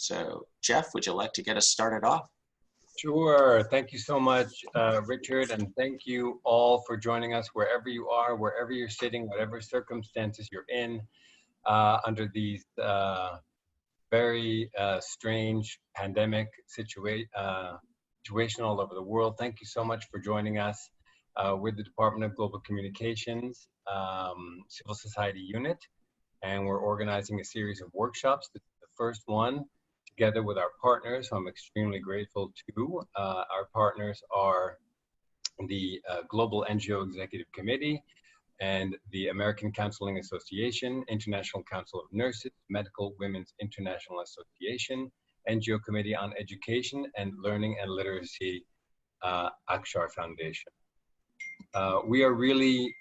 So Jeff, would you like to get us started off? Sure. Thank you so much, Richard, and thank you all for joining us wherever you are, wherever you're sitting, whatever circumstances you're in, under these very strange pandemic situation all over the world. Thank you so much for joining us. We're the Department of Global Communications Civil Society Unit, and we're organizing a series of workshops. This is the first one, together with our partners, who I'm extremely grateful to. Our partners are the Global NGO Executive Committee and the American Counseling Association, International Council of Nurses, Medical Women's International Association, NGO Committee on Education and Learning and Literacy, Akshar Foundation. We are really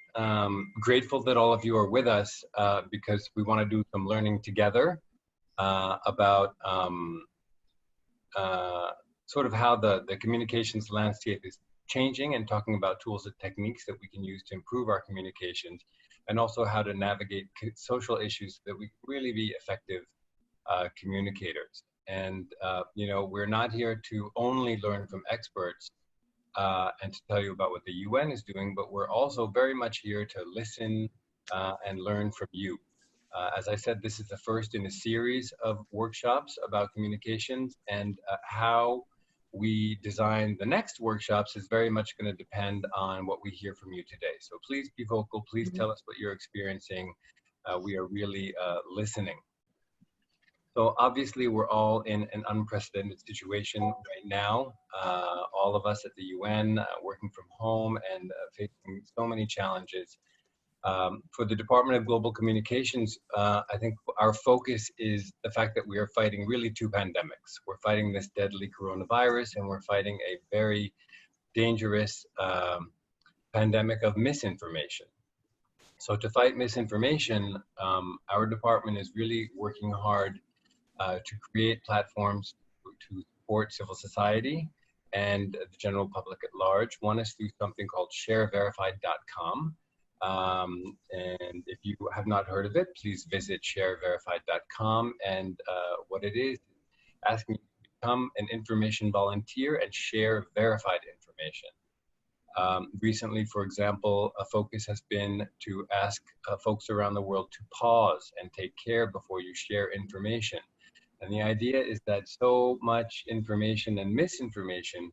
grateful that all of you are with us because we want to do some learning together about sort of how the communications landscape is changing, and talking about tools and techniques that we can use to improve our communications, and also how to navigate social issues so that we can really be effective communicators. And you know, we're not here to only learn from experts and to tell you about what the UN is doing, but we're also very much here to listen and learn from you. As I said, this is the first in a series of workshops about communications, and how we design the next workshops is very much going to depend on what we hear from you today. So please be vocal, please tell us what you're experiencing. We are really listening. So obviously we're all in an unprecedented situation right now. All of us at the UN working from home and facing so many challenges. For the Department of Global Communications, I think our focus is the fact that we are fighting really two pandemics. We're fighting this deadly coronavirus, and we're fighting a very dangerous pandemic of misinformation. So to fight misinformation, our department is really working hard to create platforms to support civil society and the general public at large. One is through something called shareverified.com. And if you have not heard of it, please visit shareverified.com. And what it is asking you to become an information volunteer and share verified information. Recently, for example, a focus has been to ask folks around the world to pause and take care before you share information. And the idea is that so much information and misinformation,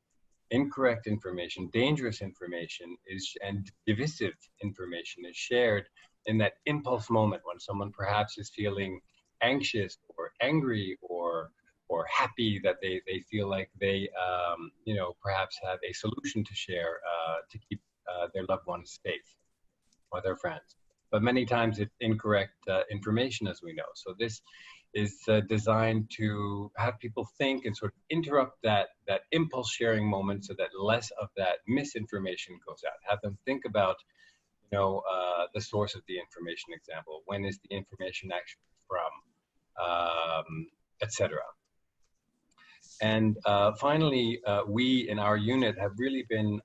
incorrect information, dangerous information and divisive information is shared in that impulse moment when someone perhaps is feeling anxious or angry or happy, that they feel like they you know, perhaps have a solution to share to keep their loved ones safe or their friends. But many times it's incorrect information, as we know. So this is designed to have people think and sort of interrupt that impulse sharing moment, so that less of that misinformation goes out. Have them think about, you know, the source of the information. Example, when is the information actually from, etc. And finally, we in our unit have really been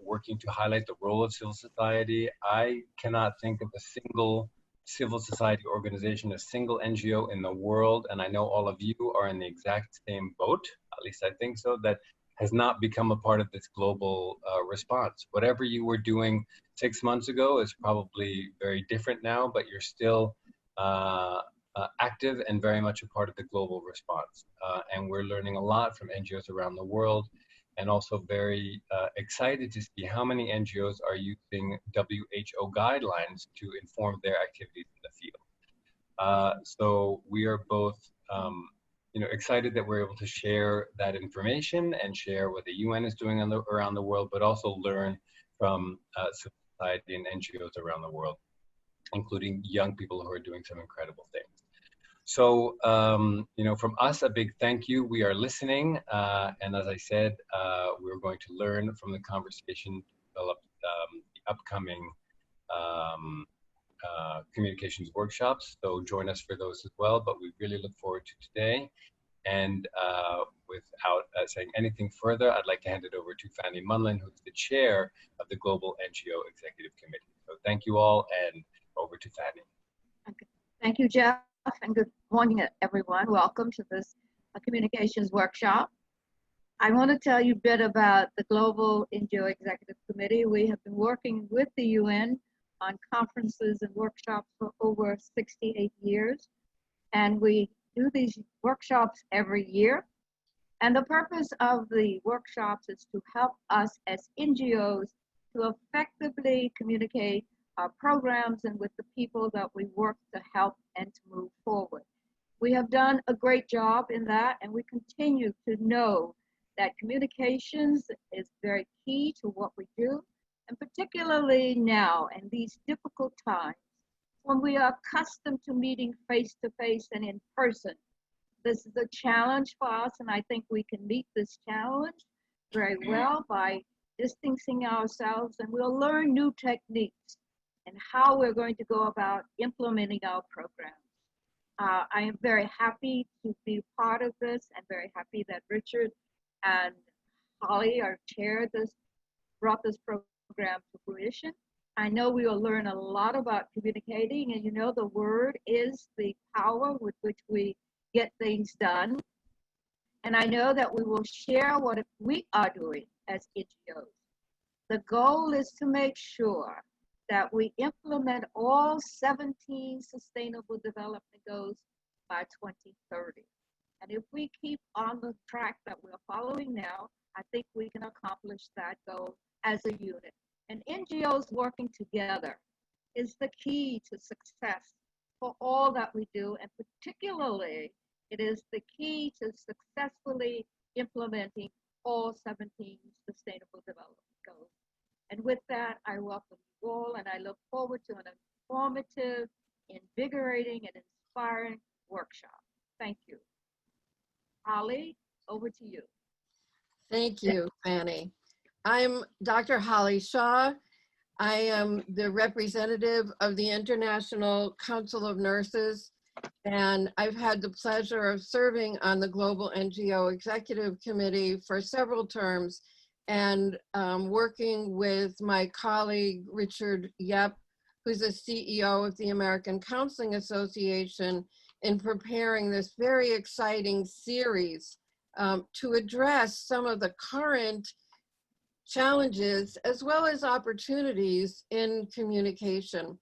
working to highlight the role of civil society. I cannot think of a single civil society organization, a single NGO in the world, and I know all of you are in the exact same boat, at least I think so, that has not become a part of this global response. Whatever you were doing 6 months ago is probably very different now, but you're still active and very much a part of the global response. And we're learning a lot from NGOs around the world, and also very excited to see how many NGOs are using WHO guidelines to inform their activities in the field. So we are both you know, excited that we're able to share that information and share what the UN is doing around the world, but also learn from society and NGOs around the world, including young people who are doing some incredible things. So, you know, from us, a big thank you. We are listening. And as I said, we're going to learn from the conversation, develop the upcoming communications workshops. So join us for those as well. But we really look forward to today. And without saying anything further, I'd like to hand it over to Fanny Munlin, who's the chair of the Global NGO Executive Committee. So thank you all, and over to Fanny. Okay. Thank you, Jeff, and good morning, everyone. Welcome to this communications workshop. I want to tell you a bit about the Global NGO Executive Committee. We have been working with the UN on conferences and workshops for over 68 years. And we do these workshops every year. And the purpose of the workshops is to help us as NGOs to effectively communicate our programs and with the people that we work to help and to move forward. We have done a great job in that, and we continue to know that communications is very key to what we do, and particularly now in these difficult times when we are accustomed to meeting face-to-face and in person. This is a challenge for us, and I think we can meet this challenge very well by distancing ourselves, and we'll learn new techniques and how we're going to go about implementing our programs. I am very happy to be part of this, and very happy that Richard and Holly, our chair, brought this program to fruition. I know we will learn a lot about communicating, and you know the word is the power with which we get things done. And I know that we will share what we are doing as NGOs. The goal is to make sure that we implement all 17 Sustainable Development Goals by 2030. And if we keep on the track that we're following now, I think we can accomplish that goal as a unit. And NGOs working together is the key to success for all that we do, and particularly it is the key to successfully implementing all 17 Sustainable Development Goals. And with that, I welcome you all, and I look forward to an informative, invigorating, and inspiring workshop. Thank you. Holly, over to you. Thank you, Fanny. I'm Dr. Holly Shaw. I am the representative of the International Council of Nurses, and I've had the pleasure of serving on the Global NGO Executive Committee for several terms, and working with my colleague, Richard Yep, who's the CEO of the American Counseling Association, in preparing this very exciting series to address some of the current challenges as well as opportunities in communication.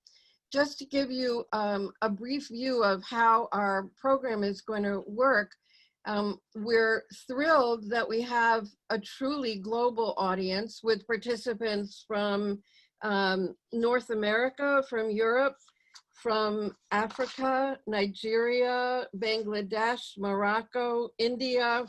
Just to give you a brief view of how our program is going to work, we're thrilled that we have a truly global audience with participants from North America, from Europe, from Africa, Nigeria, Bangladesh, Morocco, India,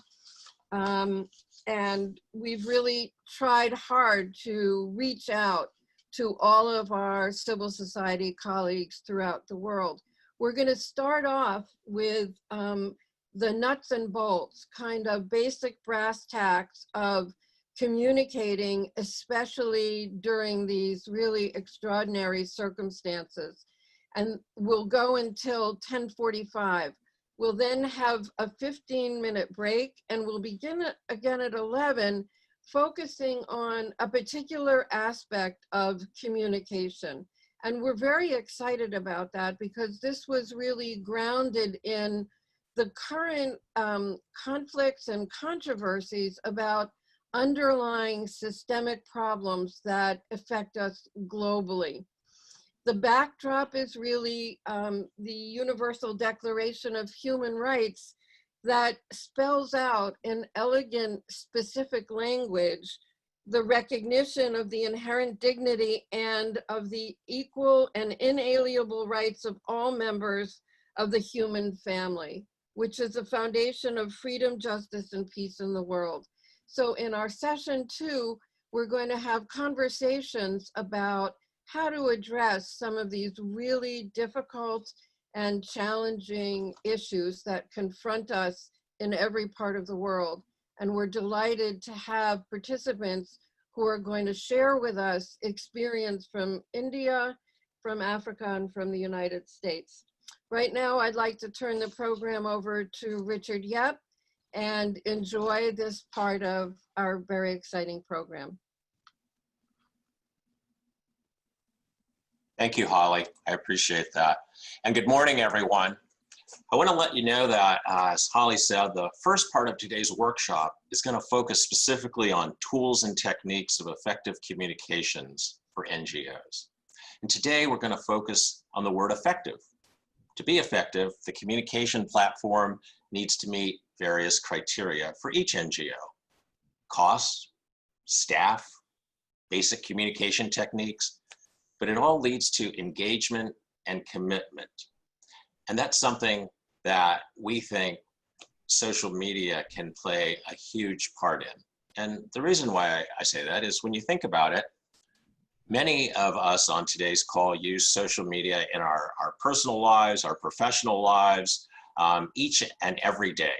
and we've really tried hard to reach out to all of our civil society colleagues throughout the world. We're going to start off with the nuts and bolts, kind of basic brass tacks of communicating, especially during these really extraordinary circumstances. And we'll go until 10:45. We'll then have a 15-minute break, and we'll begin again at 11, focusing on a particular aspect of communication. And we're very excited about that because this was really grounded in the current conflicts and controversies about underlying systemic problems that affect us globally. The backdrop is really the Universal Declaration of Human Rights that spells out in elegant, specific language the recognition of the inherent dignity and of the equal and inalienable rights of all members of the human family, which is the foundation of freedom, justice, and peace in the world. So in our session 2, we're going to have conversations about how to address some of these really difficult and challenging issues that confront us in every part of the world. And we're delighted to have participants who are going to share with us experience from India, from Africa, and from the United States. Right now, I'd like to turn the program over to Richard Yep and enjoy this part of our very exciting program. Thank you, Holly. I appreciate that. And good morning, everyone. I want to let you know that, as Holly said, the first part of today's workshop is going to focus specifically on tools and techniques of effective communications for NGOs. And today we're going to focus on the word effective. To be effective, the communication platform needs to meet various criteria for each NGO. Cost, staff, basic communication techniques, but it all leads to engagement and commitment. And that's something that we think social media can play a huge part in. And the reason why I say that is when you think about it, many of us on today's call use social media in our personal lives, our professional lives, each and every day.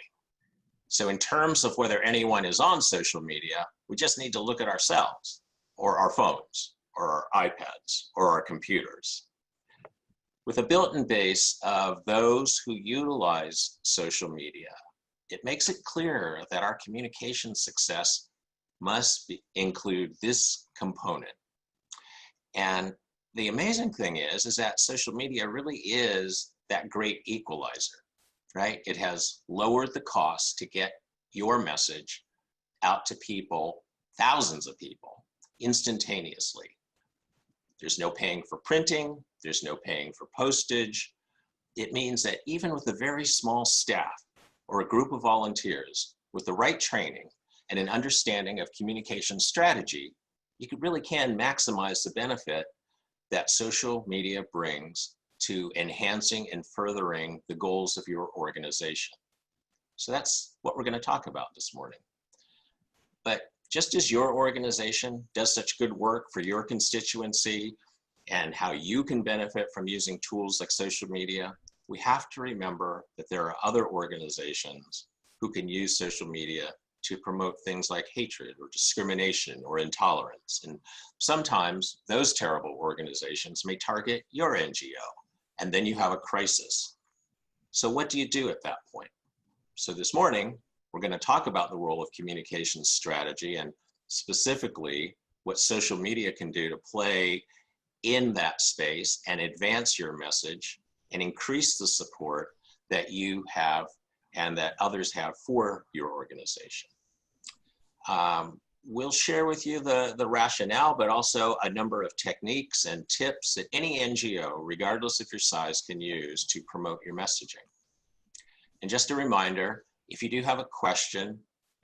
So in terms of whether anyone is on social media, we just need to look at ourselves, or our phones, or our iPads, or our computers. With a built-in base of those who utilize social media, it makes it clear that our communication success must include this component. And the amazing thing is that social media really is that great equalizer, right? It has lowered the cost to get your message out to people, thousands of people, instantaneously. There's no paying for printing, there's no paying for postage. It means that even with a very small staff or a group of volunteers with the right training and an understanding of communication strategy, you really can maximize the benefit that social media brings to enhancing and furthering the goals of your organization. So that's what we're going to talk about this morning. But just as your organization does such good work for your constituency and how you can benefit from using tools like social media, we have to remember that there are other organizations who can use social media to promote things like hatred or discrimination or intolerance. And sometimes those terrible organizations may target your NGO, and then you have a crisis. So what do you do at that point? So this morning, we're going to talk about the role of communication strategy and specifically what social media can do to play in that space and advance your message and increase the support that you have and that others have for your organization. We'll share with you the rationale, but also a number of techniques and tips that any NGO, regardless of your size, can use to promote your messaging. And just a reminder, if you do have a question,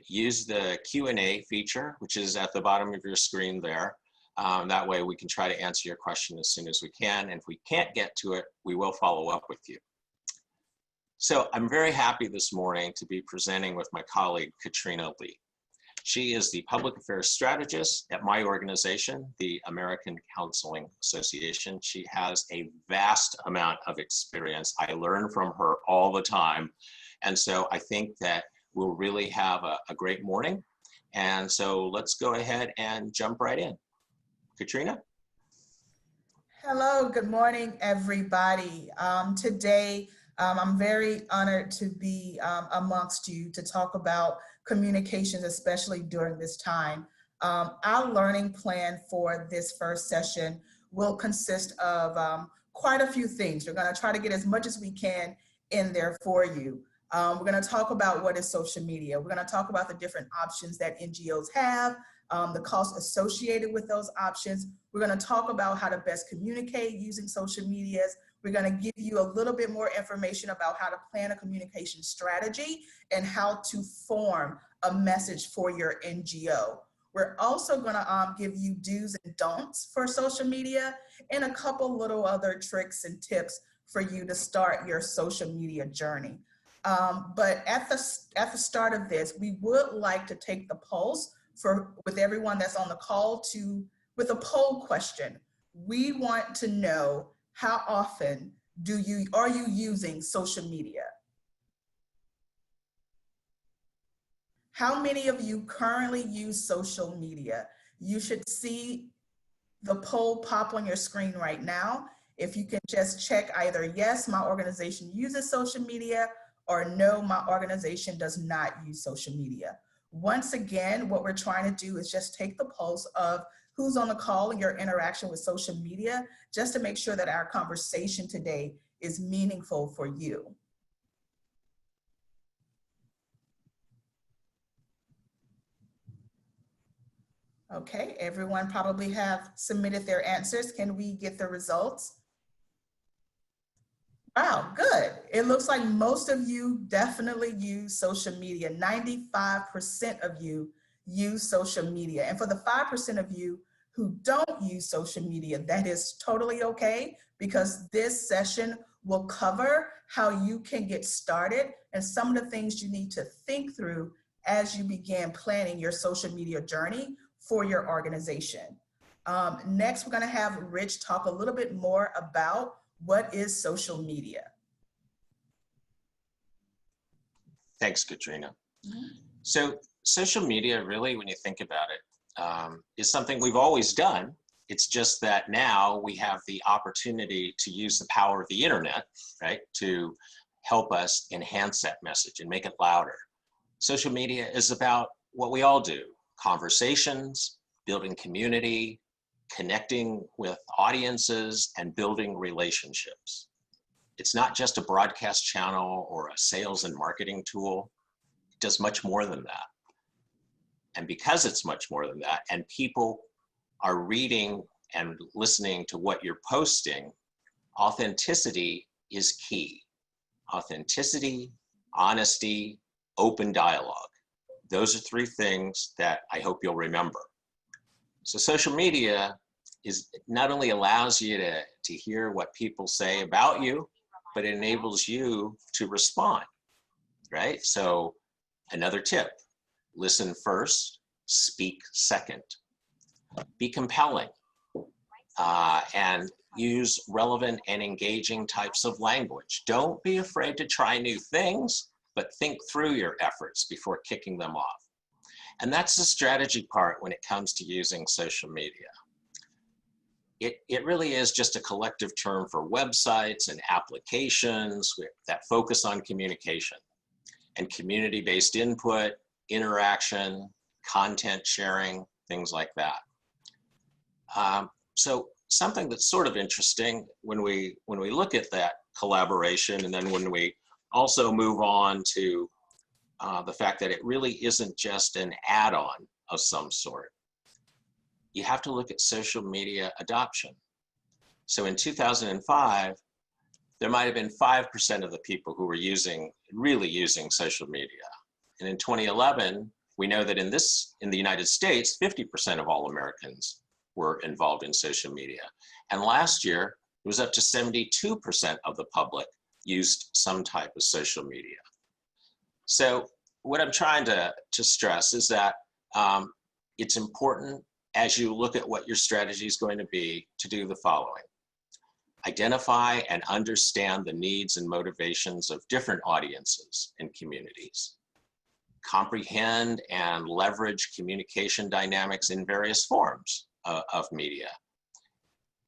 use the Q&A feature, which is at the bottom of your screen there. That way we can try to answer your question as soon as we can. And if we can't get to it, we will follow up with you. So I'm very happy this morning to be presenting with my colleague, Katrina Lee. She is the public affairs strategist at my organization, the American Counseling Association. She has a vast amount of experience. I learn from her all the time. And so I think that we'll really have a great morning. And so let's go ahead and jump right in. Katrina? Hello, good morning, everybody. Today, I'm very honored to be amongst you to talk about communications, especially during this time. Our learning plan for this first session will consist of quite a few things. We're going to try to get as much as we can in there for you. We're going to talk about what is social media. We're going to talk about the different options that NGOs have, the costs associated with those options. We're going to talk about how to best communicate using social medias. We're going to give you a little bit more information about how to plan a communication strategy and how to form a message for your NGO. We're also going to give you do's and don'ts for social media and a couple little other tricks and tips for you to start your social media journey. But at the start of this, we would like to take the pulse with everyone that's on the call with a poll question. We want to know, how often are you using social media? How many of you currently use social media? You should see the poll pop on your screen right now. If you can just check either yes, my organization uses social media, or no, my organization does not use social media. Once again, what we're trying to do is just take the pulse of who's on the call and your interaction with social media, just to make sure that our conversation today is meaningful for you. Okay, everyone probably have submitted their answers. Can we get the results? Wow, good. It looks like most of you definitely use social media. 95% of you use social media. And for the 5% of you who don't use social media, that is totally okay, because this session will cover how you can get started and some of the things you need to think through as you begin planning your social media journey for your organization. Next, we're going to have Rich talk a little bit more about what is social media. Thanks, Katrina. So social media, really, when you think about it, is something we've always done. It's just that now we have the opportunity to use the power of the internet, right, to help us enhance that message and make it louder. Social media is about what we all do: conversations, building community, connecting with audiences, and building relationships. It's not just a broadcast channel or a sales and marketing tool. It does much more than that. And because it's much more than that, and people are reading and listening to what you're posting, authenticity is key. Authenticity, honesty, open dialogue. Those are three things that I hope you'll remember. So social media not only allows you to hear what people say about you, but it enables you to respond, right? So another tip: listen first, speak second. Be compelling and use relevant and engaging types of language. Don't be afraid to try new things, but think through your efforts before kicking them off. And that's the strategy part when it comes to using social media. It really is just a collective term for websites and applications that focus on communication and community-based input, interaction, content sharing, things like that. So something that's sort of interesting when we look at that collaboration, and then when we also move on to the fact that it really isn't just an add-on of some sort. You have to look at social media adoption. So in 2005, there might have been 5% of the people who were really using social media. And in 2011, we know that in the United States, 50% of all Americans were involved in social media. And last year, it was up to 72% of the public used some type of social media. So what I'm trying to stress is that it's important, as you look at what your strategy is going to be, to do the following: identify and understand the needs and motivations of different audiences and communities. Comprehend and leverage communication dynamics in various forms of media.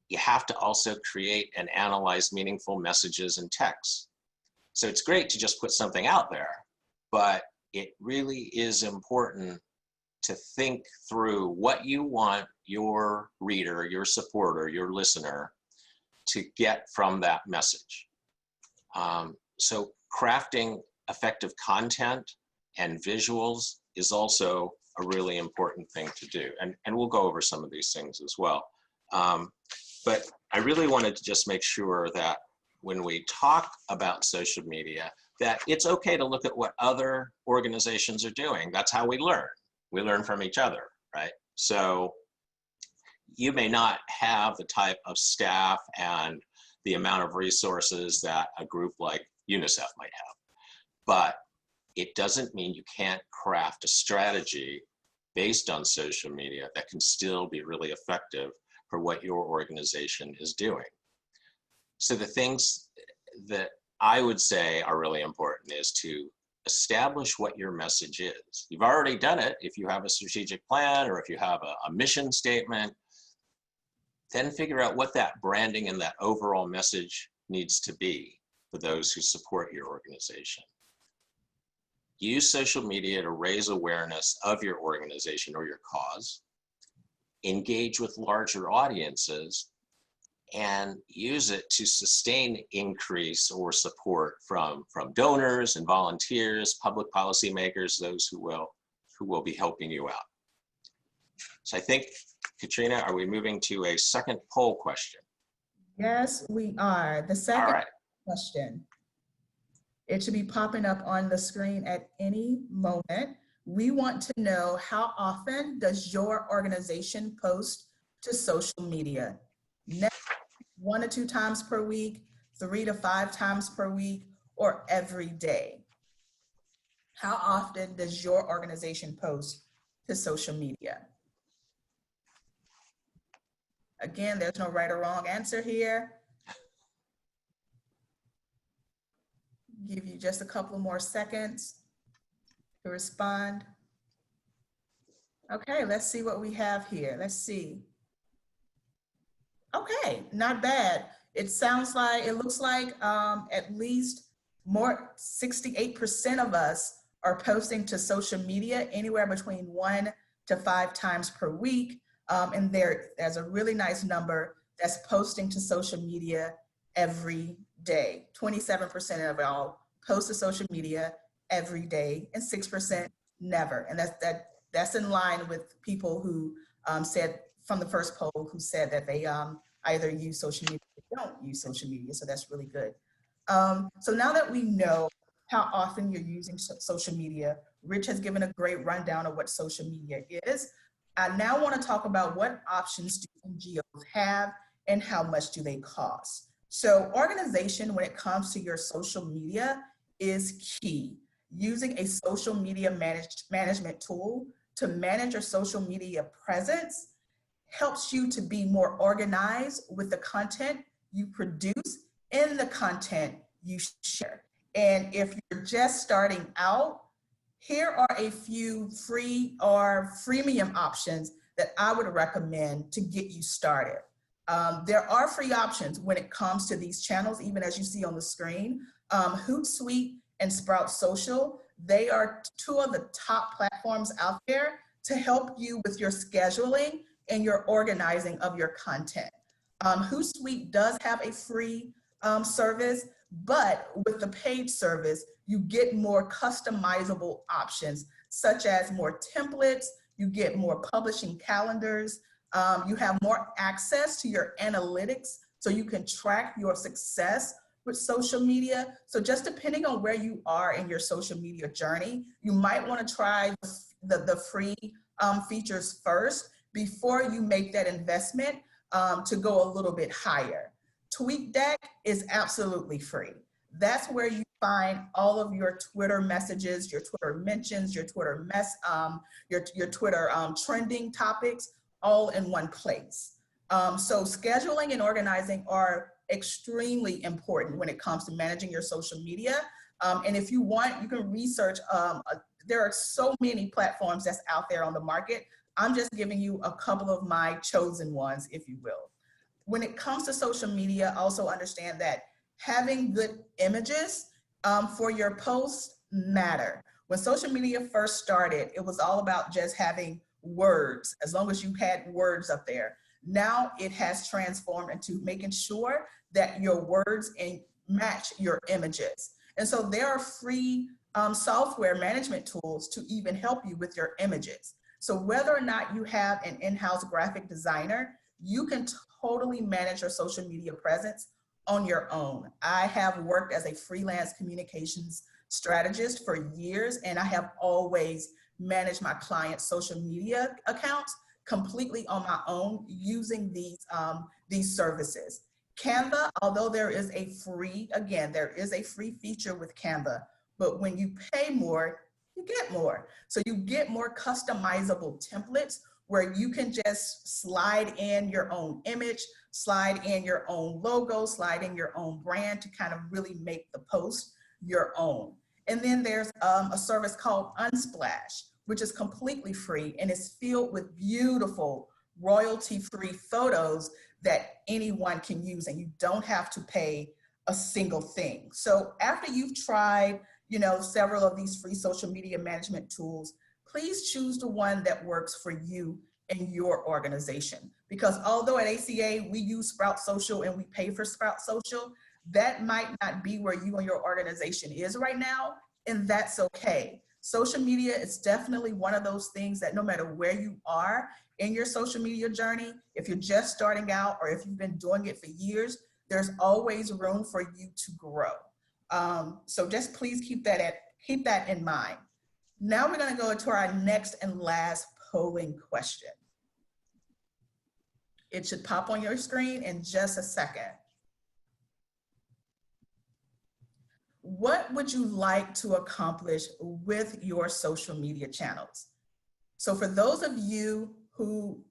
You have to also create and analyze meaningful messages and texts. So it's great to just put something out there, but it really is important to think through what you want your reader, your supporter, your listener to get from that message. So crafting effective content and visuals is also a really important thing to do. And we'll go over some of these things as well. But I really wanted to just make sure that when we talk about social media, that it's okay to look at what other organizations are doing. That's how we learn. We learn from each other, right? So you may not have the type of staff and the amount of resources that a group like UNICEF might have, but it doesn't mean you can't craft a strategy based on social media that can still be really effective for what your organization is doing. So the things that I would say are really important is to establish what your message is. You've already done it if you have a strategic plan or if you have a mission statement. Then figure out what that branding and that overall message needs to be for those who support your organization. Use social media to raise awareness of your organization or your cause. Engage with larger audiences and use it to sustain increase or support from donors and volunteers, public policymakers, those who will be helping you out. So I think, Katrina, are we moving to a second poll question? Yes, we are. The All second right. question. It should be popping up on the screen at any moment. We want to know, how often does your organization post to social media? Next, 1 to 2 times per week, 3 to 5 times per week, or every day? How often does your organization post to social media? Again, there's no right or wrong answer here. Give you just a couple more seconds to respond. Okay, let's see what we have here. Let's see. Okay, not bad. It looks like at least 68% of us are posting to social media anywhere between 1 to 5 times per week. And there's a really nice number that's posting to social media every day. 27% of y'all post to social media every day, and 6% never. And that's in line with people who said from the first poll, who said that they either use social media or don't use social media. So that's really good. So now that we know how often you're using social media, Rich has given a great rundown of what social media is. I now want to talk about what options do NGOs have and how much do they cost. So organization, when it comes to your social media, is key. Using a social media management tool to manage your social media presence helps you to be more organized with the content you produce and the content you share. And if you're just starting out, here are a few free or freemium options that I would recommend to get you started. There are free options when it comes to these channels, even as you see on the screen. Hootsuite and Sprout Social, they are 2 of the top platforms out there to help you with your scheduling and your organizing of your content. Hootsuite does have a free service, but with the paid service, you get more customizable options, such as more templates, you get more publishing calendars, you have more access to your analytics, so you can track your success with social media. So just depending on where you are in your social media journey, you might want to try the free features first before you make that investment to go a little bit higher. TweetDeck is absolutely free. That's where you find all of your Twitter messages, your Twitter mentions, your Twitter your Twitter trending topics, all in one place. So scheduling and organizing are extremely important when it comes to managing your social media. And if you want, you can research. There are so many platforms that's out there on the market. I'm just giving you a couple of my chosen ones, if you will. When it comes to social media, also understand that having good images for your posts matter. When social media first started, it was all about just having words, as long as you had words up there. Now it has transformed into making sure that your words match your images. And so there are free software management tools to even help you with your images. So whether or not you have an in-house graphic designer, you can totally manage your social media presence on your own. I have worked as a freelance communications strategist for years, and I have always managed my clients' social media accounts completely on my own using these services. Canva, although there is a free feature with Canva, but when you pay more, you get more. So you get more customizable templates where you can just slide in your own image, slide in your own logo, slide in your own brand to kind of really make the post your own. And then there's a service called Unsplash, which is completely free and is filled with beautiful royalty-free photos that anyone can use, and you don't have to pay a single thing. So after you've tried, several of these free social media management tools, please choose the one that works for you and your organization. Because although at ACA, we use Sprout Social and we pay for Sprout Social, that might not be where you and your organization is right now, and that's okay. Social media is definitely one of those things that no matter where you are in your social media journey, if you're just starting out or if you've been doing it for years, there's always room for you to grow. So just please keep that in mind. Now we're going to go into our next and last polling question. It should pop on your screen in just a second. What would you like to accomplish with your social media channels? So for those of you who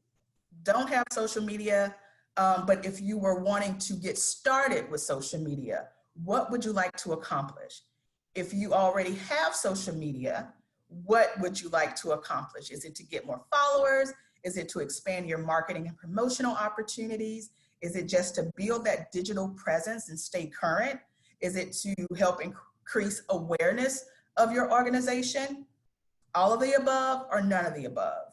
don't have social media, but if you were wanting to get started with social media, what would you like to accomplish? If you already have social media, what would you like to accomplish? Is it to get more followers? Is it to expand your marketing and promotional opportunities? Is it just to build that digital presence and stay current? Is it to help increase awareness of your organization? All of the above or none of the above?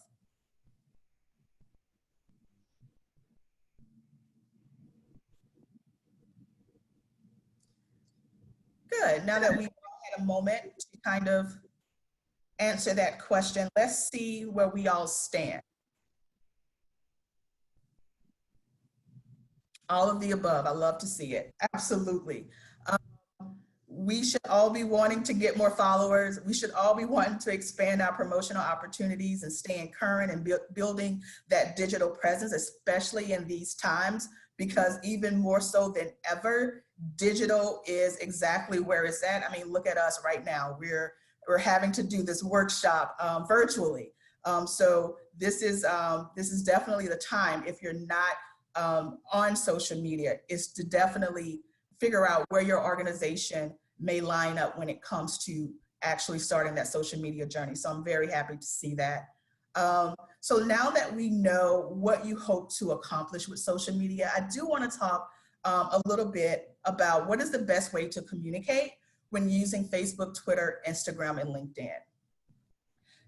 Good. Now that we've had a moment to kind of answer that question, let's see where we all stand. All of the above. I love to see it. Absolutely. We should all be wanting to get more followers. We should all be wanting to expand our promotional opportunities and staying current and building that digital presence, especially in these times, because even more so than ever, digital is exactly where it's at. I mean, look at us right now. We're having to do this workshop virtually. So this is definitely the time, if you're not on social media, is to definitely figure out where your organization may line up when it comes to actually starting that social media journey. So I'm very happy to see that. So now that we know what you hope to accomplish with social media, I do want to talk a little bit about what is the best way to communicate when using Facebook, Twitter, Instagram, and LinkedIn.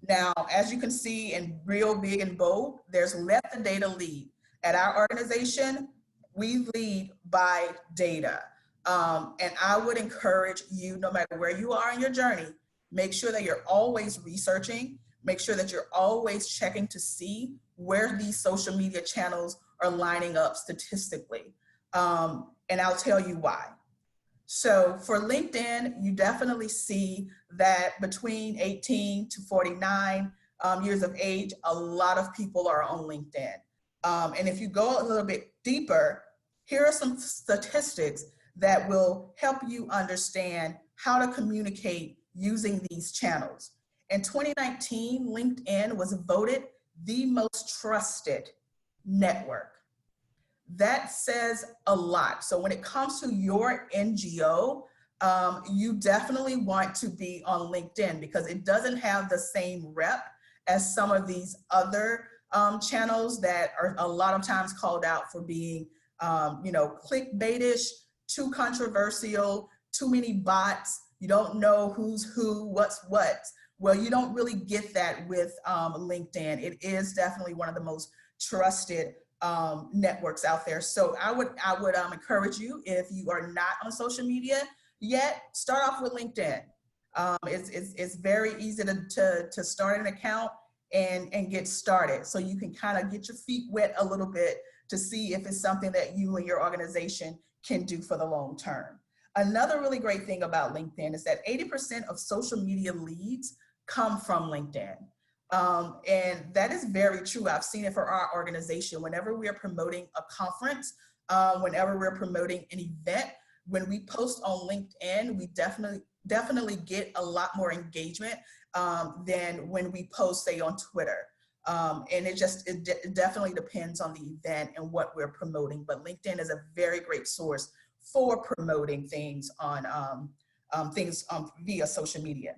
Now, as you can see in real big and bold, there's let the data lead. At our organization, we lead by data. And I would encourage you, no matter where you are in your journey, make sure that you're always researching, make sure that you're always checking to see where these social media channels are lining up statistically. And I'll tell you why. So for LinkedIn, you definitely see that between 18 to 49 years of age, a lot of people are on LinkedIn. And if you go a little bit deeper, here are some statistics that will help you understand how to communicate using these channels. In 2019, LinkedIn was voted the most trusted network. That says a lot. So when it comes to your NGO, you definitely want to be on LinkedIn because it doesn't have the same rep as some of these other channels that are a lot of times called out for being, clickbaitish, too controversial, too many bots. You don't know who's who, what's what. Well, you don't really get that with LinkedIn. It is definitely one of the most trusted networks out there. So I would encourage you, if you are not on social media yet, start off with LinkedIn. It's very easy to start an account and get started. So you can kind of get your feet wet a little bit to see if it's something that you and your organization can do for the long term. Another really great thing about LinkedIn is that 80% of social media leads come from LinkedIn. And that is very true. I've seen it for our organization. Whenever we are promoting a conference, whenever we're promoting an event, when we post on LinkedIn, we definitely get a lot more engagement than when we post, say, on Twitter. And it definitely depends on the event and what we're promoting. But LinkedIn is a very great source for promoting things on via social media.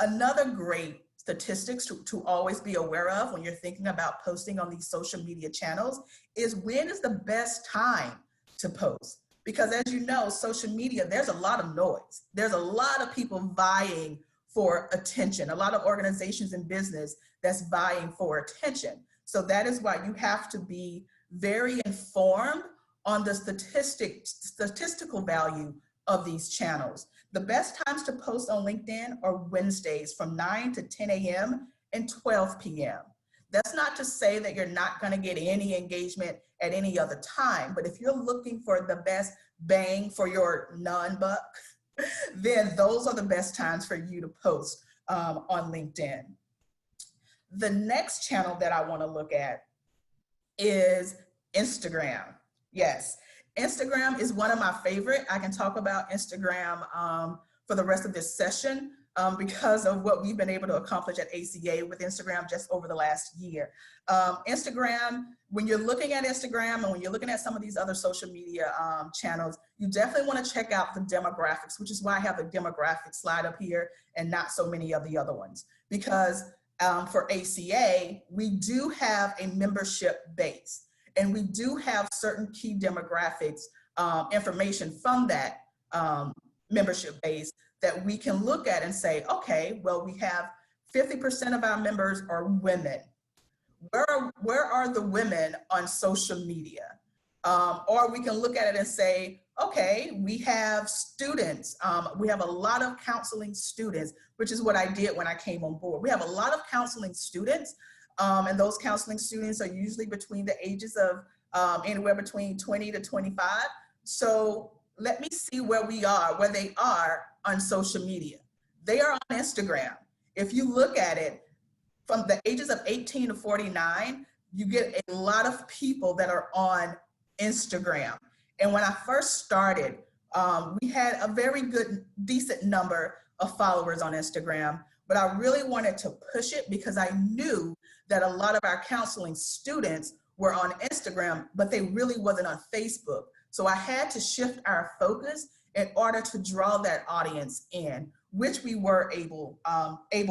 Another great statistics to always be aware of when you're thinking about posting on these social media channels is when is the best time to post. Because as you know, social media, there's a lot of noise. There's a lot of people vying for attention, a lot of organizations and business that's vying for attention. So that is why you have to be very informed on the statistical value of these channels. The best times to post on LinkedIn are Wednesdays from 9 to 10 a.m. and 12 p.m. That's not to say that you're not going to get any engagement at any other time, but if you're looking for the best bang for your non-buck, then those are the best times for you to post on LinkedIn. The next channel that I want to look at is Instagram. Yes, Instagram is one of my favorite. I can talk about Instagram for the rest of this session because of what we've been able to accomplish at ACA with Instagram just over the last year. Instagram, when you're looking at Instagram and when you're looking at some of these other social media channels, you definitely want to check out the demographics, which is why I have the demographic slide up here and not so many of the other ones. Because for ACA, we do have a membership base and we do have certain key demographics information from that membership base that we can look at and say, okay, well, we have 50% of our members are women. Where are the women on social media? Or we can look at it and say, okay, we have students. We have a lot of counseling students, which is what I did when I came on board. We have a lot of counseling students, and those counseling students are usually between the ages of anywhere between 20 to 25. So let me see where they are on social media. They are on Instagram. If you look at it, from the ages of 18 to 49, you get a lot of people that are on Instagram. And when I first started, we had a very decent number of followers on Instagram, but I really wanted to push it because I knew that a lot of our counseling students were on Instagram, but they really wasn't on Facebook. So I had to shift our focus in order to draw that audience in, which we were able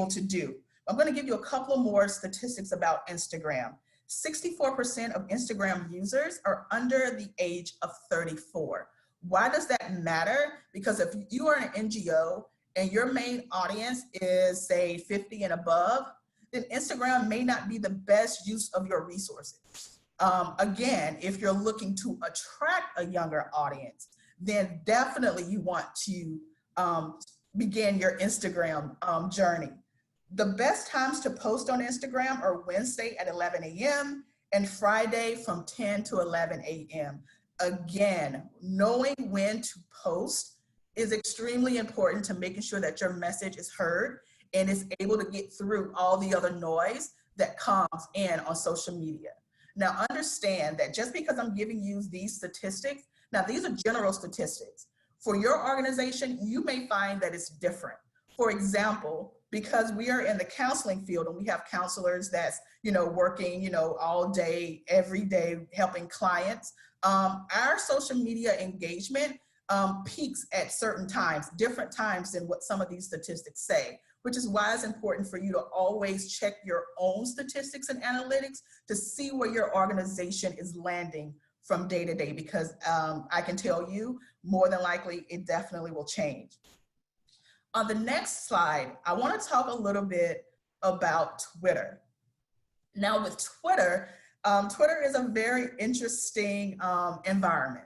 to do. I'm going to give you a couple more statistics about Instagram. 64% of Instagram users are under the age of 34. Why does that matter? Because if you are an NGO and your main audience is, say, 50 and above, then Instagram may not be the best use of your resources. Again, if you're looking to attract a younger audience, then definitely you want to begin your Instagram journey. The best times to post on Instagram are Wednesday at 11 a.m. and Friday from 10 to 11 a.m. Again, knowing when to post is extremely important to making sure that your message is heard and is able to get through all the other noise that comes in on social media. Now understand that just because I'm giving you these statistics, now these are general statistics. For your organization, you may find that it's different. For example, because we are in the counseling field and we have counselors that's, working, all day, every day, helping clients, our social media engagement peaks at certain times, different times than what some of these statistics say, which is why it's important for you to always check your own statistics and analytics to see where your organization is landing from day to day, because I can tell you more than likely it definitely will change. On the next slide, I want to talk a little bit about Twitter. Now with Twitter, Twitter is a very interesting environment.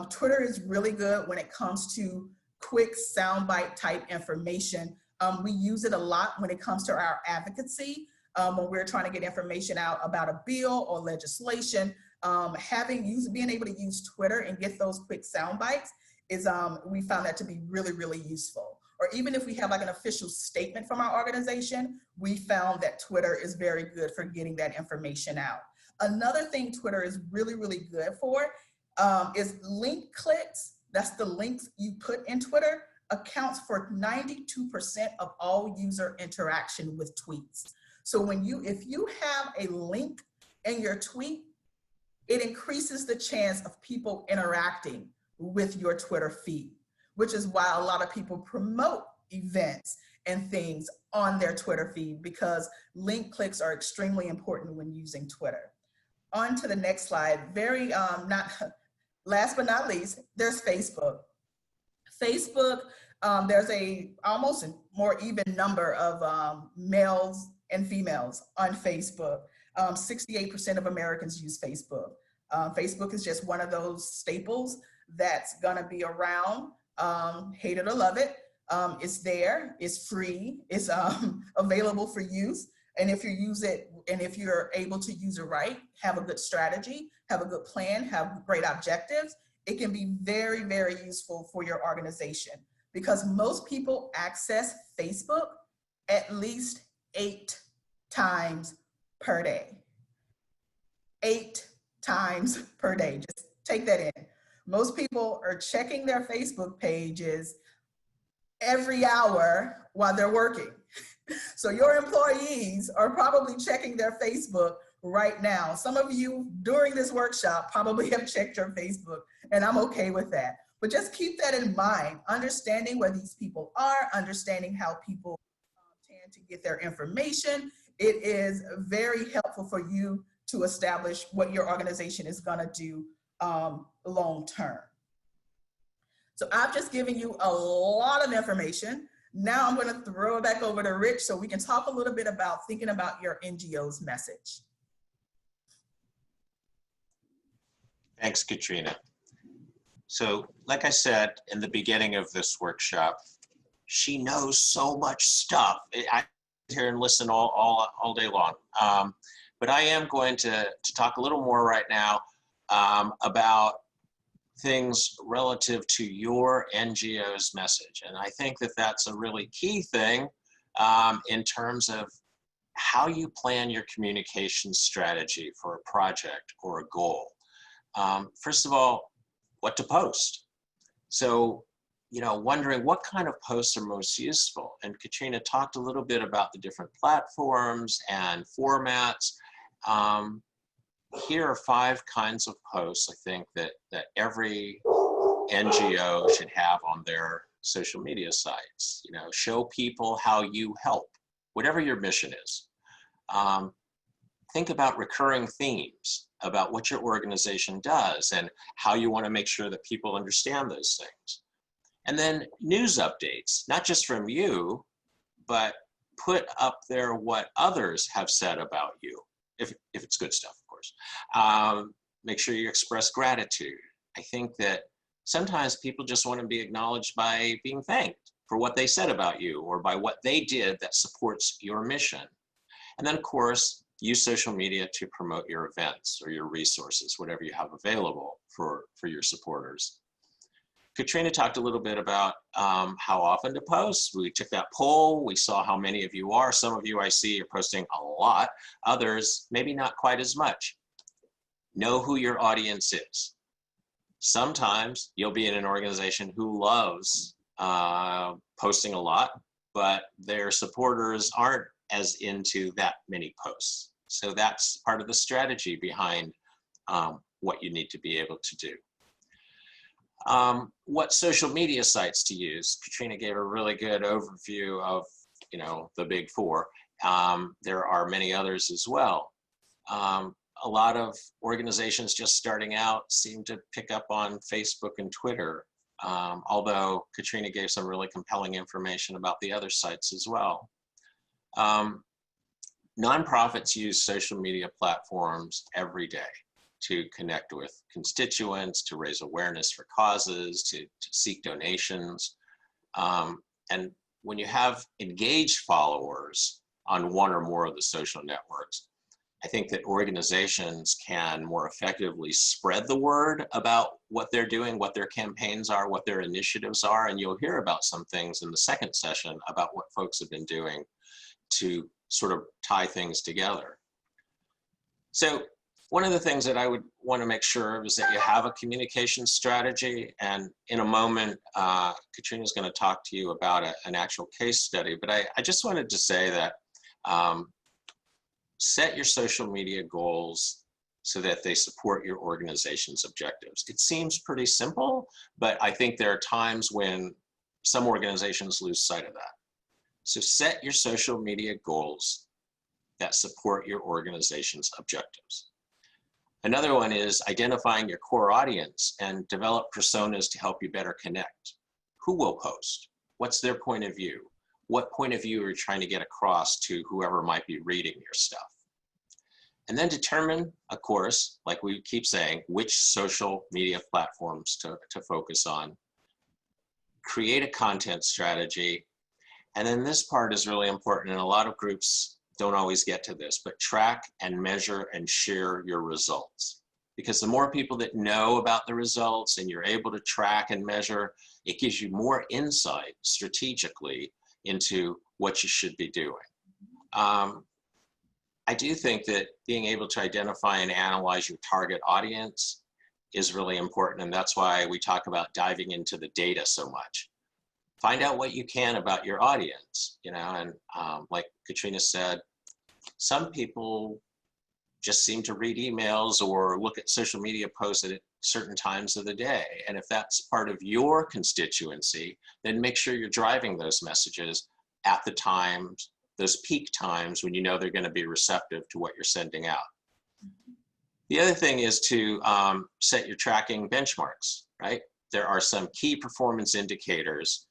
Twitter is really good when it comes to quick soundbite type information. We use it a lot when it comes to our advocacy, when we're trying to get information out about a bill or legislation. Being able to use Twitter and get those quick sound bites is, we found that to be really, really useful. Or even if we have like an official statement from our organization, we found that Twitter is very good for getting that information out. Another thing Twitter is really, really good for is link clicks. That's the links you put in Twitter, accounts for 92% of all user interaction with tweets. So if you have a link in your tweet, it increases the chance of people interacting with your Twitter feed, which is why a lot of people promote events and things on their Twitter feed, because link clicks are extremely important when using Twitter. On to the next slide, last but not least, there's Facebook. Facebook, there's almost a more even number of males and females on Facebook. 68% of Americans use Facebook. Facebook is just one of those staples that's gonna be around hate it or love it. It's there, it's free, it's available for use. And if you use it, and if you're able to use it right, have a good strategy, have a good plan, have great objectives, it can be very, very useful for your organization, because most people access Facebook at least 8 times per day. 8 times per day, just take that in. Most people are checking their Facebook pages every hour while they're working. So your employees are probably checking their Facebook right now. Some of you during this workshop probably have checked your Facebook, and I'm okay with that. But just keep that in mind, understanding where these people are, understanding how people tend to get their information. It is very helpful for you to establish what your organization is gonna do long term. So I've just given you a lot of information. Now I'm going to throw it back over to Rich so we can talk a little bit about thinking about your NGO's message. Thanks, Katrina. So like I said in the beginning of this workshop, she knows so much stuff. I sit here and listen all day long. But I am going to talk a little more right now about things relative to your NGO's message. And I think that that's a really key thing in terms of how you plan your communication strategy for a project or a goal. First of all, what to post. So, you know, wondering what kind of posts are most useful. And Katrina talked a little bit about the different platforms and formats. Here are 5 kinds of posts I think that every NGO should have on their social media sites. You know, show people how you help, whatever your mission is. Think about recurring themes about what your organization does and how you want to make sure that people understand those things. And then news updates, not just from you, but put up there what others have said about you, if it's good stuff. Make sure you express gratitude. I think that sometimes people just want to be acknowledged by being thanked for what they said about you or by what they did that supports your mission. And then of course, use social media to promote your events or your resources, whatever you have available for your supporters. Katrina talked a little bit about how often to post. We took that poll. We saw how many of you are. Some of you I see are posting a lot. Others, maybe not quite as much. Know who your audience is. Sometimes you'll be in an organization who loves posting a lot, but their supporters aren't as into that many posts. So that's part of the strategy behind what you need to be able to do. What social media sites to use. Katrina gave a really good overview of, you know, the big 4. There are many others as well. A lot of organizations just starting out seem to pick up on Facebook and Twitter, although Katrina gave some really compelling information about the other sites as well. Nonprofits use social media platforms every day to connect with constituents, to raise awareness for causes, to seek donations. And when you have engaged followers on one or more of the social networks, I think that organizations can more effectively spread the word about what they're doing, what their campaigns are, what their initiatives are, and you'll hear about some things in the second session about what folks have been doing to sort of tie things together. So one of the things that I would want to make sure of is that you have a communication strategy, and in a moment, Katrina's going to talk to you about an actual case study, but I just wanted to say that set your social media goals so that they support your organization's objectives. It seems pretty simple, but I think there are times when some organizations lose sight of that. So set your social media goals that support your organization's objectives. Another one is identifying your core audience and develop personas to help you better connect. Who will post? What's their point of view? What point of view are you trying to get across to whoever might be reading your stuff? And then determine, of course, like we keep saying, which social media platforms to focus on. create a content strategy, and then this part is really important, and a lot of groups don't always get to this, but track and measure and share your results. Because the more people that know about the results and you're able to track and measure, it gives you more insight strategically into what you should be doing. I do think that being able to identify and analyze your target audience is really important, and that's why we talk about diving into the data so much. Find out what you can about your audience, you know, and like Katrina said, some people just seem to read emails or look at social media posts at certain times of the day. And if that's part of your constituency, then make sure you're driving those messages at the times, those peak times when you know they're going to be receptive to what you're sending out. The other thing is to set your tracking benchmarks, right? There are some key performance indicators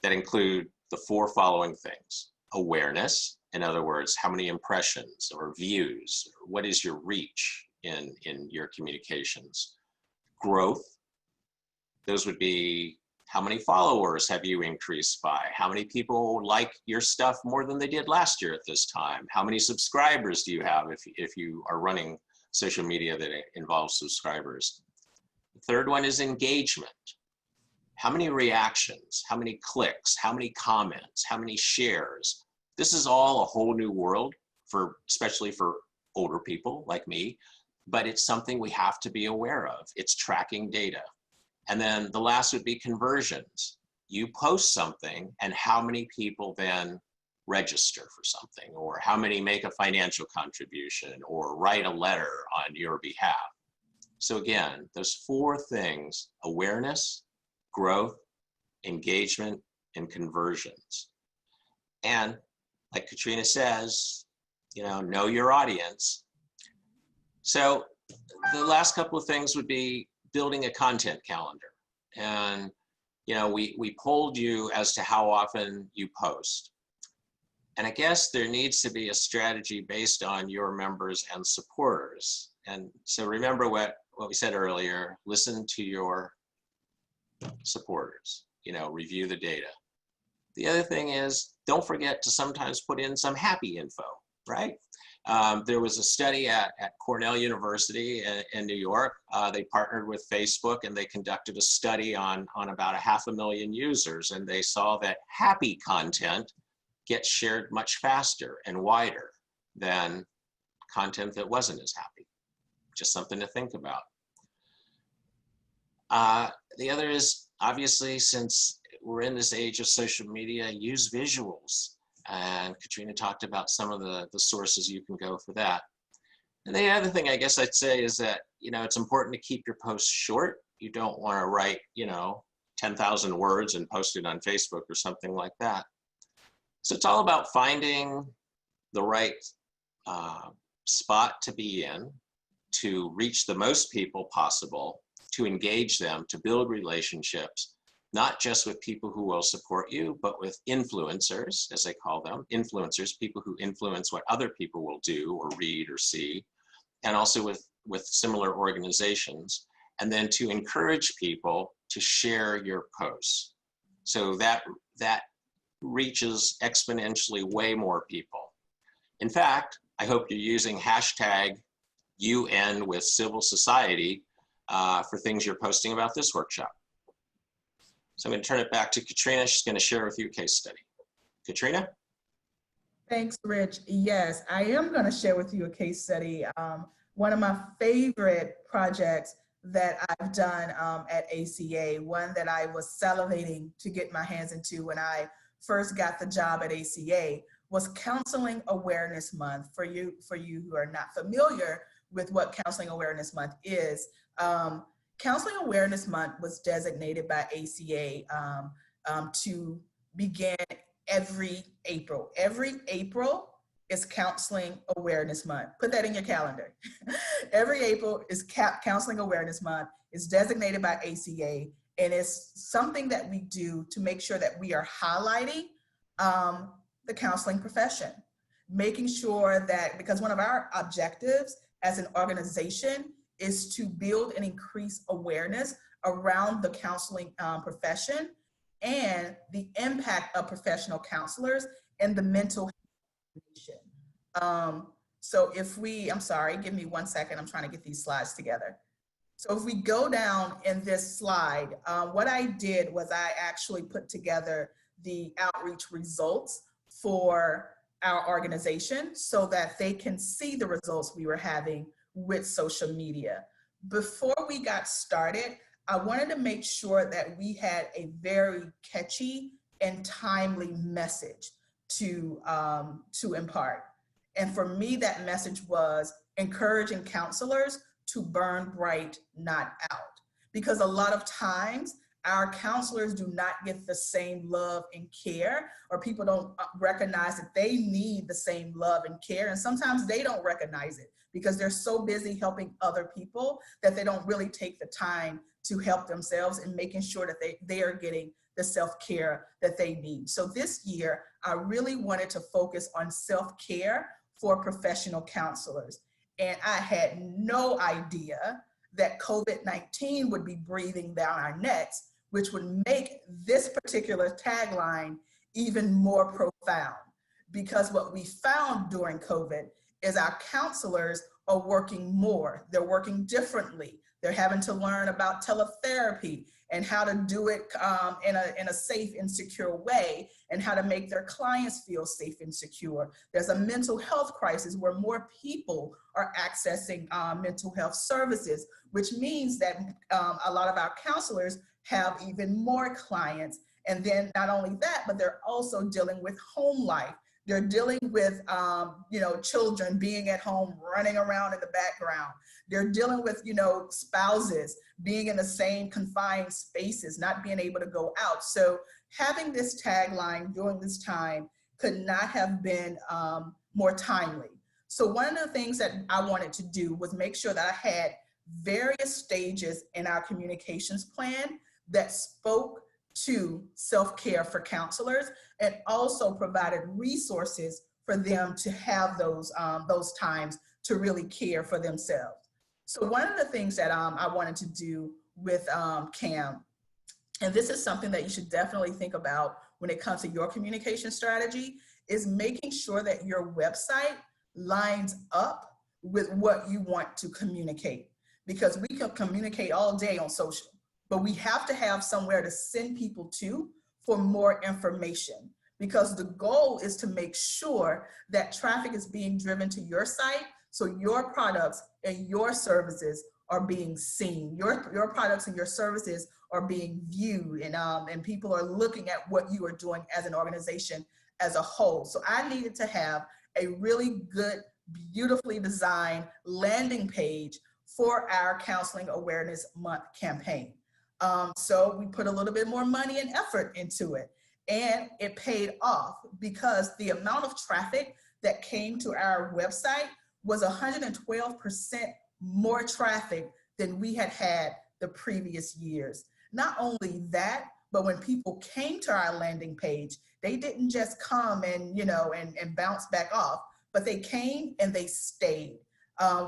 that include the 4 following things. Awareness, in other words, how many impressions or views, or what is your reach in your communications? Growth, those would be how many followers have you increased by? How many people like your stuff more than they did last year at this time? How many subscribers do you have if you are running social media that involves subscribers? The third one is engagement. How many reactions, how many clicks, how many comments, how many shares? This is all a whole new world, especially for older people like me, but it's something we have to be aware of. It's tracking data. And then the last would be conversions. You post something and how many people then register for something, or how many make a financial contribution or write a letter on your behalf. So again, those 4 things: awareness, growth, engagement, and conversions. And like Katrina says, you know your audience. So the last couple of things would be building a content calendar. And you know, we polled you as to how often you post. And I guess there needs to be a strategy based on your members and supporters. And so remember what we said earlier, listen to your supporters, you know, review the data. The other thing is, don't forget to sometimes put in some happy info, right? There was a study at Cornell University in New York. They partnered with Facebook and they conducted a study on about 500,000 users, and they saw that happy content gets shared much faster and wider than content that wasn't as happy. Just something to think about. The other is, obviously, since we're in this age of social media, use visuals. And Katrina talked about some of the sources you can go for that. And the other thing I guess I'd say is that, you know, it's important to keep your posts short. You don't want to write, you know, 10,000 words and post it on Facebook or something like that. So it's all about finding the right spot to be in, to reach the most people possible, to engage them, to build relationships, not just with people who will support you, but with influencers, as they call them, influencers, people who influence what other people will do or read or see, and also with similar organizations, and then to encourage people to share your posts. So that reaches exponentially way more people. In fact, I hope you're using hashtag UN with civil society for things you're posting about this workshop. So I'm going to turn it back to Katrina. She's going to share with you a case study. Katrina? Thanks, Rich. Yes, I am going to share with you a case study. One of my favorite projects that I've done at ACA, one that I was salivating to get my hands into when I first got the job at ACA, was Counseling Awareness Month. For you who are not familiar with what Counseling Awareness Month is, Counseling Awareness Month was designated by ACA to begin every April. Every April is Counseling Awareness Month. Put that in your calendar. Every April is Counseling Awareness Month. It's designated by ACA, and it's something that we do to make sure that we are highlighting the counseling profession, making sure that, because one of our objectives as an organization is to build and increase awareness around the counseling profession and the impact of professional counselors and the mental health. So if we, I'm sorry, give me 1 second. I'm trying to get these slides together. So if we go down in this slide, what I did was I actually put together the outreach results for our organization so that they can see the results we were having with social media. Before we got started, I wanted to make sure that we had a very catchy and timely message to impart. And for me, that message was encouraging counselors to burn bright, not out. Because a lot of times, our counselors do not get the same love and care, or people don't recognize that they need the same love and care. And sometimes they don't recognize it because they're so busy helping other people that they don't really take the time to help themselves and making sure that they are getting the self-care that they need. So this year, I really wanted to focus on self-care for professional counselors. And I had no idea that COVID-19 would be breathing down our necks, which would make this particular tagline even more profound. Because what we found during COVID is our counselors are working more, they're working differently. They're having to learn about teletherapy and how to do it in a safe and secure way, and how to make their clients feel safe and secure. There's a mental health crisis where more people are accessing mental health services, which means that a lot of our counselors have even more clients. And then not only that, but they're also dealing with home life. They're dealing with, children being at home, running around in the background. They're dealing with, spouses being in the same confined spaces, not being able to go out. So having this tagline during this time could not have been more timely. So one of the things that I wanted to do was make sure that I had various stages in our communications plan that spoke to self-care for counselors, and also provided resources for them to have those times to really care for themselves. So one of the things that I wanted to do with CAM, and this is something that you should definitely think about when it comes to your communication strategy, is making sure that your website lines up with what you want to communicate. Because we can communicate all day on social, but we have to have somewhere to send people to for more information, because the goal is to make sure that traffic is being driven to your site so your products and your services are being seen. Your products and your services are being viewed, and people are looking at what you are doing as an organization as a whole. So I needed to have a really good, beautifully designed landing page for our Counseling Awareness Month campaign. So we put a little bit more money and effort into it, and it paid off because the amount of traffic that came to our website was 112% more traffic than we had had the previous years. Not only that, but when people came to our landing page, they didn't just come and, and bounce back off, but they came and they stayed.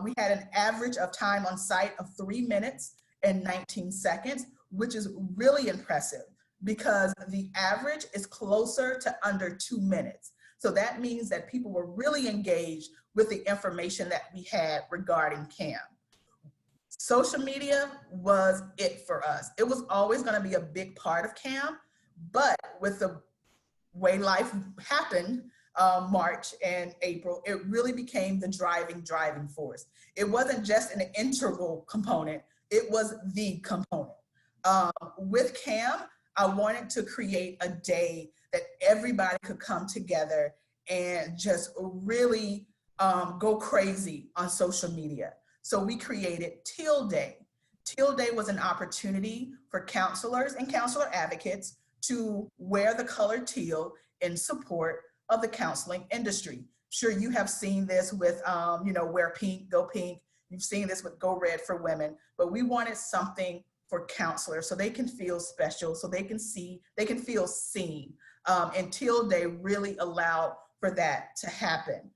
We had an average of time on site of 3 minutes and 19 seconds, which is really impressive because the average is closer to under 2 minutes. So that means that people were really engaged with the information that we had regarding CAM. Social media was it for us. It was always going to be a big part of CAM, but with the way life happened, March and April, it really became the driving force. It wasn't just an integral component, it was the component. With CAM, I wanted to create a day that everybody could come together and just really go crazy on social media. So we created Teal Day. Teal Day was an opportunity for counselors and counselor advocates to wear the color teal in support of the counseling industry. Sure, you have seen this with, wear pink, go pink. You've seen this with Go Red for women, but we wanted something for counselors so they can feel special, so they can feel seen. And Teal Day really allowed for that to happen.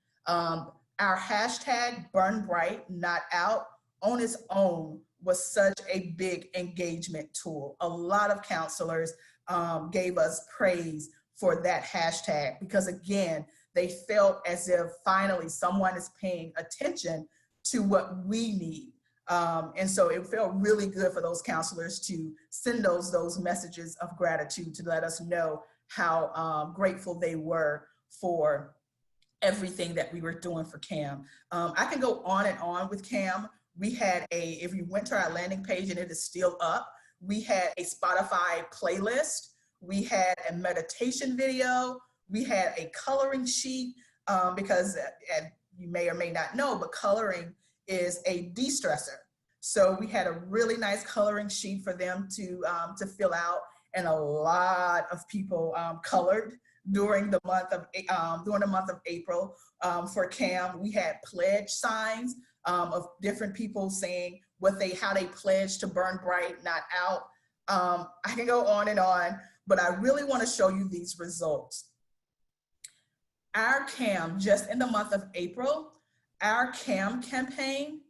Our hashtag Burn Bright, Not Out on its own was such a big engagement tool. A lot of counselors gave us praise for that hashtag, because again, they felt as if finally someone is paying attention to what we need. And so it felt really good for those counselors to send those messages of gratitude to let us know how grateful they were for everything that we were doing for CAM. I can go on and on with CAM. We had if you went to our landing page, and it is still up, we had a Spotify playlist, we had a meditation video, we had a coloring sheet, because you may or may not know, but coloring is a de-stressor. So we had a really nice coloring sheet for them to fill out, and a lot of people colored during the month of April for CAM. We had pledge signs of different people saying how they pledged to burn bright, not out. I can go on and on, but I really want to show you these results. Our CAM, just in the month of April, our CAM campaign,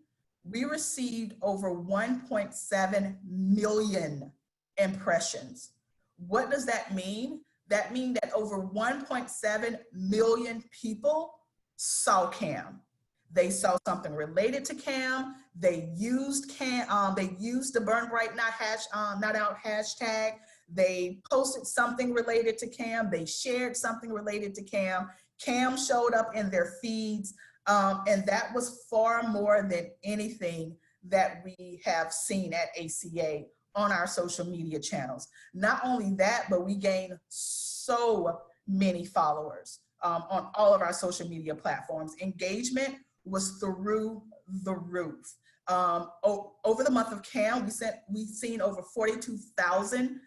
we received over 1.7 million impressions. What does that mean? That means that over 1.7 million people saw CAM. They saw something related to CAM. They used CAM. They used the Burn Bright Not Out hashtag. They posted something related to CAM. They shared something related to CAM. CAM showed up in their feeds. And that was far more than anything that we have seen at ACA on our social media channels. Not only that, but we gained so many followers on all of our social media platforms. Engagement was through the roof. Over the month of CAM, we've seen over 42,000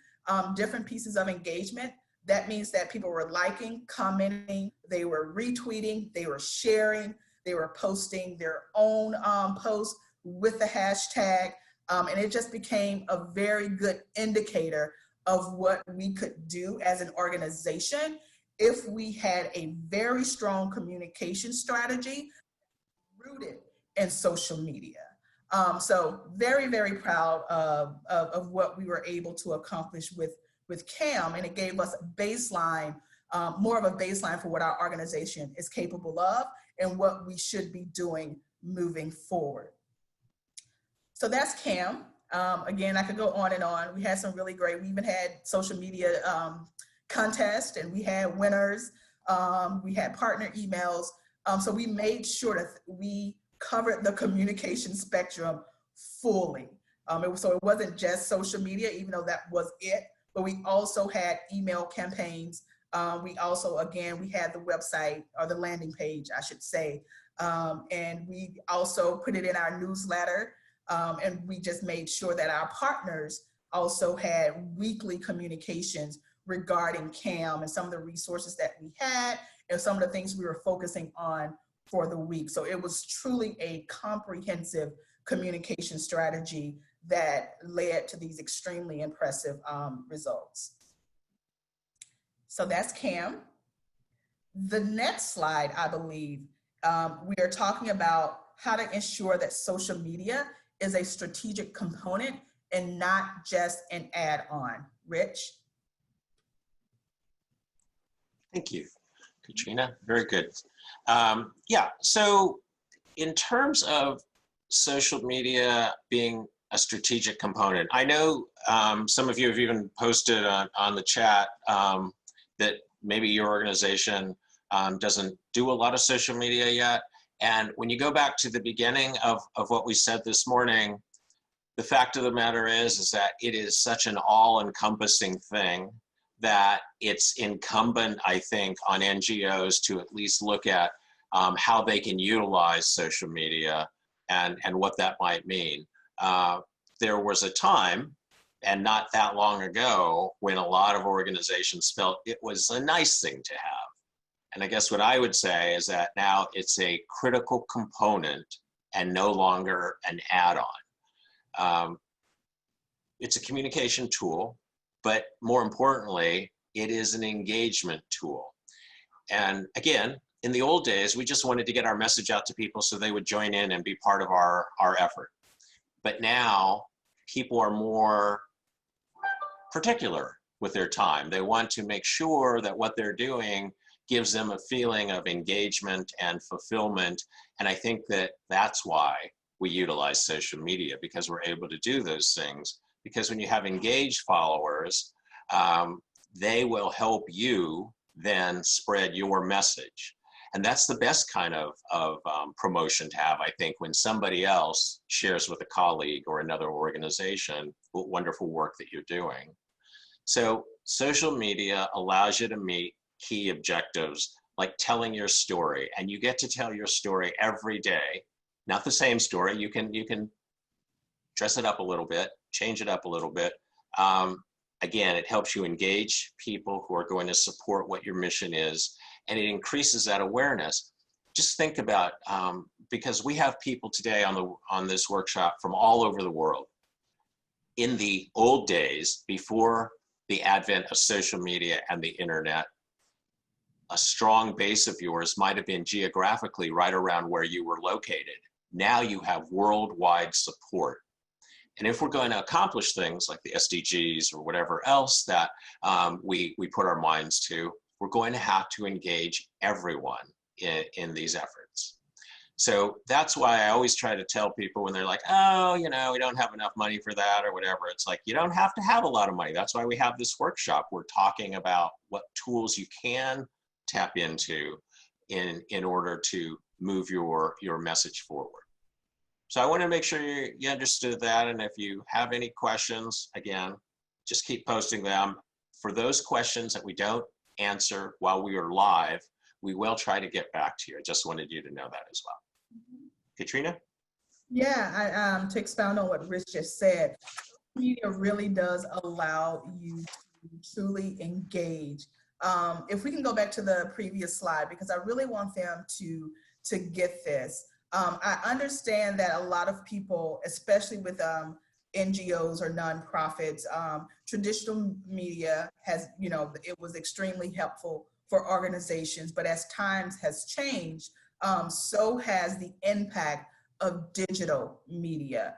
different pieces of engagement. That means that people were liking, commenting, they were retweeting, they were sharing, they were posting their own posts with the hashtag. And it just became a very good indicator of what we could do as an organization if we had a very strong communication strategy rooted in social media. So very, very proud of what we were able to accomplish with CAM, and it gave us a baseline, more of a baseline for what our organization is capable of and what we should be doing moving forward. So that's CAM. Again, I could go on and on. We had some really great, we even had social media contests, and we had winners. We had partner emails. So we made sure that we covered the communication spectrum fully. So it wasn't just social media, even though that was it, but we also had email campaigns. We also, again, we had the website, or the landing page, I should say. And we also put it in our newsletter. And we just made sure that our partners also had weekly communications regarding CAM and some of the resources that we had and some of the things we were focusing on for the week. So it was truly a comprehensive communication strategy that led to these extremely impressive results. So that's CAM. The next slide, I believe, we are talking about how to ensure that social media is a strategic component and not just an add-on. Rich? Thank you, Katrina. Very good. Yeah, so in terms of social media being a strategic component, I know some of you have even posted on the chat that maybe your organization doesn't do a lot of social media yet. And when you go back to the beginning of what we said this morning, the fact of the matter is that it is such an all-encompassing thing that it's incumbent, I think, on NGOs to at least look at how they can utilize social media and what that might mean. There was a time, and not that long ago, when a lot of organizations felt it was a nice thing to have. And I guess what I would say is that now it's a critical component and no longer an add-on. It's a communication tool, but more importantly, it is an engagement tool. And again, in the old days, we just wanted to get our message out to people so they would join in and be part of our effort. But now people are more particular with their time. They want to make sure that what they're doing gives them a feeling of engagement and fulfillment. And I think that that's why we utilize social media, because we're able to do those things. Because when you have engaged followers, they will help you then spread your message. And that's the best kind of promotion to have, I think, when somebody else shares with a colleague or another organization what wonderful work that you're doing. So social media allows you to meet key objectives like telling your story, and you get to tell your story every day. Not the same story. You can dress it up a little bit, change it up a little bit. Again, it helps you engage people who are going to support what your mission is, and it increases that awareness. Just think about, because we have people today on this workshop from all over the world. In the old days, before the advent of social media and the internet, a strong base of yours might have been geographically right around where you were located. Now you have worldwide support. And if we're going to accomplish things like the SDGs or whatever else that we put our minds to, we're going to have to engage everyone in these efforts. So that's why I always try to tell people when they're like, oh, you know, we don't have enough money for that or whatever. It's like, you don't have to have a lot of money. That's why we have this workshop. We're talking about what tools you can tap into in order to move your message forward. So I want to make sure you understood that. And if you have any questions, again, just keep posting them. For those questions that we don't answer while we are live, we will try to get back to you. I just wanted you to know that as well. Katrina? Yeah, to expound on what Rich just said, media really does allow you to truly engage. If we can go back to the previous slide, because I really want them to get this. I understand that a lot of people, especially with NGOs or nonprofits, traditional media has, it was extremely helpful for organizations, but as times has changed, so has the impact of digital media.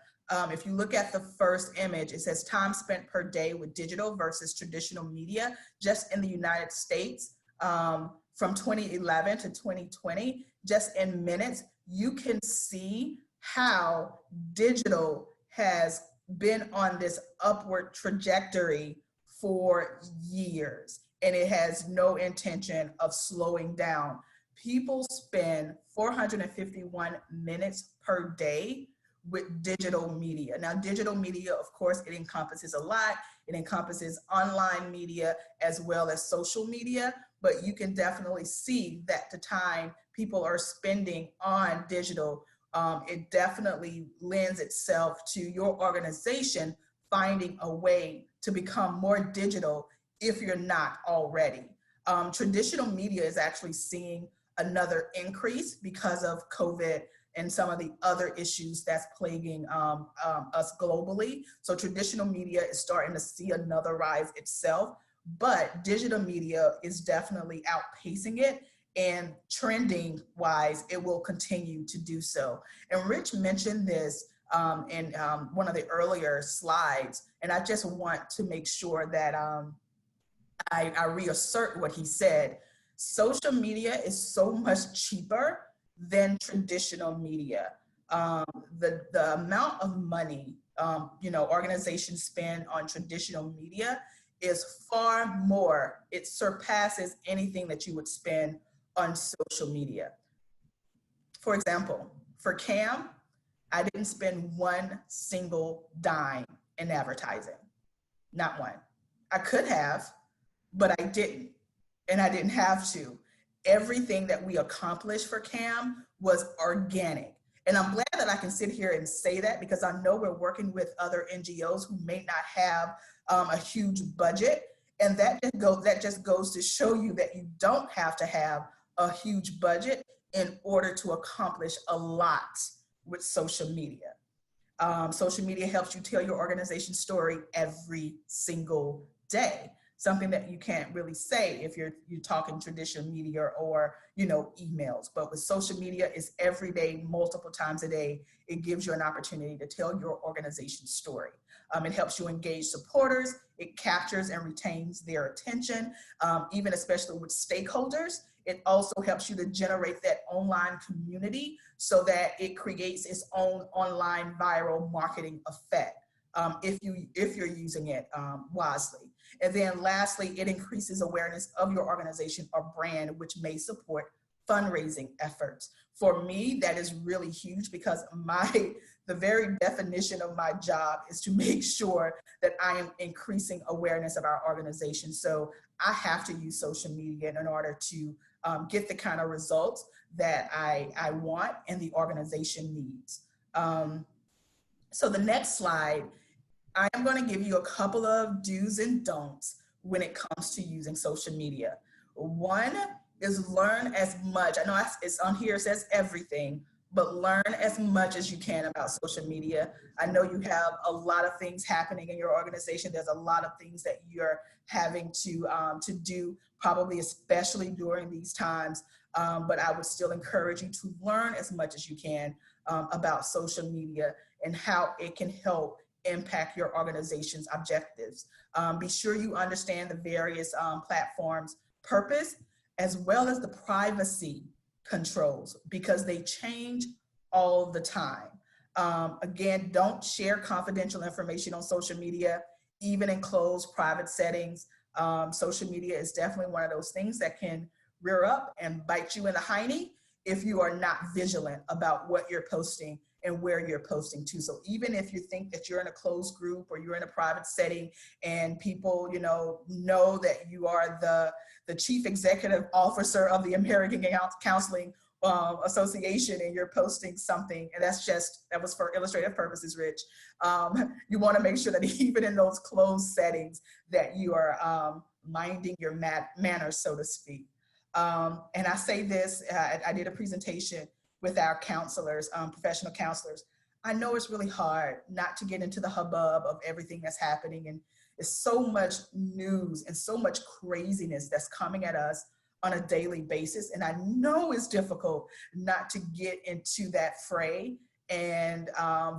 If you look at the first image, it says time spent per day with digital versus traditional media, just in the United States, from 2011 to 2020, just in minutes, you can see how digital has been on this upward trajectory for years, and it has no intention of slowing down. People spend 451 minutes per day with digital media. Now, digital media, of course, it encompasses a lot. It encompasses online media as well as social media, but you can definitely see that the time people are spending on digital, it definitely lends itself to your organization finding a way to become more digital if you're not already. Traditional media is actually seeing another increase because of COVID and some of the other issues that's plaguing us globally. So traditional media is starting to see another rise itself, but digital media is definitely outpacing it, and trending wise, it will continue to do so. And Rich mentioned this in one of the earlier slides, and I just want to make sure that I reassert what he said. Social media is so much cheaper than traditional media. The amount of money organizations spend on traditional media is far more. It surpasses anything that you would spend on social media. For example, for CAM, I didn't spend one single dime in advertising, not one. I could have, but I didn't, and I didn't have to. Everything that we accomplished for CAM was organic. And I'm glad that I can sit here and say that, because I know we're working with other NGOs who may not have a huge budget. And that just goes to show you that you don't have to have a huge budget in order to accomplish a lot with social media. Social media helps you tell your organization's story every single day. something that you can't really say if you're talking traditional media or, you know, emails. But with social media, it's every day, multiple times a day. It gives you an opportunity to tell your organization's story. It helps you engage supporters. It captures and retains their attention, even especially with stakeholders. It also helps you to generate that online community so that it creates its own online viral marketing effect if you're using it wisely. And then lastly, it increases awareness of your organization or brand, which may support fundraising efforts. For me, that is really huge because the very definition of my job is to make sure that I am increasing awareness of our organization. So I have to use social media in order to get the kind of results that I want and the organization needs. So the next slide, I am going to give you a couple of do's and don'ts when it comes to using social media. One is learn as much. I know it's on here, it says everything, but learn as much as you can about social media. I know you have a lot of things happening in your organization. There's a lot of things that you're having to do, probably especially during these times. But I would still encourage you to learn as much as you can about social media and how it can help impact your organization's objectives. Be sure you understand the various platforms' purpose as well as the privacy controls because they change all the time. Again, don't share confidential information on social media, even in closed private settings. Social media is definitely one of those things that can rear up and bite you in the hiney if you are not vigilant about what you're posting and where you're posting to. So even if you think that you're in a closed group or you're in a private setting and people, know that you are the chief executive officer of the American Counseling Association and you're posting something, and that was for illustrative purposes, Rich. You want to make sure that even in those closed settings that you are minding your manners, so to speak. And I say this, I did a presentation with our counselors, professional counselors. I know it's really hard not to get into the hubbub of everything that's happening, and there's so much news and so much craziness that's coming at us on a daily basis. And I know it's difficult not to get into that fray and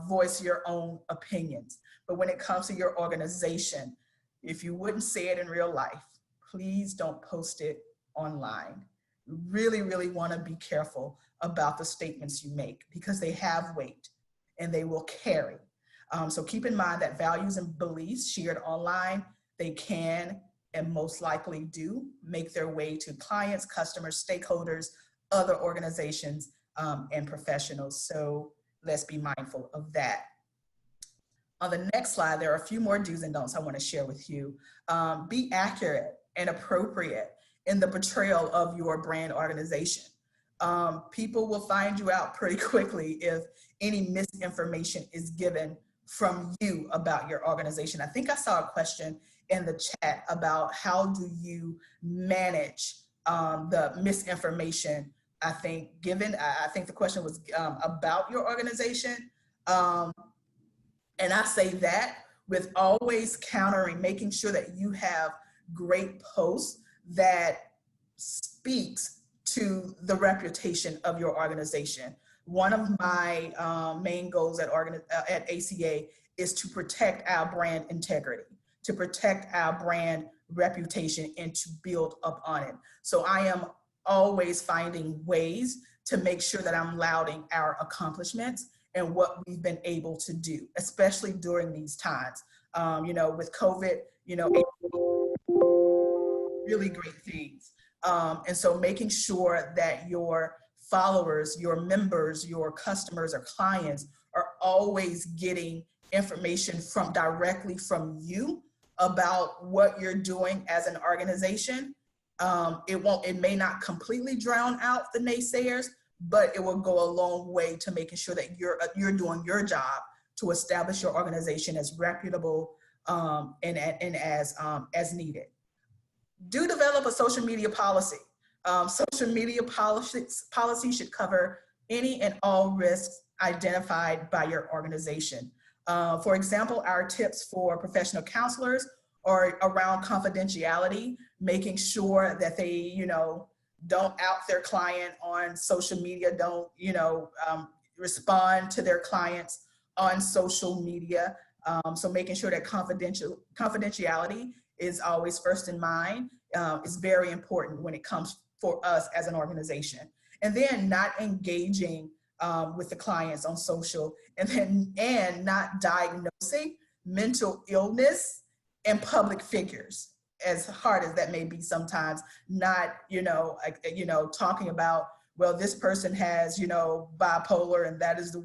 voice your own opinions. But when it comes to your organization, if you wouldn't say it in real life, please don't post it online. You really, really want to be careful about the statements you make because they have weight and they will carry. So keep in mind that values and beliefs shared online, they can and most likely do make their way to clients, customers, stakeholders, other organizations, and professionals. So let's be mindful of that. On the next slide, there are a few more do's and don'ts I want to share with you. Be accurate and appropriate in the portrayal of your brand organization. People will find you out pretty quickly if any misinformation is given from you about your organization. I think I saw a question in the chat about how do you manage the misinformation. I think the question was about your organization. And I say that with always countering, making sure that you have great posts that speaks to the reputation of your organization. One of my main goals at ACA is to protect our brand integrity, to protect our brand reputation, and to build up on it. So I am always finding ways to make sure that I'm lauding our accomplishments and what we've been able to do, especially during these times. With COVID, really great things. And so making sure that your followers, your members, your customers or clients are always getting information directly from you about what you're doing as an organization. It may not completely drown out the naysayers, but it will go a long way to making sure that you're doing your job to establish your organization as reputable and as needed. Do develop a social media policy. Social media policy should cover any and all risks identified by your organization. For example, our tips for professional counselors or around confidentiality, making sure that they, you know, don't out their client on social media, don't, you know, respond to their clients on social media. So making sure that confidentiality is always first in mind is very important when it comes for us as an organization. And then not engaging with the clients on social, and not diagnosing mental illness in public figures, as hard as that may be sometimes. Not, you know, talking about, well, this person has, you know, bipolar, and that is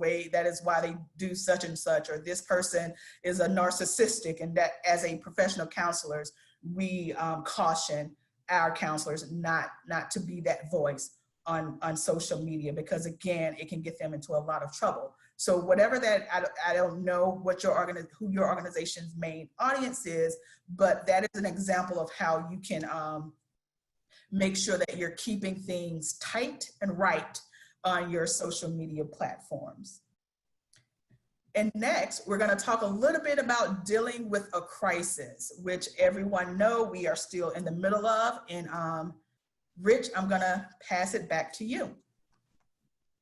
why they do such and such, or this person is a narcissistic, and that as a professional counselors, we caution our counselors not to be that voice on social media, because again, it can get them into a lot of trouble. So whatever that, I don't know what who your organization's main audience is, but that is an example of how you can make sure that you're keeping things tight and right on your social media platforms. And next, we're going to talk a little bit about dealing with a crisis, which everyone know we are still in the middle of. And Rich, I'm going to pass it back to you.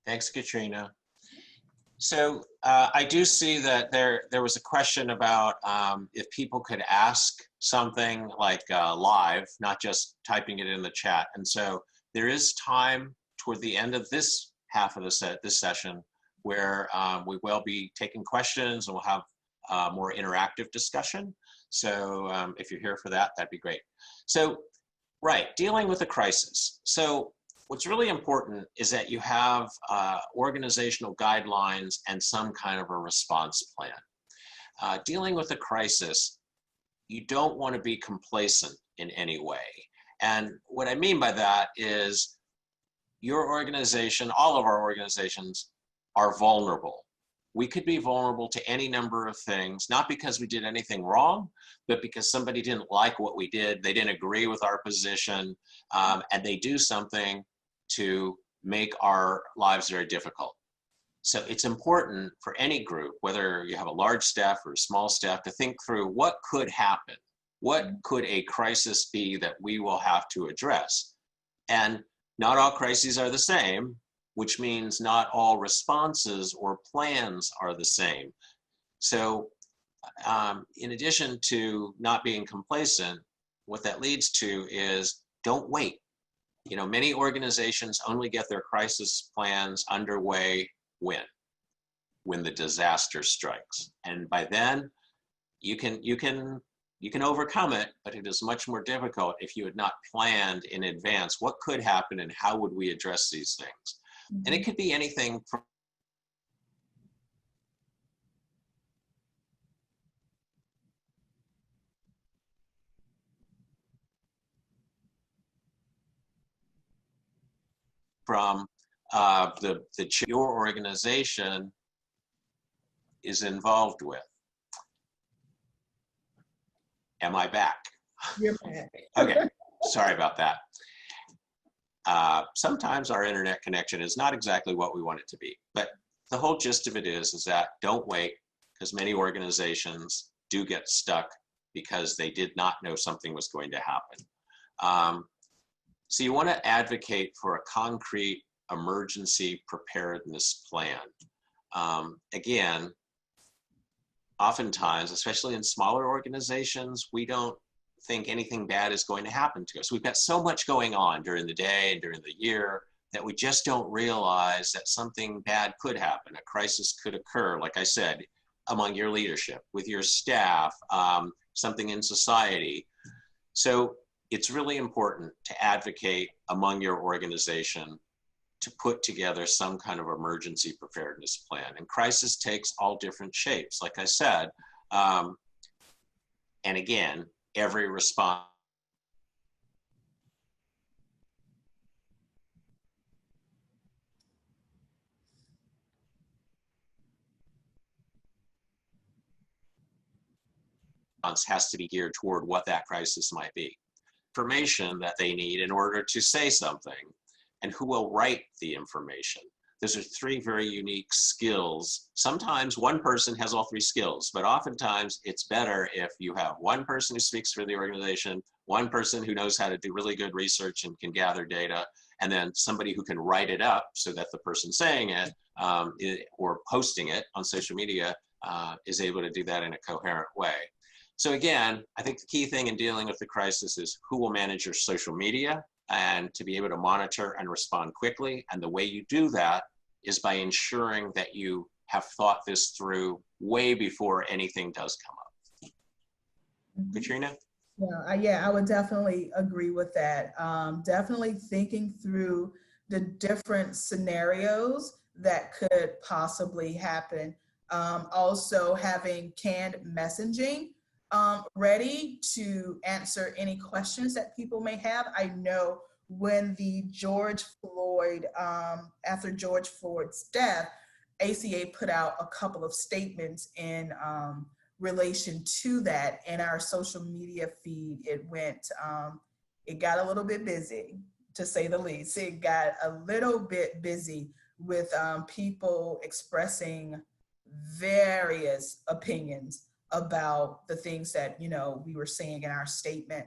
Thanks, Katrina. So I do see that there was a question about if people could ask something like live, not just typing it in the chat. And so there is time toward the end of this half of this session where we will be taking questions, and we'll have more interactive discussion. So if you're here for that, that'd be great. So, right, dealing with a crisis. So what's really important is that you have organizational guidelines and some kind of a response plan. Dealing with a crisis, you don't want to be complacent in any way. And what I mean by that is your organization, all of our organizations, are vulnerable. We could be vulnerable to any number of things, not because we did anything wrong, but because somebody didn't like what we did, they didn't agree with our position, and they do something to make our lives very difficult. So it's important for any group, whether you have a large staff or a small staff, to think through what could happen. What could a crisis be that we will have to address? And not all crises are the same, which means not all responses or plans are the same. So in addition to not being complacent, what that leads to is don't wait. You know, many organizations only get their crisis plans underway when the disaster strikes. And by then, you can overcome it, but it is much more difficult if you had not planned in advance what could happen and how would we address these things. And it could be anything from your organization is involved with. Am I back? You're back. Okay, sorry about that. Sometimes our internet connection is not exactly what we want it to be, but the whole gist of it is that don't wait, because many organizations do get stuck because they did not know something was going to happen. So you want to advocate for a concrete emergency preparedness plan. Again, oftentimes, especially in smaller organizations, we don't think anything bad is going to happen to us. We've got so much going on during the day and during the year that we just don't realize that something bad could happen. A crisis could occur, like I said, among your leadership, with your staff, something in society. So it's really important to advocate among your organization to put together some kind of emergency preparedness plan. And crisis takes all different shapes, like I said. And again, every response has to be geared toward what that crisis might be. Information that they need in order to say something, and who will write the information. those are three very unique skills. Sometimes one person has all three skills, but oftentimes it's better if you have one person who speaks for the organization, one person who knows how to do really good research and can gather data, and then somebody who can write it up so that the person saying it or posting it on social media is able to do that in a coherent way. So again, I think the key thing in dealing with the crisis is who will manage your social media and to be able to monitor and respond quickly. And the way you do that is by ensuring that you have thought this through way before anything does come up. Katrina? Yeah, I would definitely agree with that. Definitely thinking through the different scenarios that could possibly happen. Also having canned messaging ready to answer any questions that people may have. I know when the after George Floyd's death, ACA put out a couple of statements in relation to that. In our social media feed, it got a little bit busy, to say the least. It got a little bit busy with people expressing various opinions about the things that, we were saying in our statement.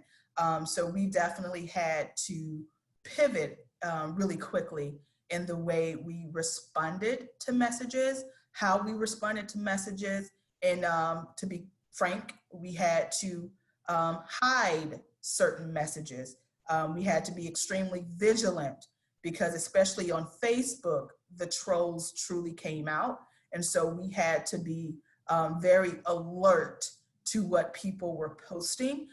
So we definitely had to pivot really quickly in the way we responded to messages, how we responded to messages. And to be frank, we had to hide certain messages. We had to be extremely vigilant because especially on Facebook, the trolls truly came out. And so we had to be very alert to what people were posting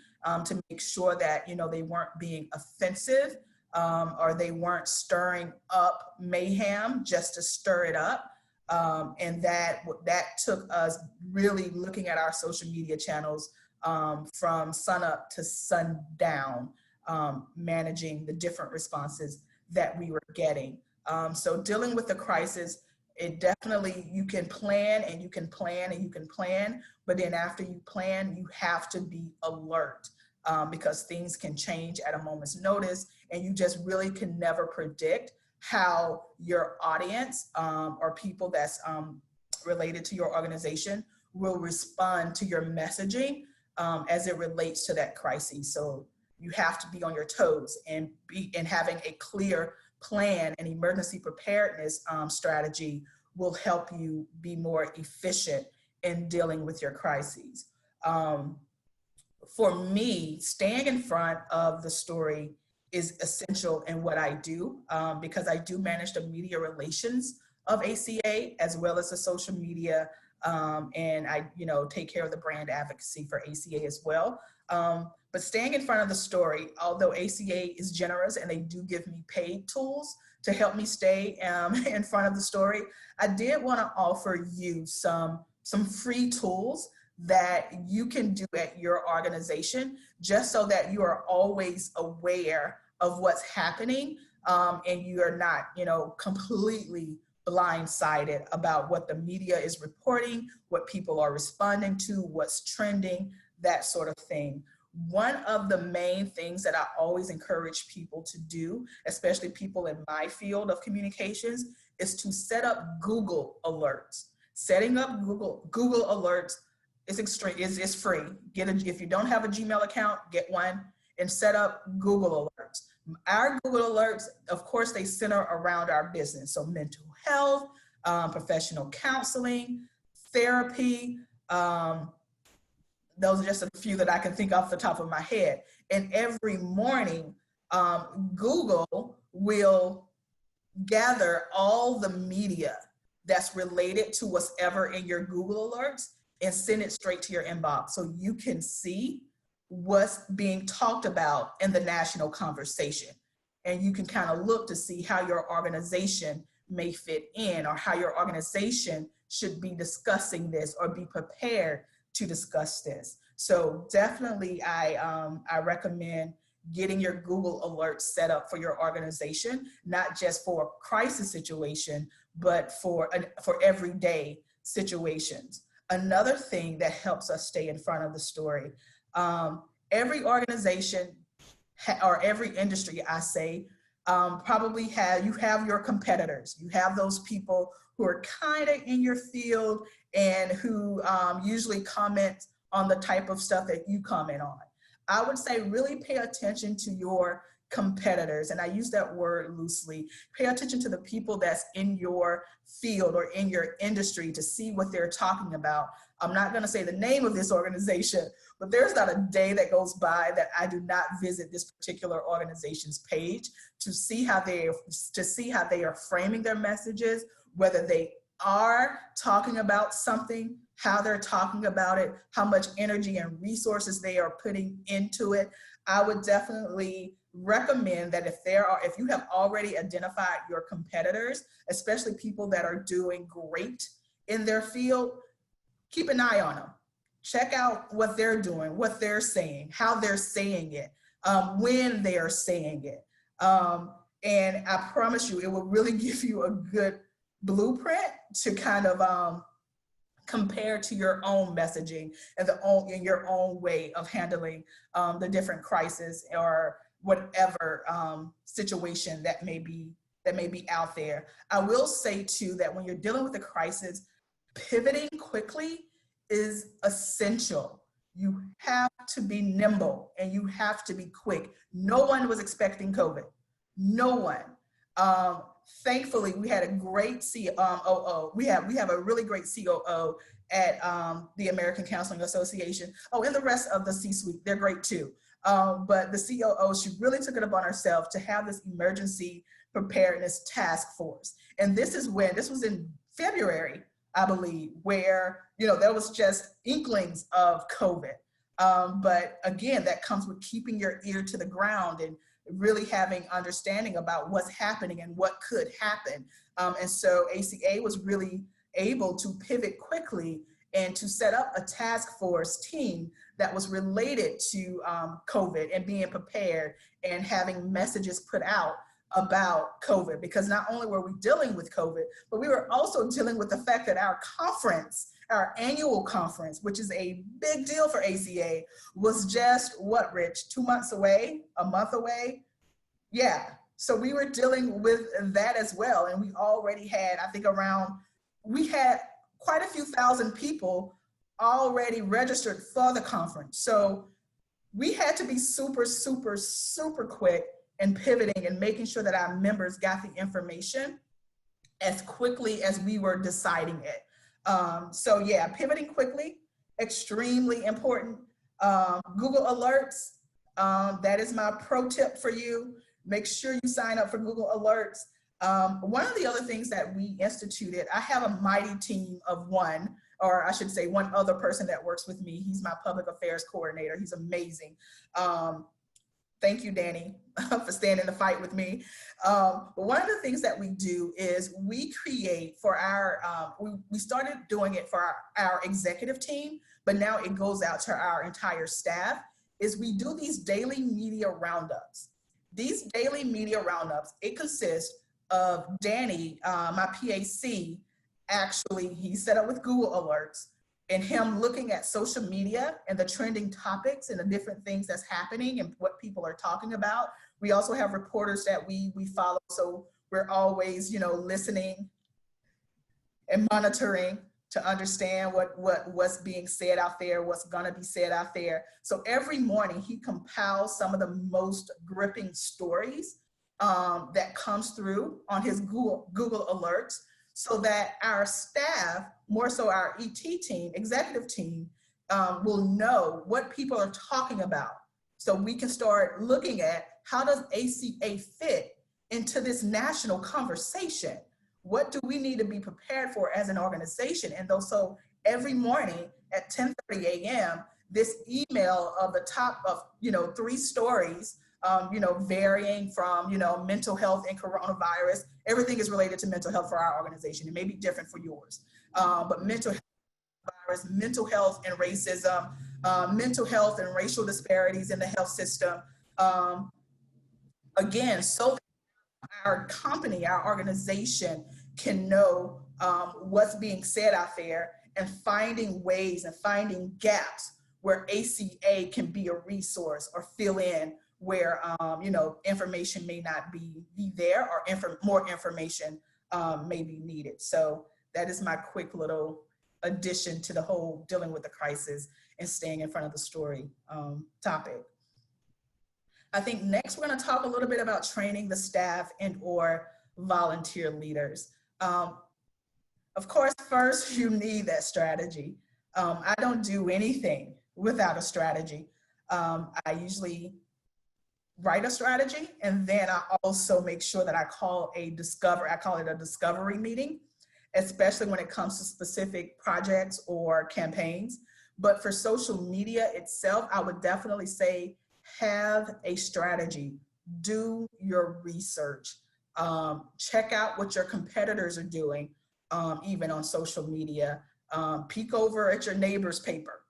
to make sure that, they weren't being offensive or they weren't stirring up mayhem just to stir it up. And that took us really looking at our social media channels from sunup to sundown, managing the different responses that we were getting. So dealing with the crisis, it definitely, you can plan and you can plan and you can plan, but then after you plan, you have to be alert because things can change at a moment's notice, and you just really can never predict how your audience or people that's related to your organization will respond to your messaging as it relates to that crisis. So you have to be on your toes and having a clear plan and emergency preparedness strategy will help you be more efficient in dealing with your crises. For me, staying in front of the story is essential in what I do because I do manage the media relations of ACA as well as the social media, and I, take care of the brand advocacy for ACA as well. But staying in front of the story, although ACA is generous and they do give me paid tools to help me stay in front of the story, I did want to offer you some free tools that you can do at your organization, just so that you are always aware of what's happening and you are not, completely blindsided about what the media is reporting, what people are responding to, what's trending, that sort of thing. One of the main things that I always encourage people to do, especially people in my field of communications, is to set up Google alerts. Setting up Google alerts is extreme. It's free. If you don't have a Gmail account, get one and set up Google alerts. Our Google alerts, of course, they center around our business. So mental health, professional counseling, therapy. Those are just a few that I can think off the top of my head. And every morning, Google will gather all the media that's related to whatever in your Google alerts and send it straight to your inbox so you can see what's being talked about in the national conversation. And you can kind of look to see how your organization may fit in or how your organization should be discussing this or be prepared to discuss this. So definitely I recommend getting your Google alerts set up for your organization, not just for a crisis situation, but for everyday situations. Another thing that helps us stay in front of the story, every organization or every industry, I say, probably you have your competitors. You have those people who are kind of in your field and who usually comment on the type of stuff that you comment on. I would say really pay attention to your competitors, and I use that word loosely. Pay attention to the people that's in your field or in your industry to see what they're talking about. I'm not going to say the name of this organization, but there's not a day that goes by that I do not visit this particular organization's page to see how they are framing their messages, whether they are talking about something, how they're talking about it, how much energy and resources they are putting into it. I would definitely recommend that if you have already identified your competitors, especially people that are doing great in their field, keep an eye on them. Check out what they're doing, what they're saying, how they're saying it, when they are saying it. And I promise you, it will really give you a good blueprint to kind of compare to your own messaging and your own way of handling the different crises or whatever situation that may be out there. I will say too that when you're dealing with a crisis, pivoting quickly is essential. You have to be nimble and you have to be quick. No one was expecting COVID. No one. Thankfully, we had a great COO. We have a really great COO at the American Counseling Association. Oh, and the rest of the C-suite, they're great too. But the COO, she really took it upon herself to have this emergency preparedness task force. And this was in February, I believe, where, there was just inklings of COVID. But again, that comes with keeping your ear to the ground and really having understanding about what's happening and what could happen. And so ACA was really able to pivot quickly and to set up a task force team that was related to COVID and being prepared and having messages put out about COVID, because not only were we dealing with COVID, but we were also dealing with the fact that our conference, our annual conference, which is a big deal for ACA, was just what, Rich, 2 months away, a month away? Yeah, so we were dealing with that as well. And we already had, I think we had quite a few thousand people already registered for the conference. So we had to be super, super, super quick and pivoting and making sure that our members got the information as quickly as we were deciding it. So yeah, pivoting quickly, extremely important. Google Alerts, that is my pro tip for you. Make sure you sign up for Google Alerts. One of the other things that we instituted, I have a mighty team of one, or I should say one other person that works with me. He's my public affairs coordinator. He's amazing. Thank you, Danny, for standing the fight with me. But one of the things that we do is we create for our, we started doing it for our executive team, but now it goes out to our entire staff, is we do these daily media roundups. These daily media roundups, it consists of Danny, my PAC, actually, he's set up with Google Alerts, and him looking at social media and the trending topics and the different things that's happening and what people are talking about. We also have reporters that we follow, so we're always, listening and monitoring to understand what's being said out there, what's gonna be said out there. So every morning he compiles some of the most gripping stories that comes through on his Google Alerts, so that our staff, more so our ET team, executive team, will know what people are talking about. So we can start looking at, how does ACA fit into this national conversation? What do we need to be prepared for as an organization? And so every morning at 10:30 a.m., this email of the top of 3 stories, varying from, mental health and coronavirus. Everything is related to mental health for our organization. It may be different for yours, but mental health, virus, mental health and racism, mental health and racial disparities in the health system. Again, so that our company, our organization can know what's being said out there, and finding ways and finding gaps where ACA can be a resource or fill in where, you know, information may not be there, or more information may be needed. So that is my quick little addition to the whole dealing with the crisis and staying in front of the story topic. I think next we're going to talk a little bit about training the staff and or volunteer leaders. Of course, first you need that strategy. I don't do anything without a strategy. I usually write a strategy, and then I also make sure that I call it a discovery meeting, especially when it comes to specific projects or campaigns. But for social media itself, I would definitely say have a strategy, do your research, check out what your competitors are doing, even on social media, peek over at your neighbor's paper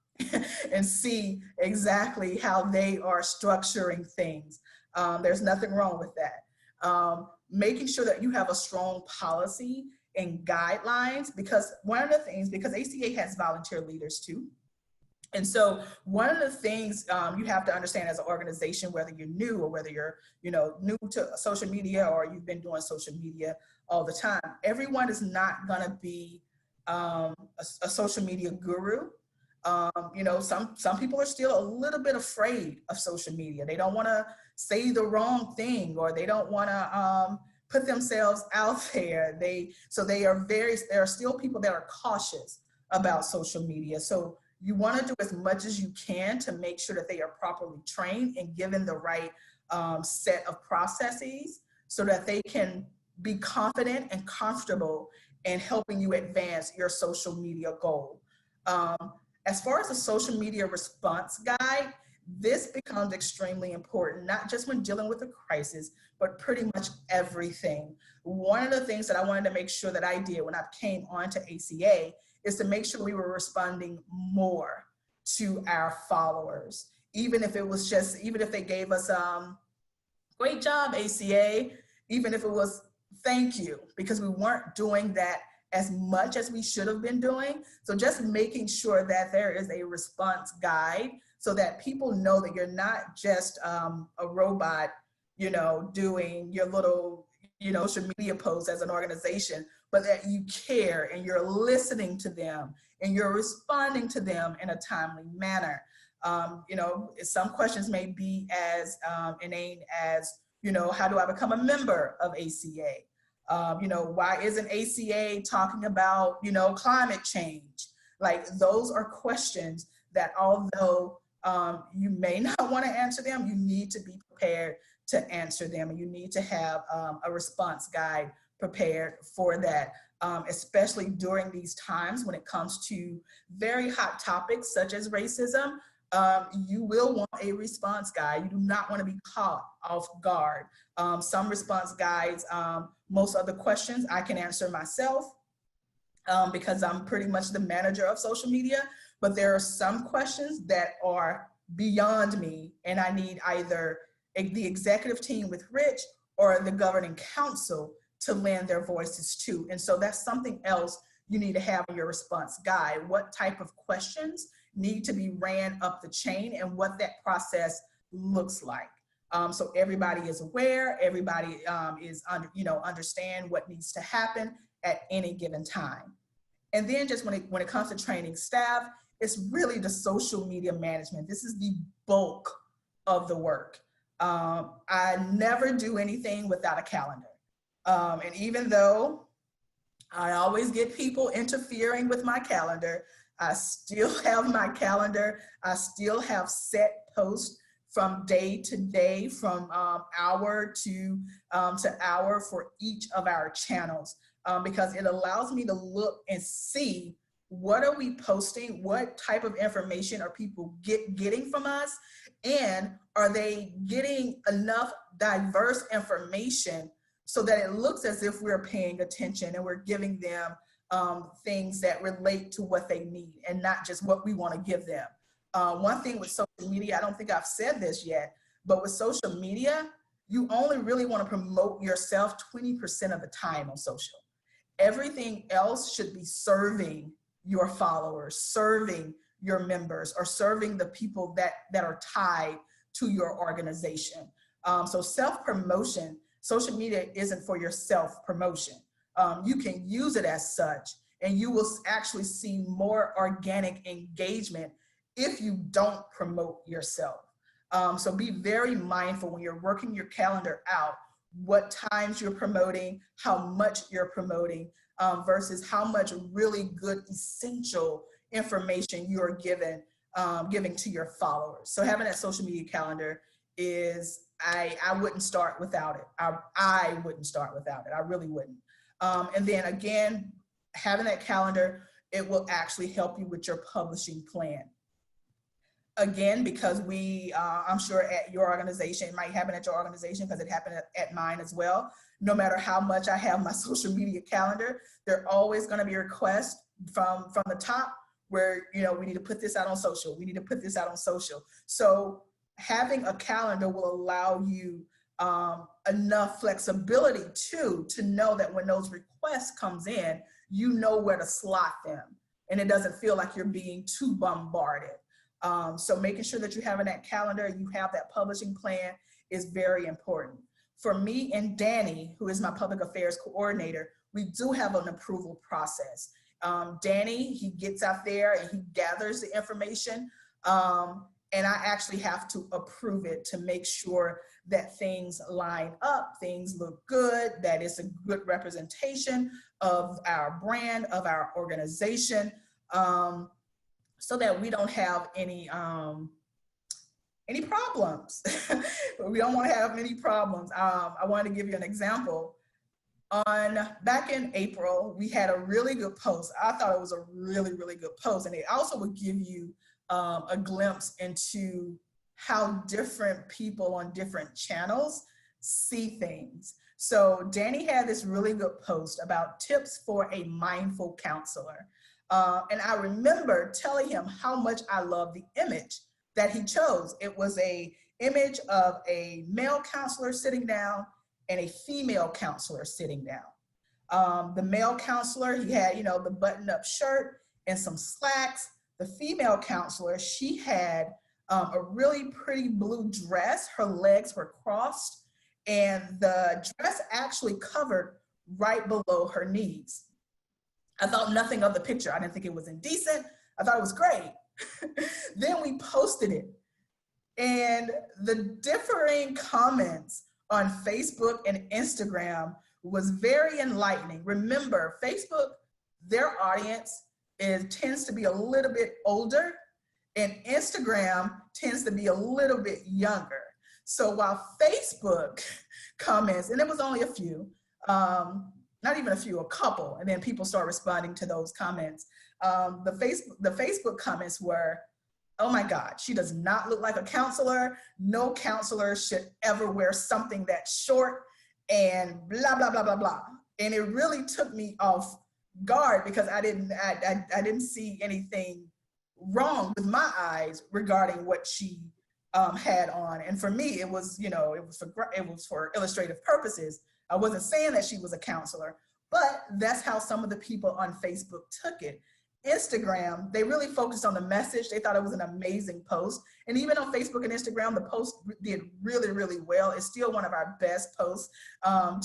and see exactly how they are structuring things. There's nothing wrong with that. Making sure that you have a strong policy and guidelines, because one of the things, because ACA has volunteer leaders too. And so one of the things you have to understand as an organization, whether you're new or whether you're, you know, new to social media or you've been doing social media all the time, everyone is not going to be a social media guru. You know, some people are still a little bit afraid of social media. They don't want to say the wrong thing, or they don't want to put themselves out there. There are still people that are cautious about social media. So you want to do as much as you can to make sure that they are properly trained and given the right set of processes so that they can be confident and comfortable in helping you advance your social media goal. As far as the social media response guide, this becomes extremely important, not just when dealing with a crisis, but pretty much everything. One of the things that I wanted to make sure that I did when I came onto ACA is to make sure we were responding more to our followers. Even if they gave us, great job, ACA, even if it was thank you, because we weren't doing that as much as we should have been doing. So just making sure that there is a response guide so that people know that you're not just a robot, you know, doing your little, you know, social media posts as an organization, but that you care and you're listening to them and you're responding to them in a timely manner. You know, some questions may be as inane as, you know, how do I become a member of ACA? You know, why isn't ACA talking about, you know, climate change? Like, those are questions that although you may not want to answer them, you need to be prepared to answer them, and you need to have a response guide prepared for that, especially during these times when it comes to very hot topics such as racism. You will want a response guide. You do not want to be caught off guard. Some response guides, most of the questions I can answer myself because I'm pretty much the manager of social media, but there are some questions that are beyond me, and I need either the executive team with Rich or the governing council to lend their voices to. And so that's something else you need to have in your response guide. What type of questions need to be ran up the chain and what that process looks like. So everybody is aware, everybody is understand what needs to happen at any given time. And then just when it comes to training staff, it's really the social media management. This is the bulk of the work. I never do anything without a calendar. And even though I always get people interfering with my calendar, I still have my calendar. I still have set posts from day to day, from hour to hour for each of our channels, because it allows me to look and see what are we posting, what type of information are people getting from us, and are they getting enough diverse information so that it looks as if we're paying attention and we're giving them things that relate to what they need and not just what we want to give them. One thing with social media, I don't think I've said this yet, but with social media, you only really want to promote yourself 20% of the time on social. Everything else should be serving your followers, serving your members, or serving the people that are tied to your organization. So self-promotion, social media isn't for your self-promotion. You can use it as such, and you will actually see more organic engagement if you don't promote yourself. So be very mindful when you're working your calendar out, what times you're promoting, how much you're promoting, versus how much really good, essential information you're giving to your followers. So having that social media calendar is, I wouldn't start without it. I wouldn't start without it. I really wouldn't. And then again, having that calendar, it will actually help you with your publishing plan. Again, because I'm sure at your organization, it might happen at your organization because it happened at mine as well. No matter how much I have my social media calendar, there are always going to be requests from the top where, you know, we need to put this out on social. We need to put this out on social. So having a calendar will allow you enough flexibility to know that when those requests comes in, you know where to slot them, and it doesn't feel like you're being too bombarded. So making sure that you have in that calendar, you have that publishing plan is very important. For me and Danny, who is my public affairs coordinator, we do have an approval process. Danny, he gets out there and he gathers the information, and I actually have to approve it to make sure that things line up, things look good, that it's a good representation of our brand, of our organization, so that we don't have any problems. We don't want to have any problems. I wanted to give you an example. Back in April, we had a really good post. I thought it was a really, really good post. And it also would give you a glimpse into how different people on different channels see things. So Danny had this really good post about tips for a mindful counselor. And I remember telling him how much I love the image that he chose. It was an image of a male counselor sitting down and a female counselor sitting down. The male counselor, he had, you know, the button-up shirt and some slacks. The female counselor, she had a really pretty blue dress. Her legs were crossed, and the dress actually covered right below her knees. I thought nothing of the picture. I didn't think it was indecent. I thought it was great. Then we posted it, and the differing comments on Facebook and Instagram was very enlightening. Remember, Facebook, their audience tends to be a little bit older, and Instagram tends to be a little bit younger. So while Facebook comments, and it was only a few, not even a few, a couple, and then people start responding to those comments. The Facebook comments were, oh my God, she does not look like a counselor. No counselor should ever wear something that's short, and blah, blah, blah, blah, blah. And it really took me off guard because I didn't see anything wrong with my eyes regarding what she had on. And for me, it was, you know, it was for illustrative purposes. I wasn't saying that she was a counselor, but that's how some of the people on Facebook took it. Instagram, they really focused on the message. They thought it was an amazing post. And even on Facebook and Instagram, the post did really, really well. It's still one of our best posts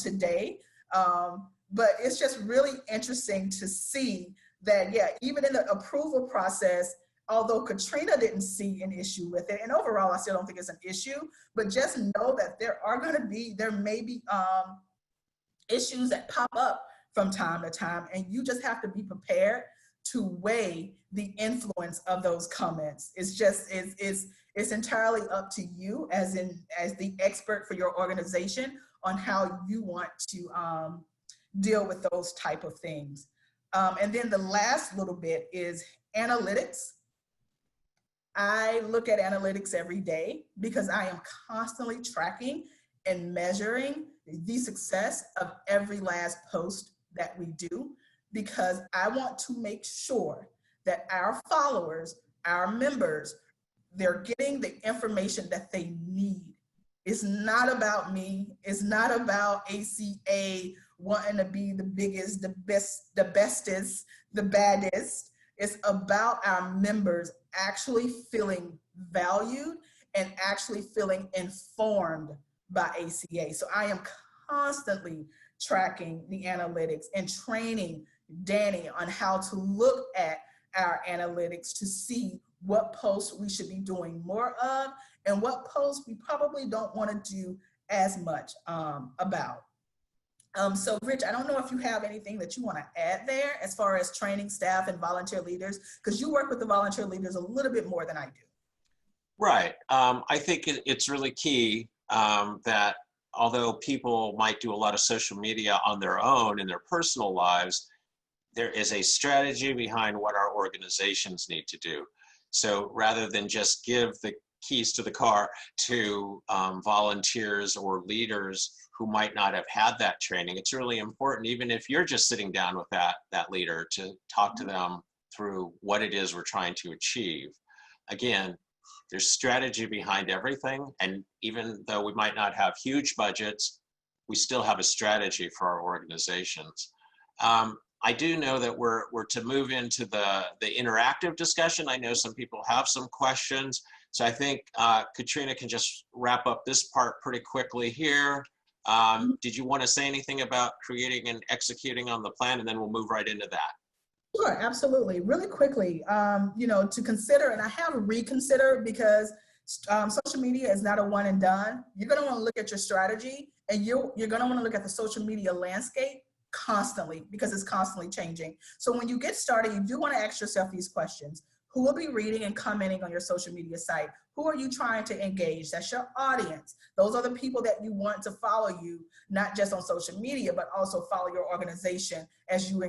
today. But it's just really interesting to see that, yeah, even in the approval process, although Katrina didn't see an issue with it, and overall, I still don't think it's an issue, but just know that there may be issues that pop up from time to time, and you just have to be prepared to weigh the influence of those comments. It's entirely up to you as the expert for your organization on how you want to deal with those type of things. And then the last little bit is analytics. I look at analytics every day because I am constantly tracking and measuring the success of every last post that we do, because I want to make sure that our followers, our members, they're getting the information that they need. It's not about me. It's not about ACA wanting to be the biggest, the best, the bestest, the baddest. It's about our members actually feeling valued and actually feeling informed by ACA. So I am constantly tracking the analytics and training Danny on how to look at our analytics to see what posts we should be doing more of and what posts we probably don't want to do as much about. So Rich, I don't know if you have anything that you want to add there as far as training staff and volunteer leaders, because you work with the volunteer leaders a little bit more than I do. Right. I think it's really key that although people might do a lot of social media on their own in their personal lives, there is a strategy behind what our organizations need to do. So rather than just give the keys to the car to volunteers or leaders who might not have had that training, it's really important, even if you're just sitting down with that leader, to talk to them through what it is we're trying to achieve. Again, there's strategy behind everything, and even though we might not have huge budgets, we still have a strategy for our organizations. I do know that we're to move into the interactive discussion. I know some people have some questions, so I think Katrina can just wrap up this part pretty quickly here. Did you want to say anything about creating and executing on the plan, and then we'll move right into that? Sure, absolutely. Really quickly, you know, to consider, and I have reconsider, because social media is not a one and done. You're going to want to look at your strategy, and you're going to want to look at the social media landscape constantly, because it's constantly changing. So when you get started, you do want to ask yourself these questions. Who will be reading and commenting on your social media site? Who are you trying to engage? That's your audience. Those are the people that you want to follow you, not just on social media, but also follow your organization as you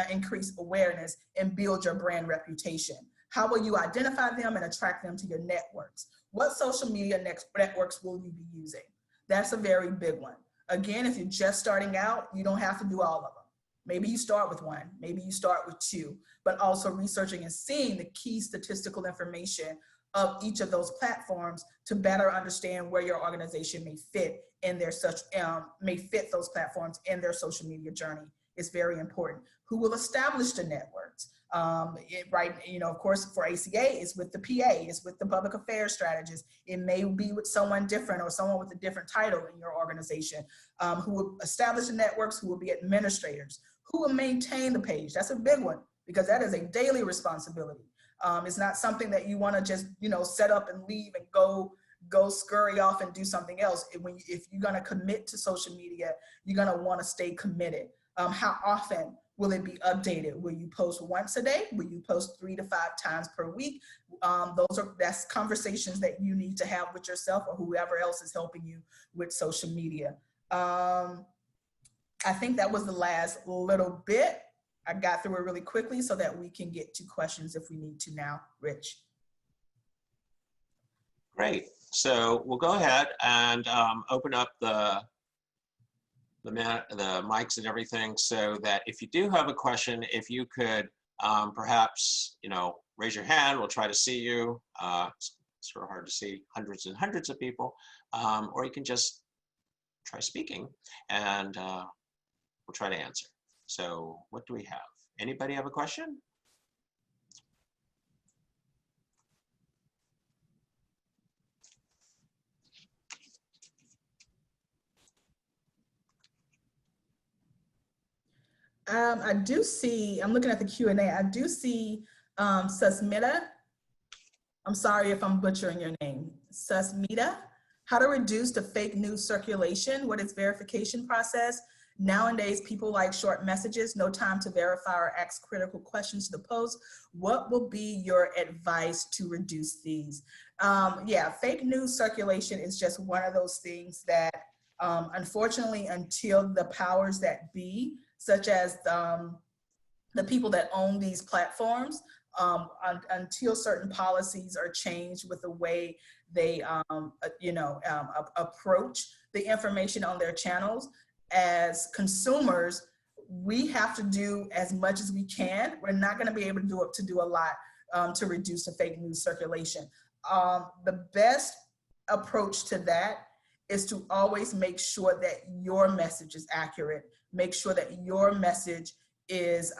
increase awareness and build your brand reputation. How will you identify them and attract them to your networks? What social media networks will you be using? That's a very big one. Again, if you're just starting out, you don't have to do all of them. Maybe you start with one, maybe you start with two, but also researching and seeing the key statistical information of each of those platforms to better understand where your organization may fit in their those platforms in their social media journey is very important. Who will establish the networks? Right, you know, of course, for ACA, it's with the PA, it's with the public affairs strategist. It may be with someone different or someone with a different title in your organization, who will establish the networks, who will be administrators, who will maintain the page. That's a big one, because that is a daily responsibility. It's not something that you want to just, you know, set up and leave and go scurry off and do something else. If you're going to commit to social media, you're going to want to stay committed. How often will it be updated? Will you post once a day? Will you post 3 to 5 times per week? That's conversations that you need to have with yourself or whoever else is helping you with social media. I think that was the last little bit. I got through it really quickly so that we can get to questions if we need to now. Rich. Great. So we'll go ahead and open up the mics and everything, so that if you do have a question, if you could perhaps, you know, raise your hand, we'll try to see you. It's sort of hard to see hundreds and hundreds of people, or you can just try speaking and we'll try to answer. So what do we have? Anybody have a question? I do see, I'm looking at the Q&A, I do see Susmita. I'm sorry if I'm butchering your name. Susmita, how to reduce the fake news circulation, what is verification process? Nowadays, people like short messages, no time to verify or ask critical questions to the post. What will be your advice to reduce these? Yeah, fake news circulation is just one of those things that unfortunately, until the powers that be, such as the people that own these platforms, until certain policies are changed with the way they approach the information on their channels, as consumers, we have to do as much as we can. We're not going to be able to do a lot to reduce the fake news circulation. The best approach to that is to always make sure that your message is accurate. Make sure that your message is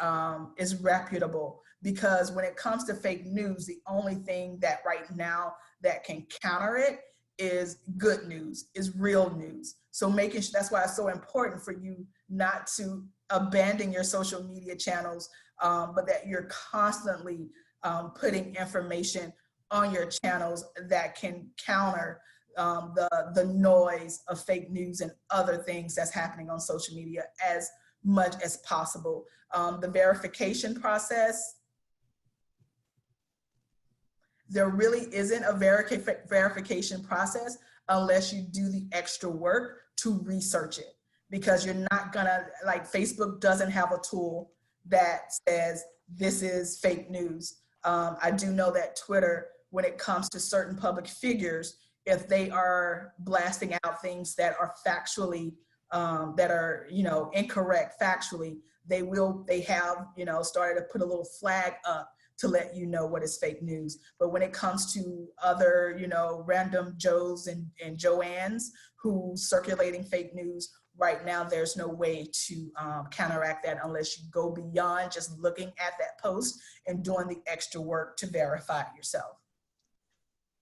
reputable, because when it comes to fake news, the only thing that right now that can counter it is good news, is real news. So making sure, that's why it's so important for you not to abandon your social media channels, but that you're constantly putting information on your channels that can counter the noise of fake news and other things that's happening on social media as much as possible. The verification process, there really isn't a verification process unless you do the extra work to research it, because you're not gonna, like Facebook doesn't have a tool that says this is fake news. I do know that Twitter, when it comes to certain public figures, if they are blasting out things that are factually, that are, you know, incorrect factually, they have, you know, started to put a little flag up to let you know what is fake news. But when it comes to other, you know, random Joes and Joannes who circulating fake news, right now there's no way to counteract that unless you go beyond just looking at that post and doing the extra work to verify it yourself.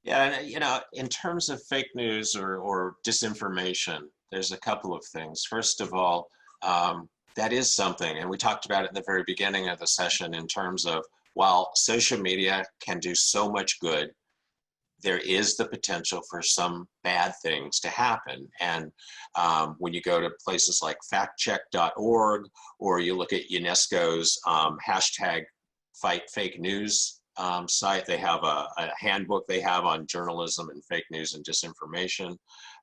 Yeah, and you know, in terms of fake news or disinformation, there's a couple of things. First of all, that is something, and we talked about it in the very beginning of the session in terms of, while social media can do so much good, there is the potential for some bad things to happen. And when you go to places like factcheck.org, or you look at UNESCO's hashtag Fight Fake News site, they have a handbook they have on journalism and fake news and disinformation.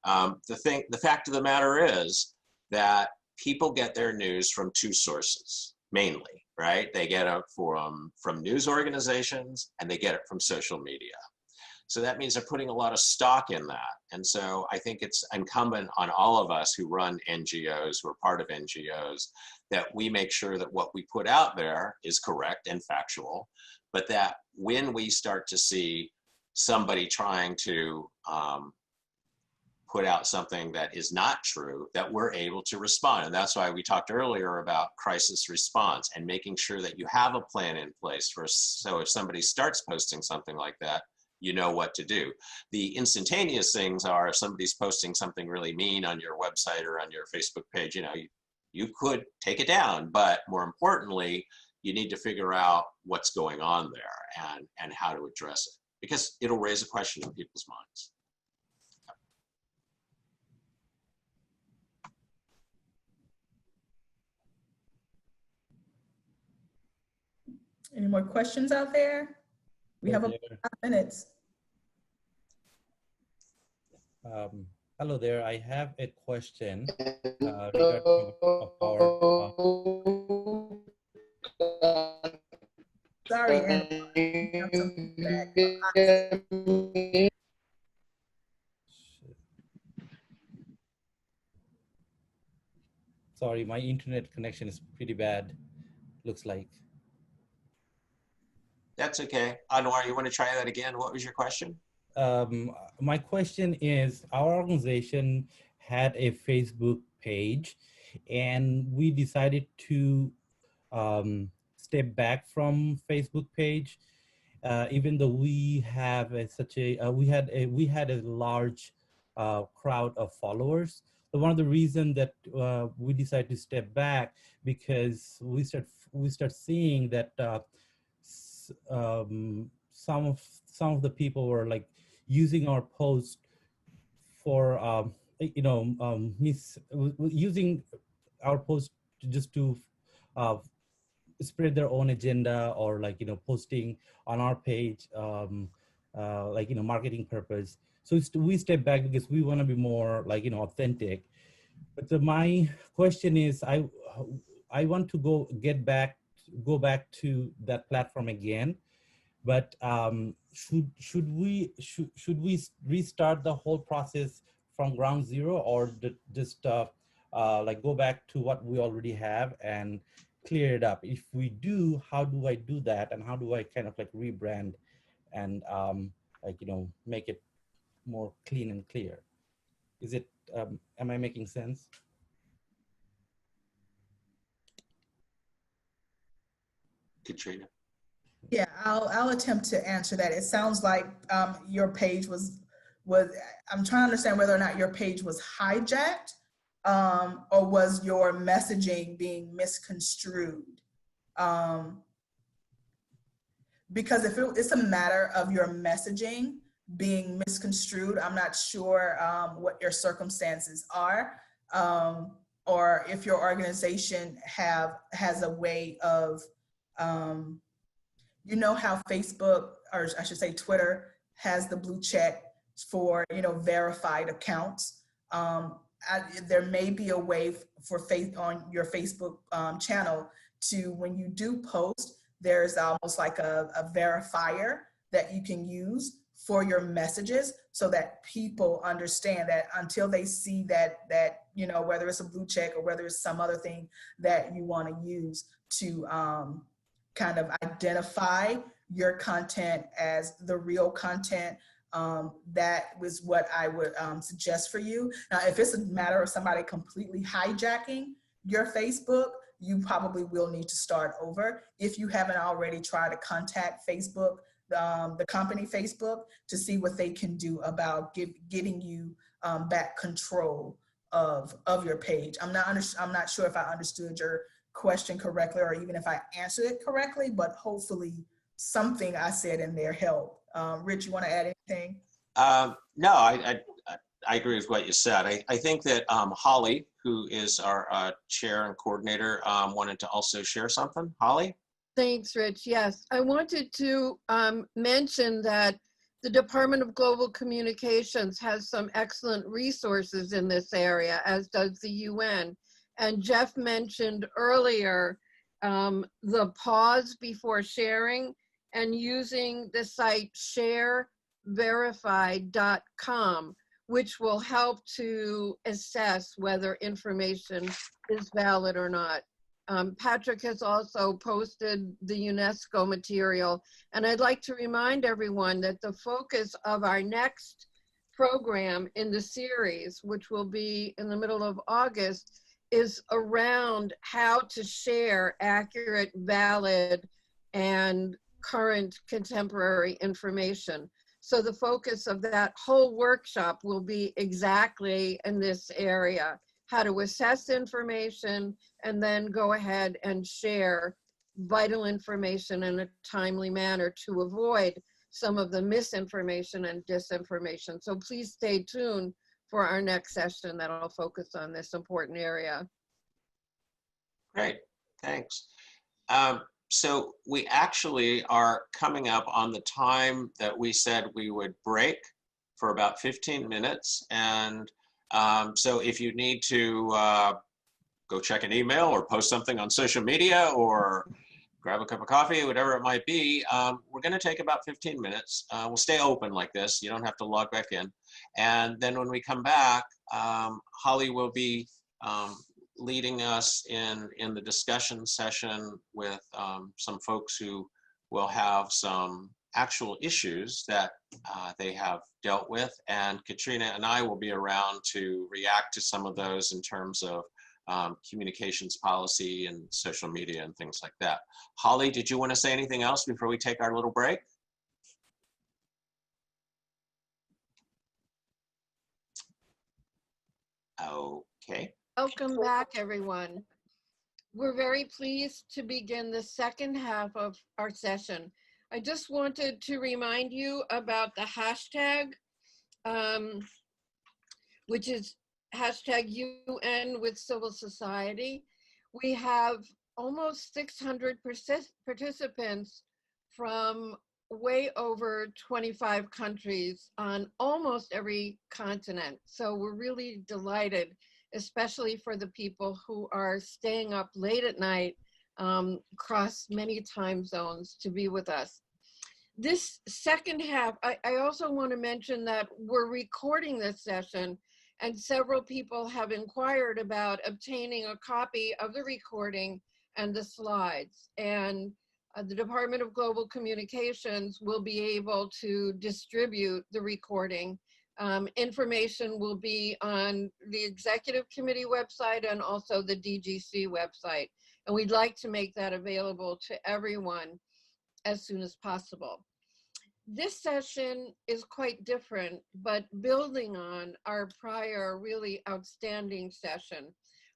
The fact of the matter is that people get their news from two sources, mainly, right? They get it from news organizations, and they get it from social media. So that means they're putting a lot of stock in that. And so I think it's incumbent on all of us who run NGOs, who are part of NGOs, that we make sure that what we put out there is correct and factual, but that when we start to see somebody trying to put out something that is not true, that we're able to respond. And that's why we talked earlier about crisis response and making sure that you have a plan in place for, so if somebody starts posting something like that, you know what to do. The instantaneous things are, if somebody's posting something really mean on your website or on your Facebook page, you know, you could take it down, but more importantly, you need to figure out what's going on there and how to address it, because it'll raise a question in people's minds. Any more questions out there? We have about 5 minutes. Hello there. I have a question regarding our. Sorry, Sorry, my internet connection is pretty bad, looks like. That's okay. Anwar, you want to try that again? What was your question? My question is, our organization had a Facebook page, and we decided to step back from Facebook page, even though we have we had a large crowd of followers. So one of the reasons that we decided to step back, because we start seeing that some of the people were like using our post for using our post to spread their own agenda, or like, you know, posting on our page like, you know, marketing purpose. So we step back because we want to be more, like, you know, authentic. But my question is, I want to go back to that platform again, but should we restart the whole process from ground zero, or just like go back to what we already have and clear it up? If we do, how do I do that, and how do I kind of like rebrand and like, you know, make it more clean and clear? Is it am I making sense? Katrina. Yeah, I'll attempt to answer that. It sounds like your page was, I'm trying to understand whether or not your page was hijacked, or was your messaging being misconstrued? Because if it's a matter of your messaging being misconstrued, I'm not sure what your circumstances are, or if your organization has a way of, you know how Facebook, or I should say Twitter, has the blue check for, you know, verified accounts. There may be a way for on your Facebook channel to, when you do post, there's almost like a verifier that you can use for your messages, so that people understand that until they see that, you know, whether it's a blue check or whether it's some other thing that you want to use to kind of identify your content as the real content, that was what I would suggest for you. Now, if it's a matter of somebody completely hijacking your Facebook, you probably will need to start over. If you haven't already tried to contact Facebook, the company Facebook, to see what they can do about getting you back control of your page. I'm not sure if I understood your question correctly, or even if I answered it correctly, but hopefully something I said in there helped. Rich, you want to add anything? No, I agree with what you said. I think that Holly, who is our chair and coordinator, wanted to also share something. Holly? Thanks, Rich. Yes, I wanted to mention that the Department of Global Communications has some excellent resources in this area, as does the UN. And Jeff mentioned earlier the pause before sharing, and using the site shareverified.com, which will help to assess whether information is valid or not. Patrick has also posted the UNESCO material, and I'd like to remind everyone that the focus of our next program in the series, which will be in the middle of August, is around how to share accurate, valid, and current contemporary information. So the focus of that whole workshop will be exactly in this area: how to assess information and then go ahead and share vital information in a timely manner to avoid some of the misinformation and disinformation. So please stay tuned for our next session that'll focus on this important area. Great, thanks. So we actually are coming up on the time that we said we would break for about 15 minutes. And so if you need to go check an email or post something on social media or grab a cup of coffee, whatever it might be, we're going to take about 15 minutes. We'll stay open like this. You don't have to log back in. And then when we come back, Holly will be leading us in the discussion session with some folks who will have some actual issues that they have dealt with, and Katrina and I will be around to react to some of those in terms of communications policy and social media and things like that. Holly, did you want to say anything else before we take our little break? Okay. Welcome back, everyone. We're very pleased to begin the second half of our session. I just wanted to remind you about the hashtag, which is hashtag UN with civil society. We have almost 600 participants from way over 25 countries on almost every continent. So we're really delighted, especially for the people who are staying up late at night across many time zones to be with us. This second half, I also want to mention that we're recording this session, and several people have inquired about obtaining a copy of the recording and the slides. And the Department of Global Communications will be able to distribute the recording. Information will be on the Executive Committee website and also the DGC website. And we'd like to make that available to everyone. as soon as possible. This session is quite different, but building on our prior really outstanding session.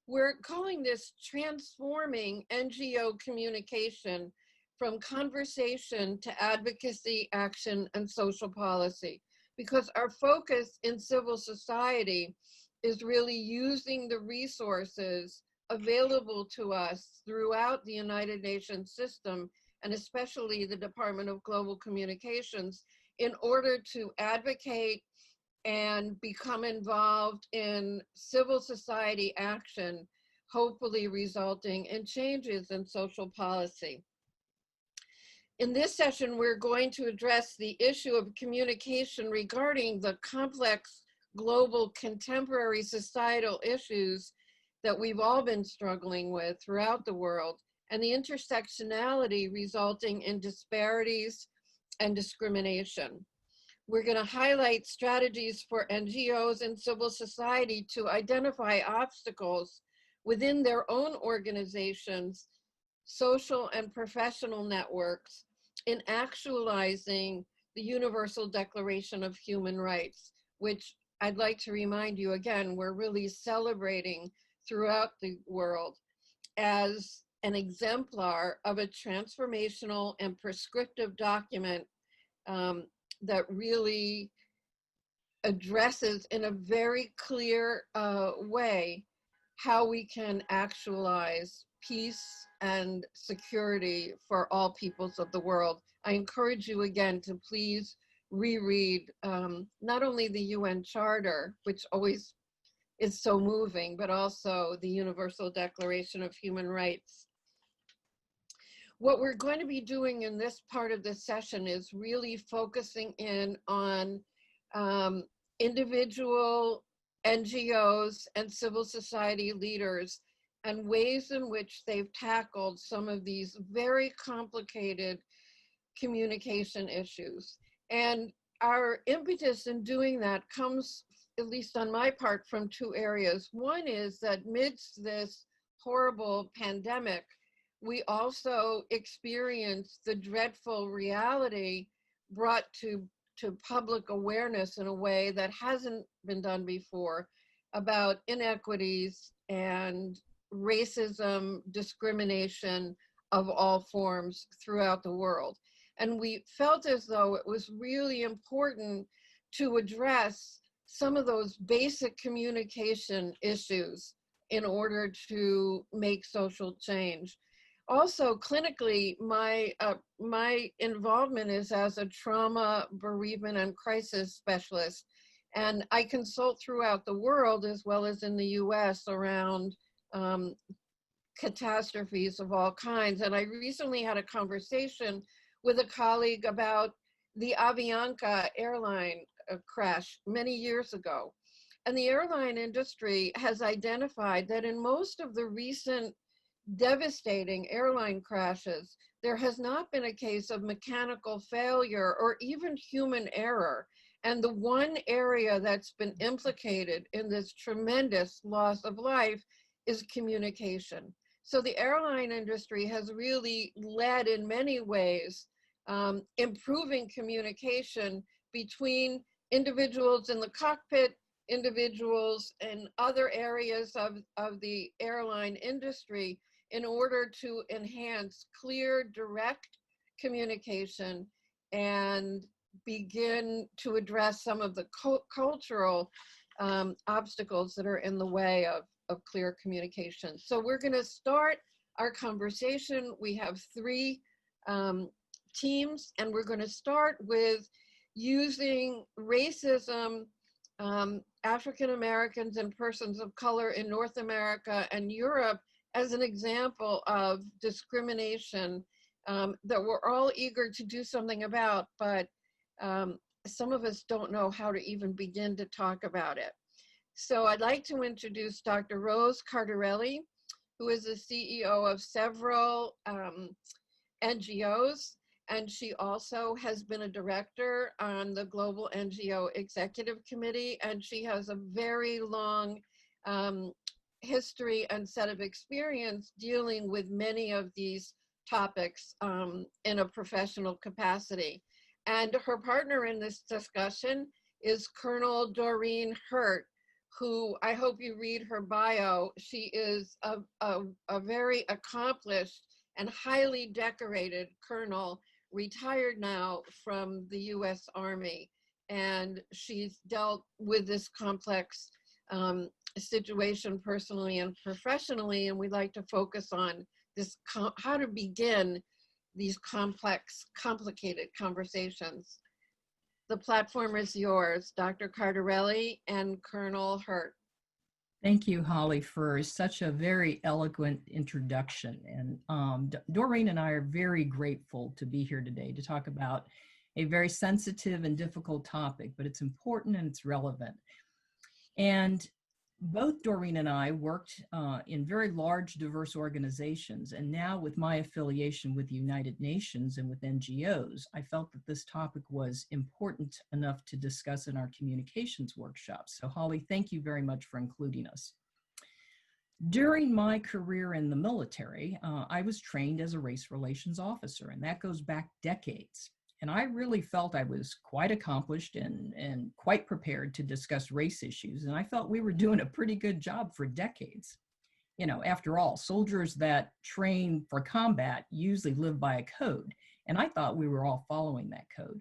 We're calling this Transforming NGO Communication from Conversation to Advocacy, Action, and Social Policy, because our focus in civil society is really using the resources available to us throughout the United Nations system, and especially the Department of Global Communications, in order to advocate and become involved in civil society action, hopefully resulting in changes in social policy. In this session, we're going to address the issue of communication regarding the complex global contemporary societal issues that we've all been struggling with throughout the world, and the intersectionality resulting in disparities and discrimination. We're going to highlight strategies for NGOs and civil society to identify obstacles within their own organizations, social and professional networks, in actualizing the Universal Declaration of Human Rights, which I'd like to remind you again, we're really celebrating throughout the world as an exemplar of a transformational and prescriptive document that really addresses in a very clear way how we can actualize peace and security for all peoples of the world. I encourage you again to please reread not only the UN Charter, which always is so moving, but also the Universal Declaration of Human Rights. What we're going to be doing in this part of the session is really focusing in on individual NGOs and civil society leaders and ways in which they've tackled some of these very complicated communication issues. And our impetus in doing that comes, at least on my part, from two areas. One is that amidst this horrible pandemic, we also experienced the dreadful reality brought to public awareness in a way that hasn't been done before about inequities and racism, discrimination of all forms throughout the world. And we felt as though it was really important to address some of those basic communication issues in order to make social change. Also, clinically, my involvement is as a trauma, bereavement, and crisis specialist. And I consult throughout the world, as well as in the US, around catastrophes of all kinds. And I recently had a conversation with a colleague about the Avianca airline crash many years ago. And the airline industry has identified that in most of the recent devastating airline crashes, there has not been a case of mechanical failure or even human error. And the one area that's been implicated in this tremendous loss of life is communication. So the airline industry has really led in many ways, improving communication between individuals in the cockpit, individuals in other areas of the airline industry, in order to enhance clear, direct communication and begin to address some of the cultural obstacles that are in the way of clear communication. So we're going to start our conversation. We have three teams, and we're going to start with using racism, African Americans and persons of color in North America and Europe as an example of discrimination that we're all eager to do something about, but some of us don't know how to even begin to talk about it. So I'd like to introduce Dr. Rose Cardarelli, who is the CEO of several NGOs, and she also has been a director on the Global NGO Executive Committee, and she has a very long history and set of experience dealing with many of these topics in a professional capacity. And her partner in this discussion is Colonel Doreen Hurt, who I hope you read her bio. She is a very accomplished and highly decorated colonel, retired now from the US Army. And she's dealt with this complex situation personally and professionally. And we like to focus on this, how to begin these complex, complicated conversations. The platform is yours, Dr. Cardarelli and Colonel Hurt. Thank you, Holly, for such a very eloquent introduction. And Doreen and I are very grateful to be here today to talk about a very sensitive and difficult topic, but it's important and it's relevant. And both Doreen and I worked in very large, diverse organizations. And now with my affiliation with the United Nations and with NGOs, I felt that this topic was important enough to discuss in our communications workshops. So Holly, thank you very much for including us. During my career in the military, I was trained as a race relations officer, and that goes back decades. And I really felt I was quite accomplished and quite prepared to discuss race issues. And I felt we were doing a pretty good job for decades. You know, after all, soldiers that train for combat usually live by a code. And I thought we were all following that code.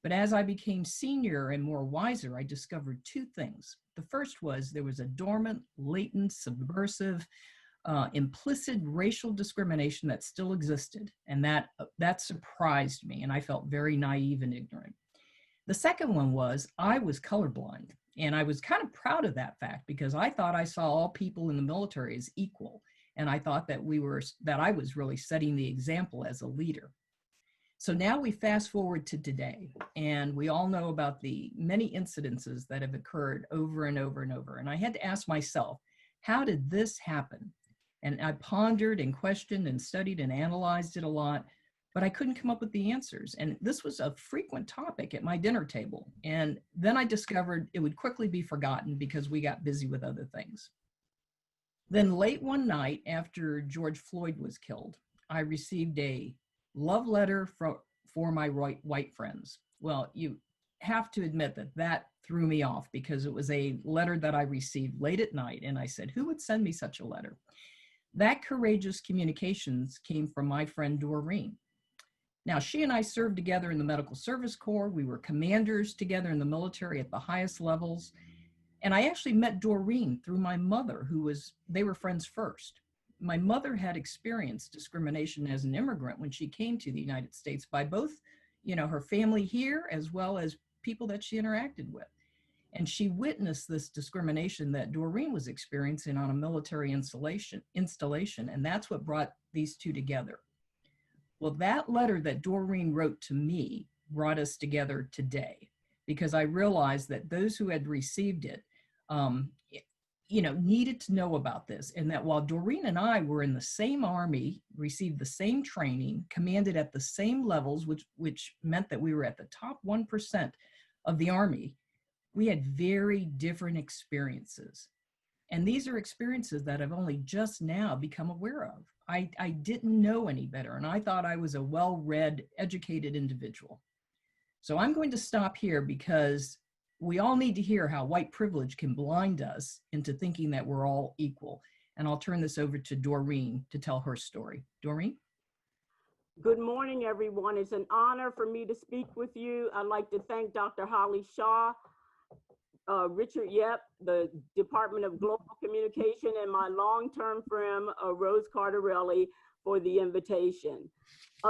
But as I became senior and more wiser, I discovered two things. The first was there was a dormant, latent, subversive, implicit racial discrimination that still existed. And that surprised me. And I felt very naive and ignorant. The second one was I was colorblind. And I was kind of proud of that fact because I thought I saw all people in the military as equal. And I thought that I was really setting the example as a leader. So now we fast forward to today, and we all know about the many incidences that have occurred over and over and over. And I had to ask myself, how did this happen? And I pondered and questioned and studied and analyzed it a lot, but I couldn't come up with the answers. And this was a frequent topic at my dinner table. And then I discovered it would quickly be forgotten because we got busy with other things. Then late one night after George Floyd was killed, I received a love letter for my white friends. Well, you have to admit that threw me off because it was a letter that I received late at night. And I said, who would send me such a letter? That courageous communications came from my friend Doreen. Now, she and I served together in the Medical Service Corps. We were commanders together in the military at the highest levels. And I actually met Doreen through my mother, they were friends first. My mother had experienced discrimination as an immigrant when she came to the United States by both, her family here as well as people that she interacted with. And she witnessed this discrimination that Doreen was experiencing on a military installation, and that's what brought these two together. Well, that letter that Doreen wrote to me brought us together today because I realized that those who had received it, needed to know about this, and that while Doreen and I were in the same Army, received the same training, commanded at the same levels, which meant that we were at the top 1% of the Army, we had very different experiences. And these are experiences that I've only just now become aware of. I didn't know any better, and I thought I was a well-read, educated individual. So I'm going to stop here because we all need to hear how white privilege can blind us into thinking that we're all equal. And I'll turn this over to Doreen to tell her story. Doreen? Good morning, everyone. It's an honor for me to speak with you. I'd like to thank Dr. Holly Shaw, Richard Yep, the Department of Global Communication, and my long-term friend, Rose Cardarelli, for the invitation.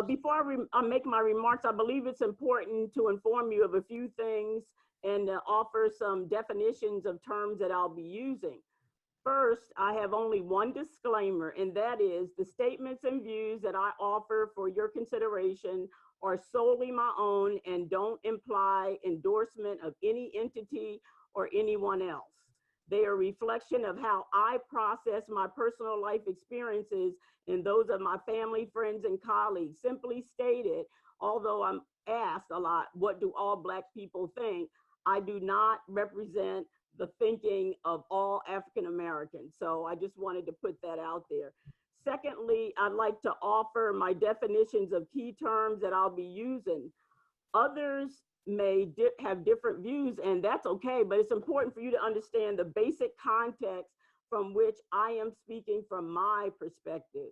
Before I make my remarks, I believe it's important to inform you of a few things and offer some definitions of terms that I'll be using. First, I have only one disclaimer, and that is the statements and views that I offer for your consideration are solely my own and don't imply endorsement of any entity or anyone else. They are a reflection of how I process my personal life experiences and those of my family, friends, and colleagues. Simply stated, although I'm asked a lot, what do all Black people think? I do not represent the thinking of all African Americans. So I just wanted to put that out there. Secondly, I'd like to offer my definitions of key terms that I'll be using. Others may have different views, and that's okay, but it's important for you to understand the basic context from which I am speaking from my perspective.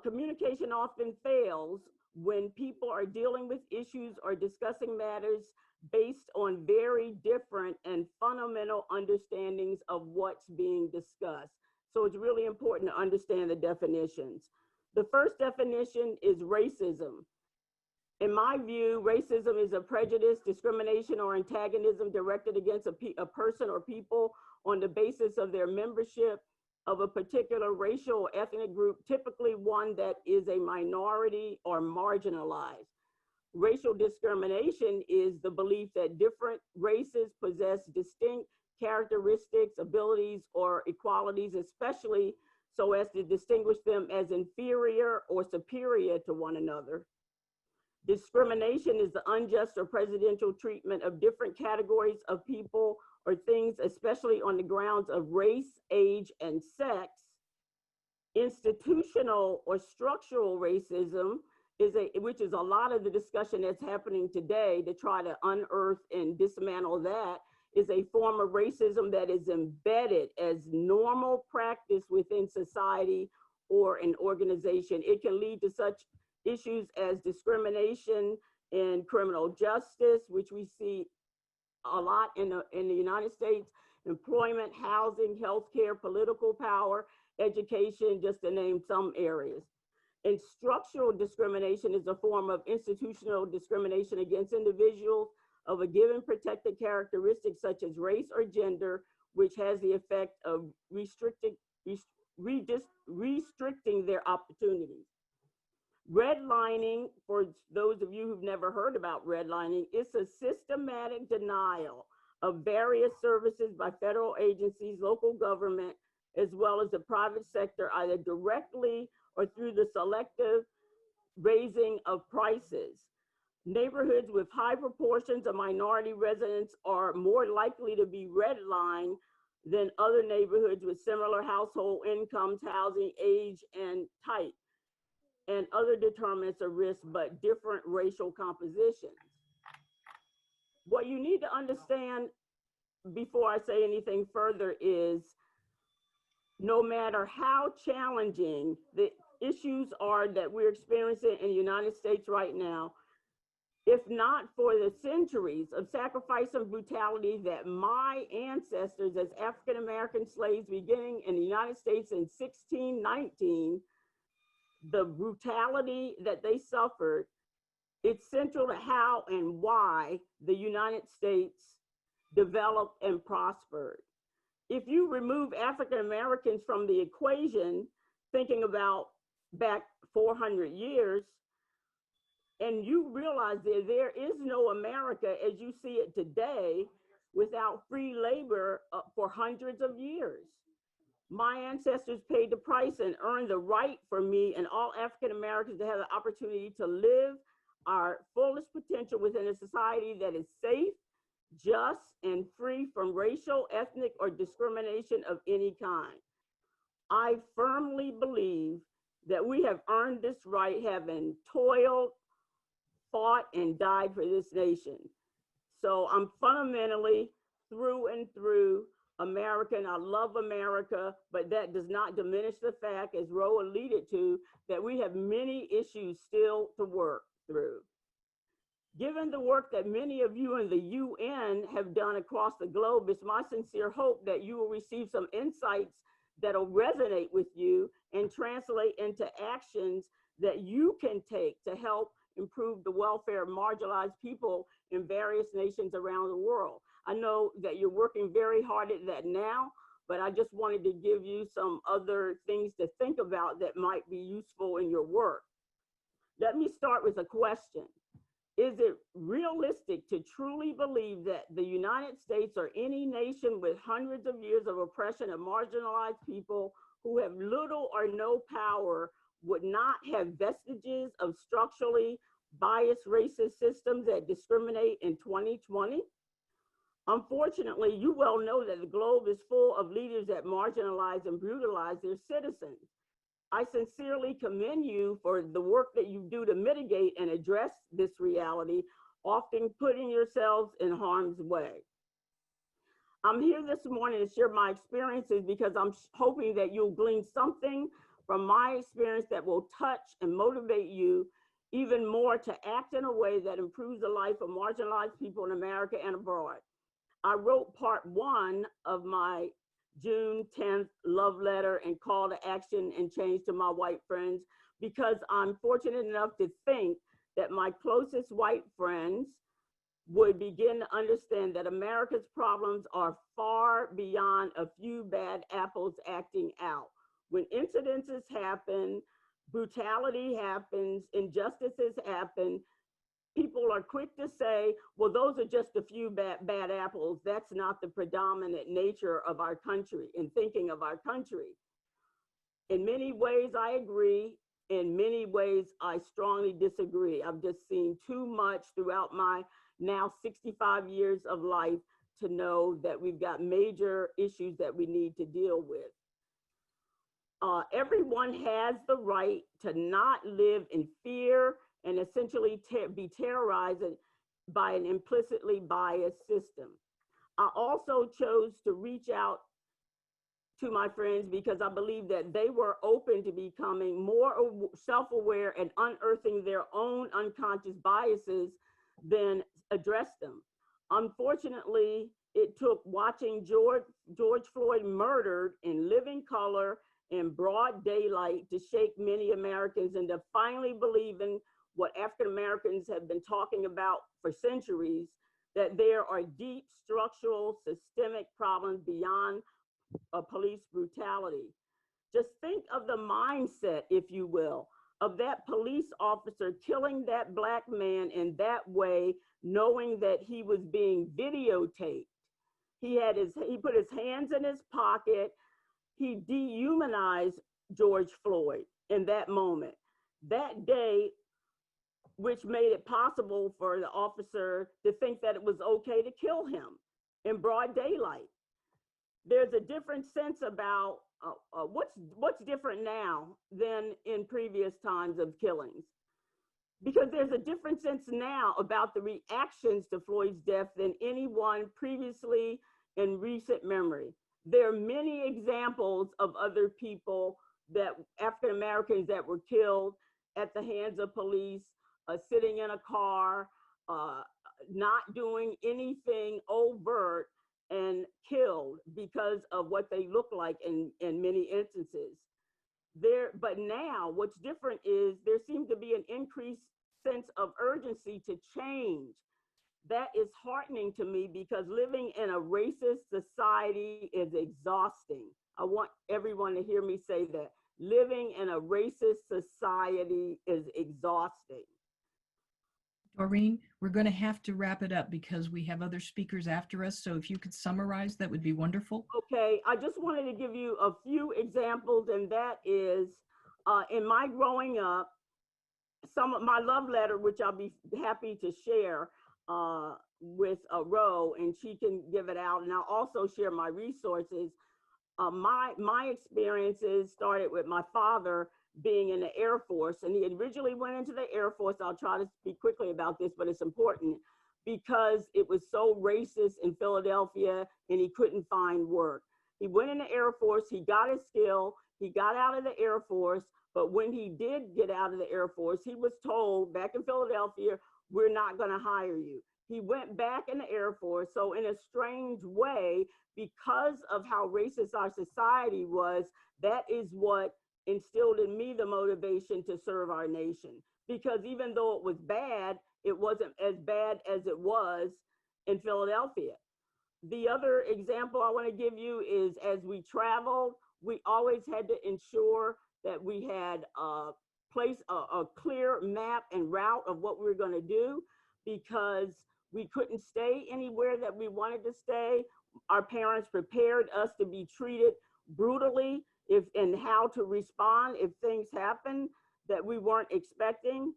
Communication often fails when people are dealing with issues or discussing matters based on very different and fundamental understandings of what's being discussed. So it's really important to understand the definitions. The first definition is racism. In my view, racism is a prejudice, discrimination, or antagonism directed against a person or people on the basis of their membership of a particular racial or ethnic group, typically one that is a minority or marginalized. Racial discrimination is the belief that different races possess distinct characteristics, abilities, or equalities, especially so as to distinguish them as inferior or superior to one another. Discrimination is the unjust or prejudicial treatment of different categories of people or things, especially on the grounds of race, age, and sex. Institutional or structural racism which is a lot of the discussion that's happening today to try to unearth and dismantle that, is a form of racism that is embedded as normal practice within society or an organization. It can lead to such issues as discrimination in criminal justice, which we see a lot in the United States, employment, housing, healthcare, political power, education, just to name some areas. And structural discrimination is a form of institutional discrimination against individuals of a given protected characteristic such as race or gender, which has the effect of restricting their opportunities. Redlining, for those of you who've never heard about redlining, is a systematic denial of various services by federal agencies, local government, as well as the private sector, either directly or through the selective raising of prices. Neighborhoods with high proportions of minority residents are more likely to be redlined than other neighborhoods with similar household incomes, housing, age, and type, and other determinants of risk, but different racial compositions. What you need to understand before I say anything further is, no matter how challenging the issues are that we're experiencing in the United States right now, if not for the centuries of sacrifice and brutality that my ancestors as African-American slaves beginning in the United States in 1619, the brutality that they suffered, it's central to how and why the United States developed and prospered. If you remove African Americans from the equation, thinking about back 400 years, and you realize that there is no America as you see it today without free labor for hundreds of years. My ancestors paid the price and earned the right for me and all African Americans to have the opportunity to live our fullest potential within a society that is safe, just, and free from racial, ethnic, or discrimination of any kind. I firmly believe that we have earned this right, having toiled, fought, and died for this nation. So I'm fundamentally through and through American. I love America, but that does not diminish the fact, as Ro alluded to, that we have many issues still to work through. Given the work that many of you in the UN have done across the globe, it's my sincere hope that you will receive some insights that'll resonate with you and translate into actions that you can take to help improve the welfare of marginalized people in various nations around the world. I know that you're working very hard at that now, but I just wanted to give you some other things to think about that might be useful in your work. Let me start with a question. Is it realistic to truly believe that the United States or any nation with hundreds of years of oppression of marginalized people who have little or no power would not have vestiges of structurally biased racist systems that discriminate in 2020? Unfortunately, you well know that the globe is full of leaders that marginalize and brutalize their citizens. I sincerely commend you for the work that you do to mitigate and address this reality, often putting yourselves in harm's way. I'm here this morning to share my experiences because I'm hoping that you'll glean something from my experience that will touch and motivate you even more to act in a way that improves the life of marginalized people in America and abroad. I wrote part 1 of my June 10th love letter and call to action and change to my white friends because I'm fortunate enough to think that my closest white friends would begin to understand that America's problems are far beyond a few bad apples acting out. When incidences happen, brutality happens, injustices happen, people are quick to say, well, those are just a few bad apples. That's not the predominant nature of our country and thinking of our country. In many ways, I agree. In many ways, I strongly disagree. I've just seen too much throughout my now 65 years of life to know that we've got major issues that we need to deal with. Everyone has the right to not live in fear and essentially be terrorized by an implicitly biased system. I also chose to reach out to my friends because I believe that they were open to becoming more self-aware and unearthing their own unconscious biases than address them. Unfortunately, it took watching George Floyd murdered in living color in broad daylight to shake many Americans into finally believing what African Americans have been talking about for centuries, that there are deep structural systemic problems beyond police brutality. Just think of the mindset, if you will, of that police officer killing that Black man in that way, knowing that he was being videotaped. He put his hands in his pocket. He dehumanized George Floyd in that moment. That day, which made it possible for the officer to think that it was okay to kill him in broad daylight. There's a different sense about what's different now than in previous times of killings. Because there's a different sense now about the reactions to Floyd's death than anyone previously in recent memory. There are many examples of other people, that African Americans that were killed at the hands of police, sitting in a car, not doing anything overt, and killed because of what they look like in many instances. But now what's different is there seems to be an increased sense of urgency to change. That is heartening to me because living in a racist society is exhausting. I want everyone to hear me say that. Living in a racist society is exhausting. Doreen, we're going to have to wrap it up because we have other speakers after us. So if you could summarize, that would be wonderful. Okay, I just wanted to give you a few examples, and that is in my growing up, some of my love letter, which I'll be happy to share with Ro, and she can give it out, and I'll also share my resources. My experiences started with my father being in the Air Force, and he originally went into the Air Force. I'll try to speak quickly about this, but it's important because it was so racist in Philadelphia and he couldn't find work. He went in the Air Force, he got his skill, he got out of the Air Force, but when he did get out of the Air Force, he was told back in Philadelphia, we're not gonna hire you. He went back in the Air Force. So in a strange way, because of how racist our society was, that is what instilled in me the motivation to serve our nation. Because even though it was bad, it wasn't as bad as it was in Philadelphia. The other example I want to give you is as we traveled, we always had to ensure that we had a clear map and route of what we were going to do, because we couldn't stay anywhere that we wanted to stay. Our parents prepared us to be treated brutally and how to respond if things happen that we weren't expecting.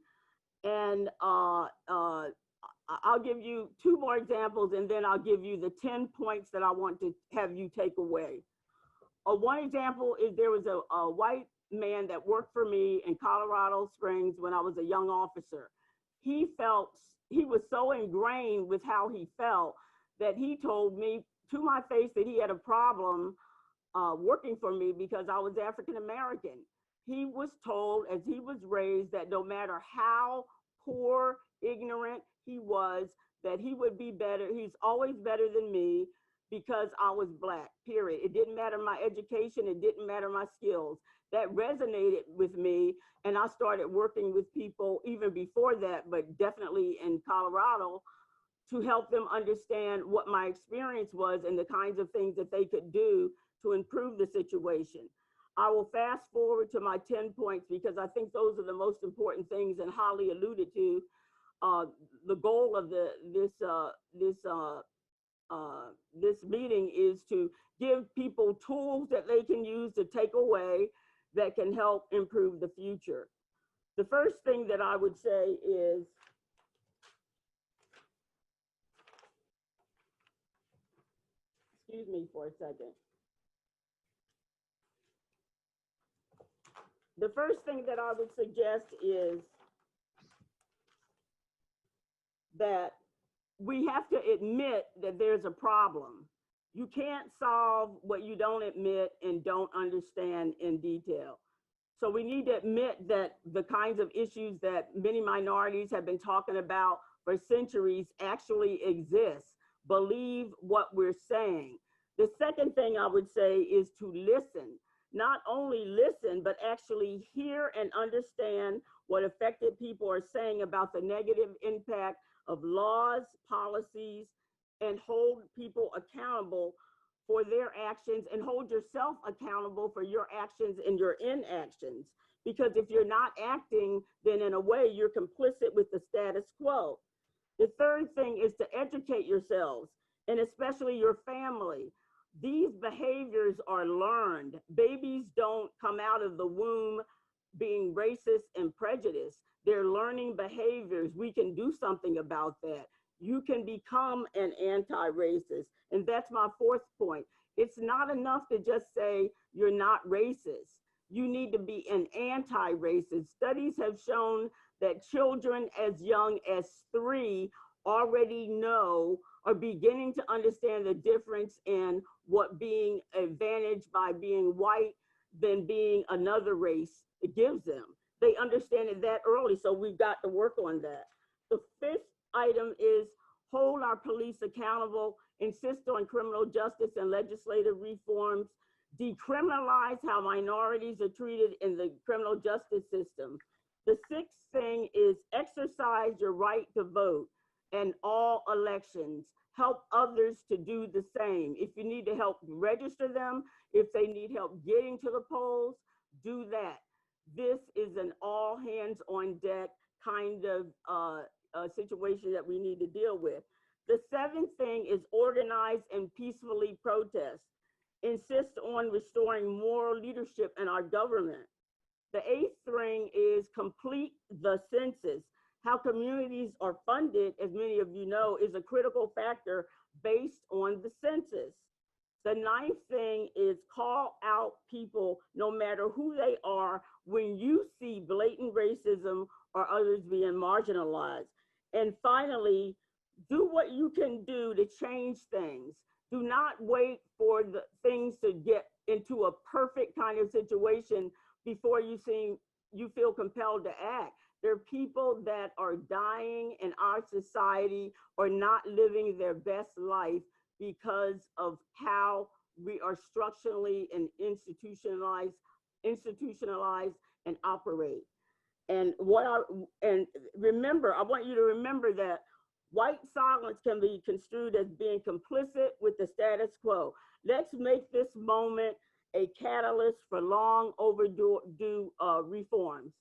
And I'll give you 2 more examples, and then I'll give you the 10 points that I want to have you take away. One example is there was a white man that worked for me in Colorado Springs when I was a young officer. He was so ingrained with how he felt that he told me to my face that he had a problem working for me because I was African American. He was told as he was raised that no matter how poor, ignorant he was, that he would be better. He's always better than me because I was Black, period. It didn't matter my education. It didn't matter my skills. That resonated with me. And I started working with people even before that, but definitely in Colorado, to help them understand what my experience was and the kinds of things that they could do to improve the situation. I will fast forward to my 10 points because I think those are the most important things, and Holly alluded to. The goal of this meeting is to give people tools that they can use to take away that can help improve the future. The first thing that I would say is, excuse me for a second. The first thing that I would suggest is that we have to admit that there's a problem. You can't solve what you don't admit and don't understand in detail. So we need to admit that the kinds of issues that many minorities have been talking about for centuries actually exist. Believe what we're saying. The second thing I would say is to listen. Not only listen, but actually hear and understand what affected people are saying about the negative impact of laws, policies, and hold people accountable for their actions, and hold yourself accountable for your actions and your inactions. Because if you're not acting, then in a way you're complicit with the status quo. The third thing is to educate yourselves, and especially your family. These behaviors are learned. Babies don't come out of the womb being racist and prejudiced. They're learning behaviors. We can do something about that. You can become an anti-racist. And that's my fourth point. It's not enough to just say you're not racist. You need to be an anti-racist. Studies have shown that children as young as 3 already know or beginning to understand the difference in what being advantaged by being white than being another race it gives them. They understand it that early, so we've got to work on that. The fifth item is hold our police accountable, insist on criminal justice and legislative reforms, decriminalize how minorities are treated in the criminal justice system. The sixth thing is exercise your right to vote in all elections. Help others to do the same. If you need to help register them, if they need help getting to the polls, do that. This is an all hands on deck kind of situation that we need to deal with. The seventh thing is organize and peacefully protest. Insist on restoring moral leadership in our government. The eighth thing is complete the census. How communities are funded, as many of you know, is a critical factor based on the census. The ninth thing is call out people, no matter who they are, when you see blatant racism or others being marginalized. And finally, do what you can do to change things. Do not wait for the things to get into a perfect kind of situation before you feel compelled to act. There are people that are dying in our society or not living their best life because of how we are structurally and institutionalized and operate. And remember, I want you to remember that white silence can be construed as being complicit with the status quo. Let's make this moment a catalyst for long overdue reforms.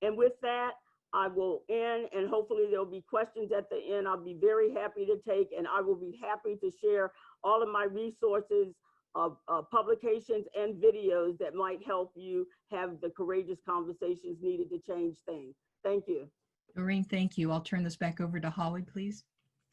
And with that, I will end, and hopefully there'll be questions at the end. I'll be very happy to take, and I will be happy to share all of my resources, publications and videos that might help you have the courageous conversations needed to change things. Thank you. Doreen, thank you. I'll turn this back over to Holly, please.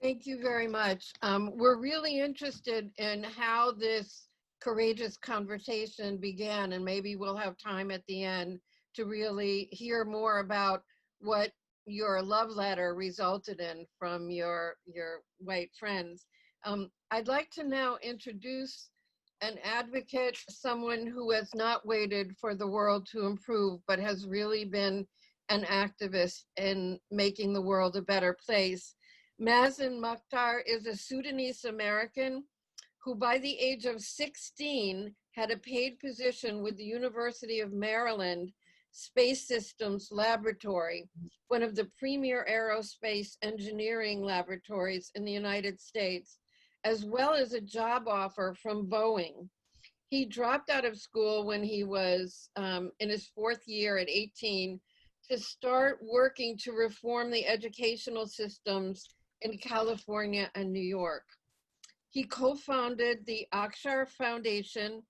Thank you very much. We're really interested in how this courageous conversation began, and maybe we'll have time at the end to really hear more about what your love letter resulted in from your white friends. I'd like to now introduce an advocate, someone who has not waited for the world to improve, but has really been an activist in making the world a better place. Mazen Mukhtar is a Sudanese American who by the age of 16 had a paid position with the University of Maryland Space Systems Laboratory, one of the premier aerospace engineering laboratories in the United States, as well as a job offer from Boeing. He dropped out of school when he was in his 4th year at 18 to start working to reform the educational systems in California and New York. He co-founded the Akshar Foundation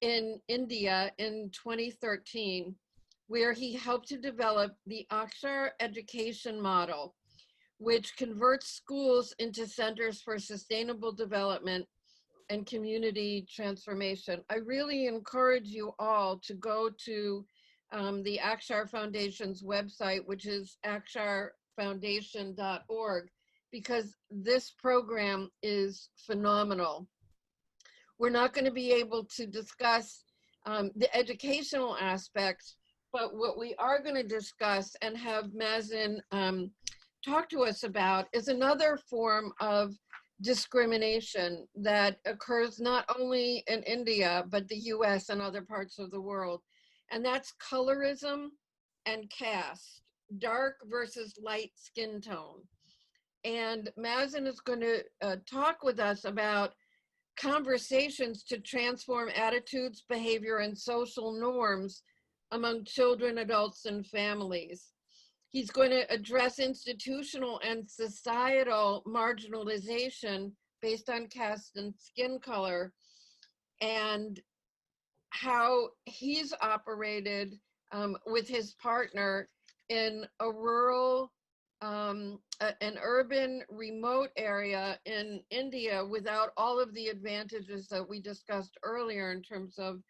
in India in 2013, where he helped to develop the Akshar education model, which converts schools into centers for sustainable development and community transformation. I really encourage you all to go to the Akshar Foundation's website, which is aksharfoundation.org, because this program is phenomenal. We're not going to be able to discuss the educational aspects, but what we are going to discuss and have Mazen talk to us about is another form of discrimination that occurs not only in India, but the US and other parts of the world. And that's colorism and caste, dark versus light skin tone. And Mazen is going to talk with us about conversations to transform attitudes, behavior, and social norms among children, adults, and families. He's going to address institutional and societal marginalization based on caste and skin color, and how he's operated with his partner in a rural, an urban, remote area in India without all of the advantages that we discussed earlier in terms of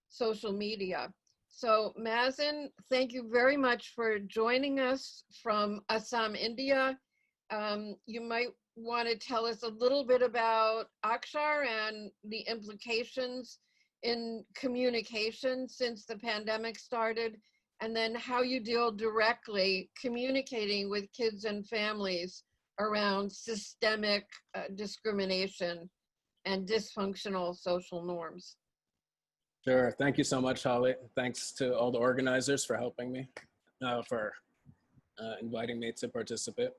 social media. So Mazen, thank you very much for joining us from Assam, India. You might want to tell us a little bit about Akshar and the implications in communication since the pandemic started, and then how you deal directly communicating with kids and families around systemic discrimination and dysfunctional social norms. Sure. Thank you so much, Holly. Thanks to all the organizers for helping me, for inviting me to participate.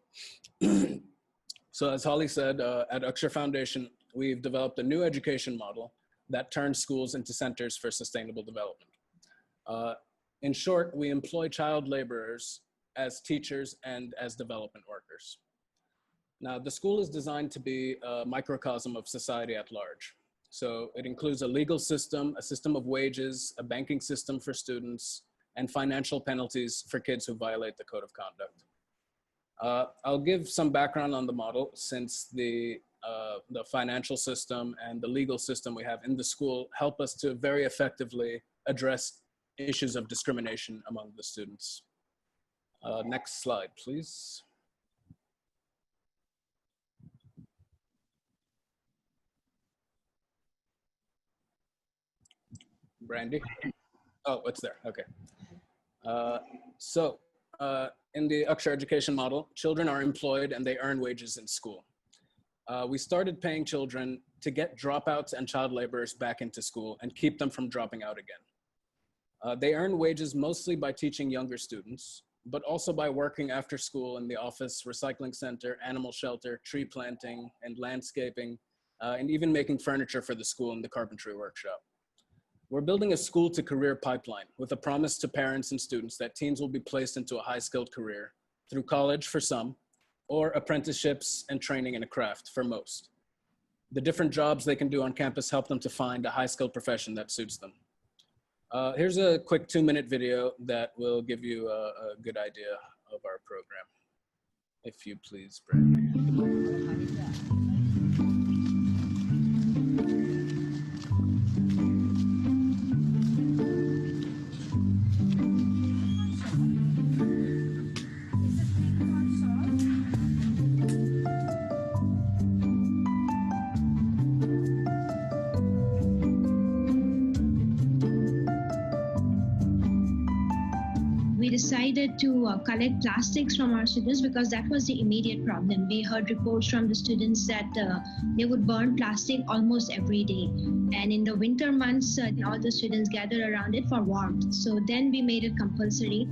So as Holly said, at Akshar Foundation, we've developed a new education model that turns schools into centers for sustainable development. In short, we employ child laborers as teachers and as development workers. Now, the school is designed to be a microcosm of society at large. So it includes a legal system, a system of wages, a banking system for students, and financial penalties for kids who violate the code of conduct. I'll give some background on the model, since the financial system and the legal system we have in the school help us to very effectively address issues of discrimination among the students. Next slide, please. Brandy? Oh, it's there, okay. In the Akshar education model, children are employed and they earn wages in school. We started paying children to get dropouts and child laborers back into school and keep them from dropping out again. They earn wages mostly by teaching younger students, but also by working after school in the office, recycling center, animal shelter, tree planting, and landscaping, and even making furniture for the school in the carpentry workshop. We're building a school to career pipeline with a promise to parents and students that teens will be placed into a high-skilled career through college for some, or apprenticeships and training in a craft for most. The different jobs they can do on campus help them to find a high-skilled profession that suits them. Here's a quick 2-minute video that will give you a good idea of our program. If you please, Brandy. decided to collect plastics from our students because that was the immediate problem. We heard reports from the students that they would burn plastic almost every day. And in the winter months, all the students gather around it for warmth. So then we made it compulsory.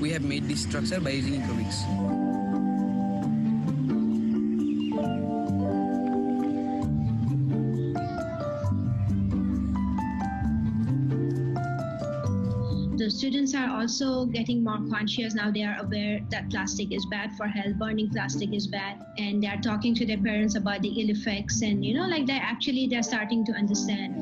We have made this structure by using acrylics. The students are also getting more conscious now. They are aware that plastic is bad for health, burning plastic is bad, and they are talking to their parents about the ill effects, and like that actually they're starting to understand.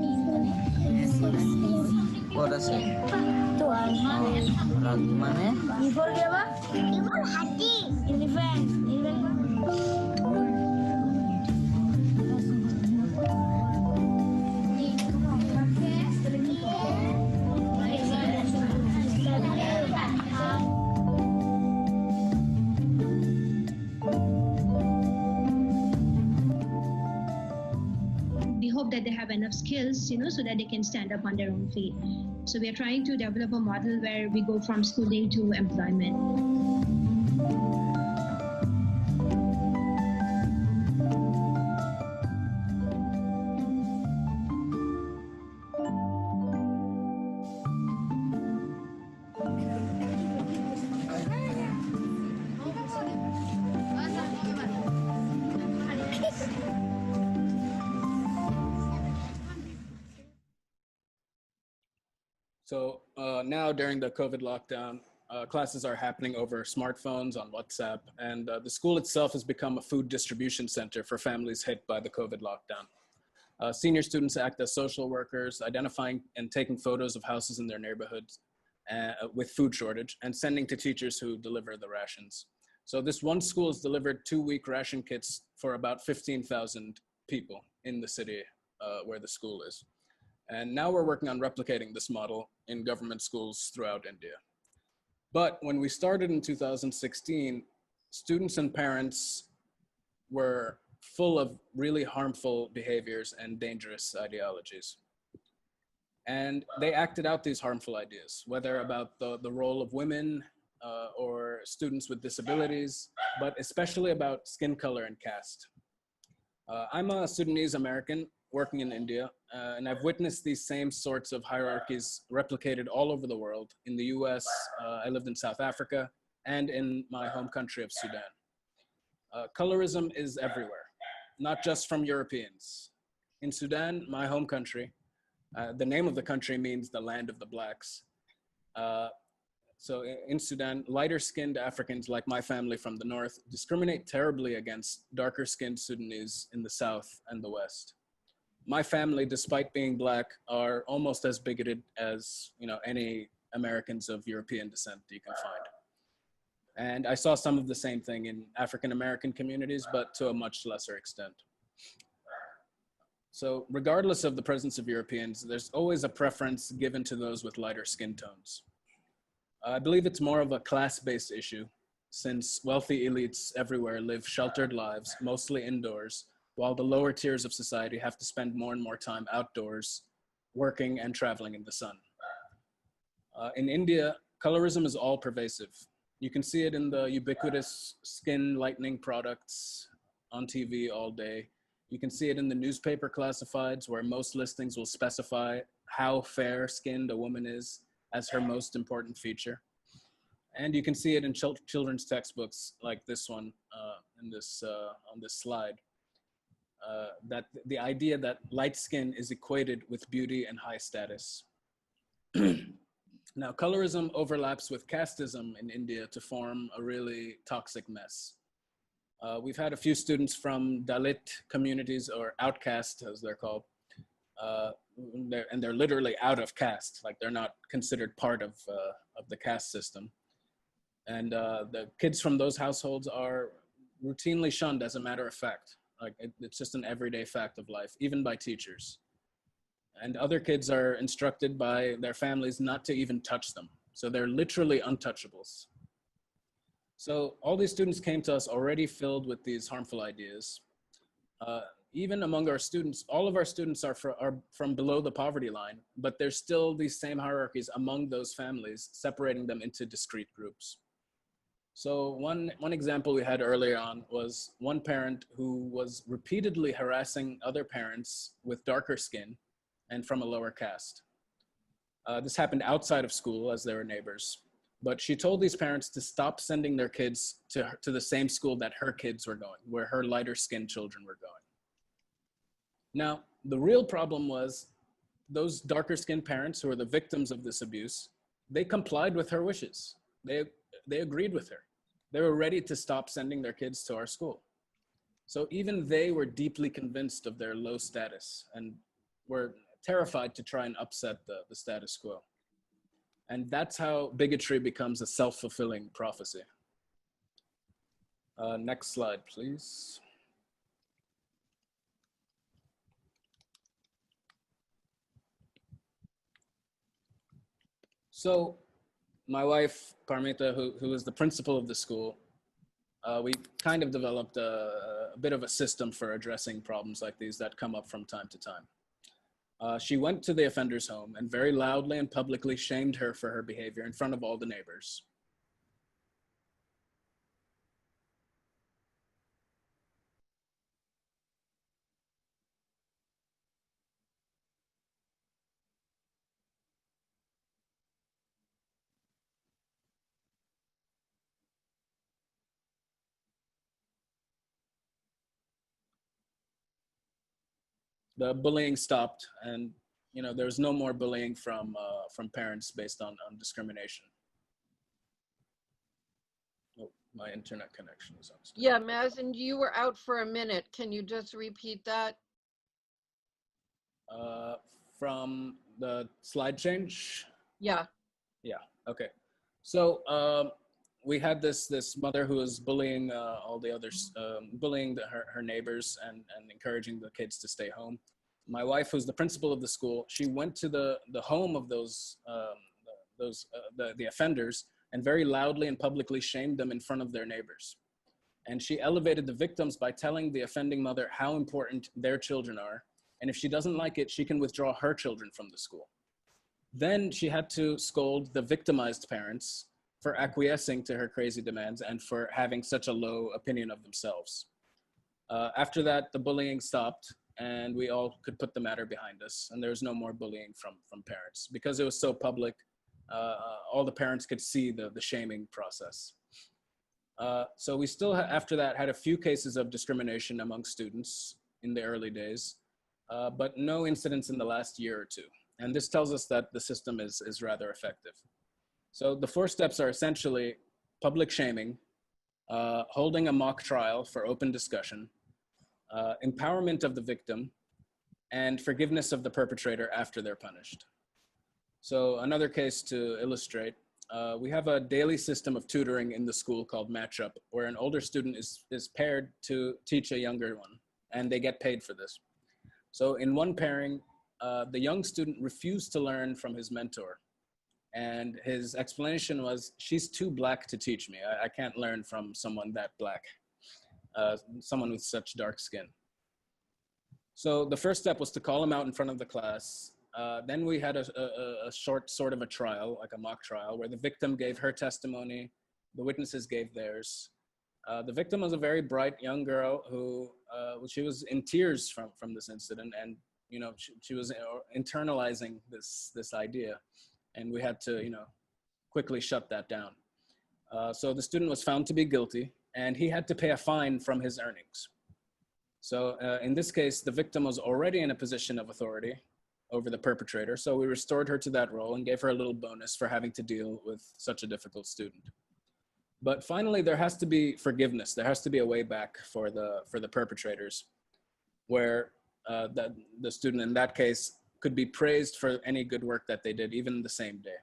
We hope that they have enough skills, so that they can stand up on their own feet. So we are trying to develop a model where we go from schooling to employment. So now during the COVID lockdown, classes are happening over smartphones on WhatsApp, and the school itself has become a food distribution center for families hit by the COVID lockdown. Senior students act as social workers, identifying and taking photos of houses in their neighborhoods with food shortage and sending to teachers who deliver the rations. So this one school has delivered 2-week ration kits for about 15,000 people in the city where the school is. And now we're working on replicating this model in government schools throughout India. But when we started in 2016, students and parents were full of really harmful behaviors and dangerous ideologies. And they acted out these harmful ideas, whether about the role of women or students with disabilities, but especially about skin color and caste. I'm a Sudanese American working in India, and I've witnessed these same sorts of hierarchies replicated all over the world. In the US, I lived in South Africa, and in my home country of Sudan. Colorism is everywhere, not just from Europeans. In Sudan, my home country, the name of the country means the land of the blacks. So in Sudan, lighter-skinned Africans like my family from the north discriminate terribly against darker-skinned Sudanese in the south and the west. My family, despite being black, are almost as bigoted as any Americans of European descent you can find. And I saw some of the same thing in African American communities, but to a much lesser extent. So regardless of the presence of Europeans, there's always a preference given to those with lighter skin tones. I believe it's more of a class-based issue, since wealthy elites everywhere live sheltered lives, mostly indoors, while the lower tiers of society have to spend more and more time outdoors, working and traveling in the sun. In India, colorism is all pervasive. You can see it in the ubiquitous skin lightening products on TV all day. You can see it in the newspaper classifieds, where most listings will specify how fair-skinned a woman is as her most important feature. And you can see it in children's textbooks like this one on this slide. That the idea that light skin is equated with beauty and high status. Now, colorism overlaps with casteism in India to form a really toxic mess. We've had a few students from Dalit communities, or outcast as they're called, and they're literally out of caste, like they're not considered part of the caste system. And the kids from those households are routinely shunned as a matter of fact. Like it's just an everyday fact of life, even by teachers. And other kids are instructed by their families not to even touch them. So they're literally untouchables. So all these students came to us already filled with these harmful ideas. Even among our students, all of our students are from below the poverty line, but there's still these same hierarchies among those families, separating them into discrete groups. So one example we had earlier on was one parent who was repeatedly harassing other parents with darker skin and from a lower caste. This happened outside of school as they were neighbors, but she told these parents to stop sending their kids to the same school that her kids were going, where her lighter skinned children were going. Now, the real problem was those darker skinned parents who were the victims of this abuse, they complied with her wishes. They agreed with her. They were ready to stop sending their kids to our school. So even they were deeply convinced of their low status and were terrified to try and upset the status quo. And that's how bigotry becomes a self-fulfilling prophecy. Next slide, please. So my wife, Parmita, who is the principal of the school, we kind of developed a bit of a system for addressing problems like these that come up from time to time. She went to the offender's home and very loudly and publicly shamed her for her behavior in front of all the neighbors. The bullying stopped, and there was no more bullying from parents based on discrimination. Oh, my internet connection is unstable. Yeah, Mazen, you were out for a minute. Can you just repeat that? From the slide change? Yeah. Yeah, okay. So we had this mother who was bullying all the others, bullying her neighbors and encouraging the kids to stay home. My wife, who's the principal of the school, she went to the home of the offenders and very loudly and publicly shamed them in front of their neighbors. And she elevated the victims by telling the offending mother how important their children are. And if she doesn't like it, she can withdraw her children from the school. Then she had to scold the victimized parents for acquiescing to her crazy demands and for having such a low opinion of themselves. After that, the bullying stopped and we all could put the matter behind us, and there was no more bullying from parents. Because it was so public, all the parents could see the shaming process. So we still, after that, had a few cases of discrimination among students in the early days, but no incidents in the last year or two. And this tells us that the system is rather effective. So the 4 steps are essentially public shaming, holding a mock trial for open discussion, empowerment of the victim, and forgiveness of the perpetrator after they're punished. So another case to illustrate, we have a daily system of tutoring in the school called Matchup, where an older student is paired to teach a younger one, and they get paid for this. So in one pairing, the young student refused to learn from his mentor. And his explanation was, she's too black to teach me. I can't learn from someone that black, someone with such dark skin. So the first step was to call him out in front of the class. Then we had a short sort of a trial, like a mock trial, where the victim gave her testimony, the witnesses gave theirs. The victim was a very bright young girl who, she was in tears from this incident, and she was internalizing this idea, and we had to quickly shut that down. So the student was found to be guilty, and he had to pay a fine from his earnings. So in this case, the victim was already in a position of authority over the perpetrator, so we restored her to that role and gave her a little bonus for having to deal with such a difficult student. But finally, there has to be forgiveness. There has to be a way back for the perpetrators, where the student in that case could be praised for any good work that they did, even the same day.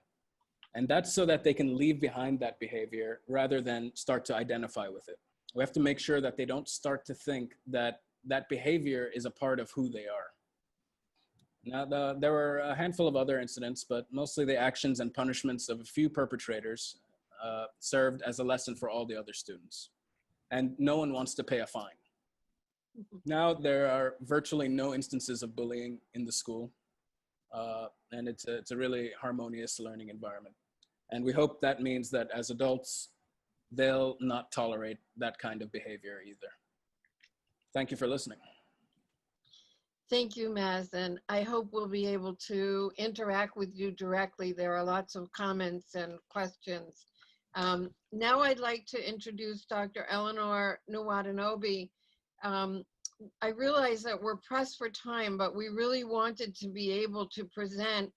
And that's so that they can leave behind that behavior rather than start to identify with it. We have to make sure that they don't start to think that that behavior is a part of who they are. Now, there were a handful of other incidents, but mostly the actions and punishments of a few perpetrators served as a lesson for all the other students. And no one wants to pay a fine. Now there are virtually no instances of bullying in the school, and it's a really harmonious learning environment. And we hope that means that as adults, they'll not tolerate that kind of behavior either. Thank you for listening. Thank you, Maz, and I hope we'll be able to interact with you directly. There are lots of comments and questions. Now I'd like to introduce Dr. Eleanor Nwatanobi. I realize that we're pressed for time, but we really wanted to be able to present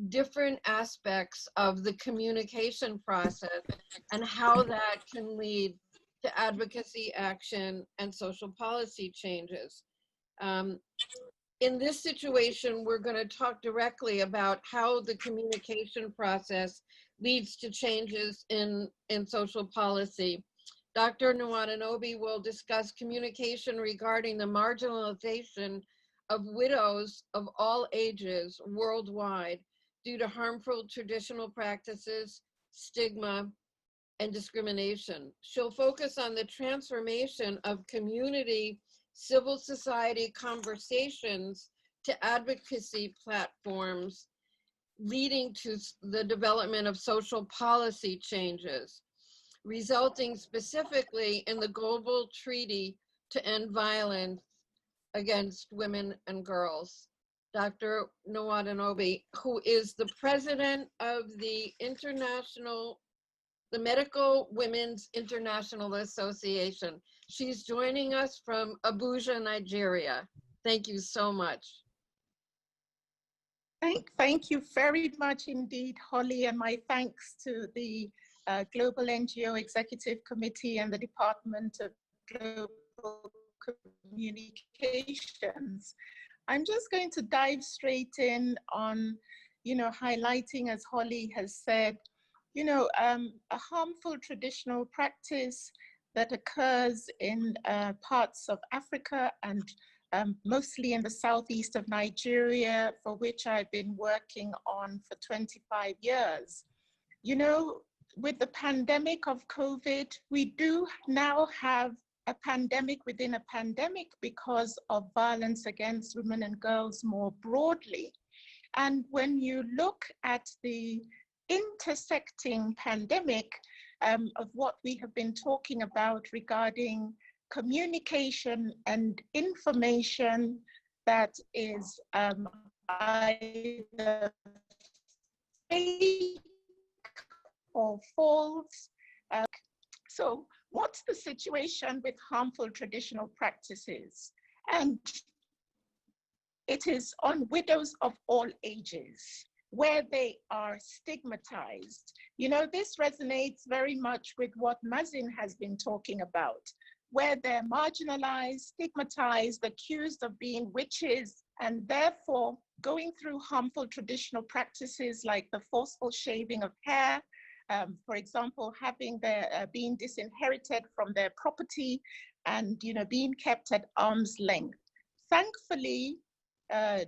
different aspects of the communication process and how that can lead to advocacy, action, and social policy changes. In this situation, we're going to talk directly about how the communication process leads to changes in social policy. Dr. Nwatanobi will discuss communication regarding the marginalization of widows of all ages worldwide due to harmful traditional practices, stigma, and discrimination. She'll focus on the transformation of community civil society conversations to advocacy platforms, leading to the development of social policy changes, resulting specifically in the global treaty to end violence against women and girls. Dr. Nwatanobi, who is the president of the Medical Women's International Association. She's joining us from Abuja, Nigeria. Thank you so much. Thank you very much indeed, Holly, and my thanks to the Global NGO Executive Committee and the Department of Global Communications. I'm just going to dive straight in on, highlighting, as Holly has said, a harmful traditional practice that occurs in parts of Africa and mostly in the southeast of Nigeria, for which I've been working on for 25 years. With the pandemic of COVID, we do now have a pandemic within a pandemic because of violence against women and girls more broadly. And when you look at the intersecting pandemic of what we have been talking about regarding communication and information that is either fake or false. So what's the situation with harmful traditional practices? And it is on widows of all ages, where they are stigmatized. This resonates very much with what Mazin has been talking about, where they're marginalized, stigmatized, accused of being witches, and therefore going through harmful traditional practices like the forceful shaving of hair, for example, having their being disinherited from their property and being kept at arm's length. Thankfully,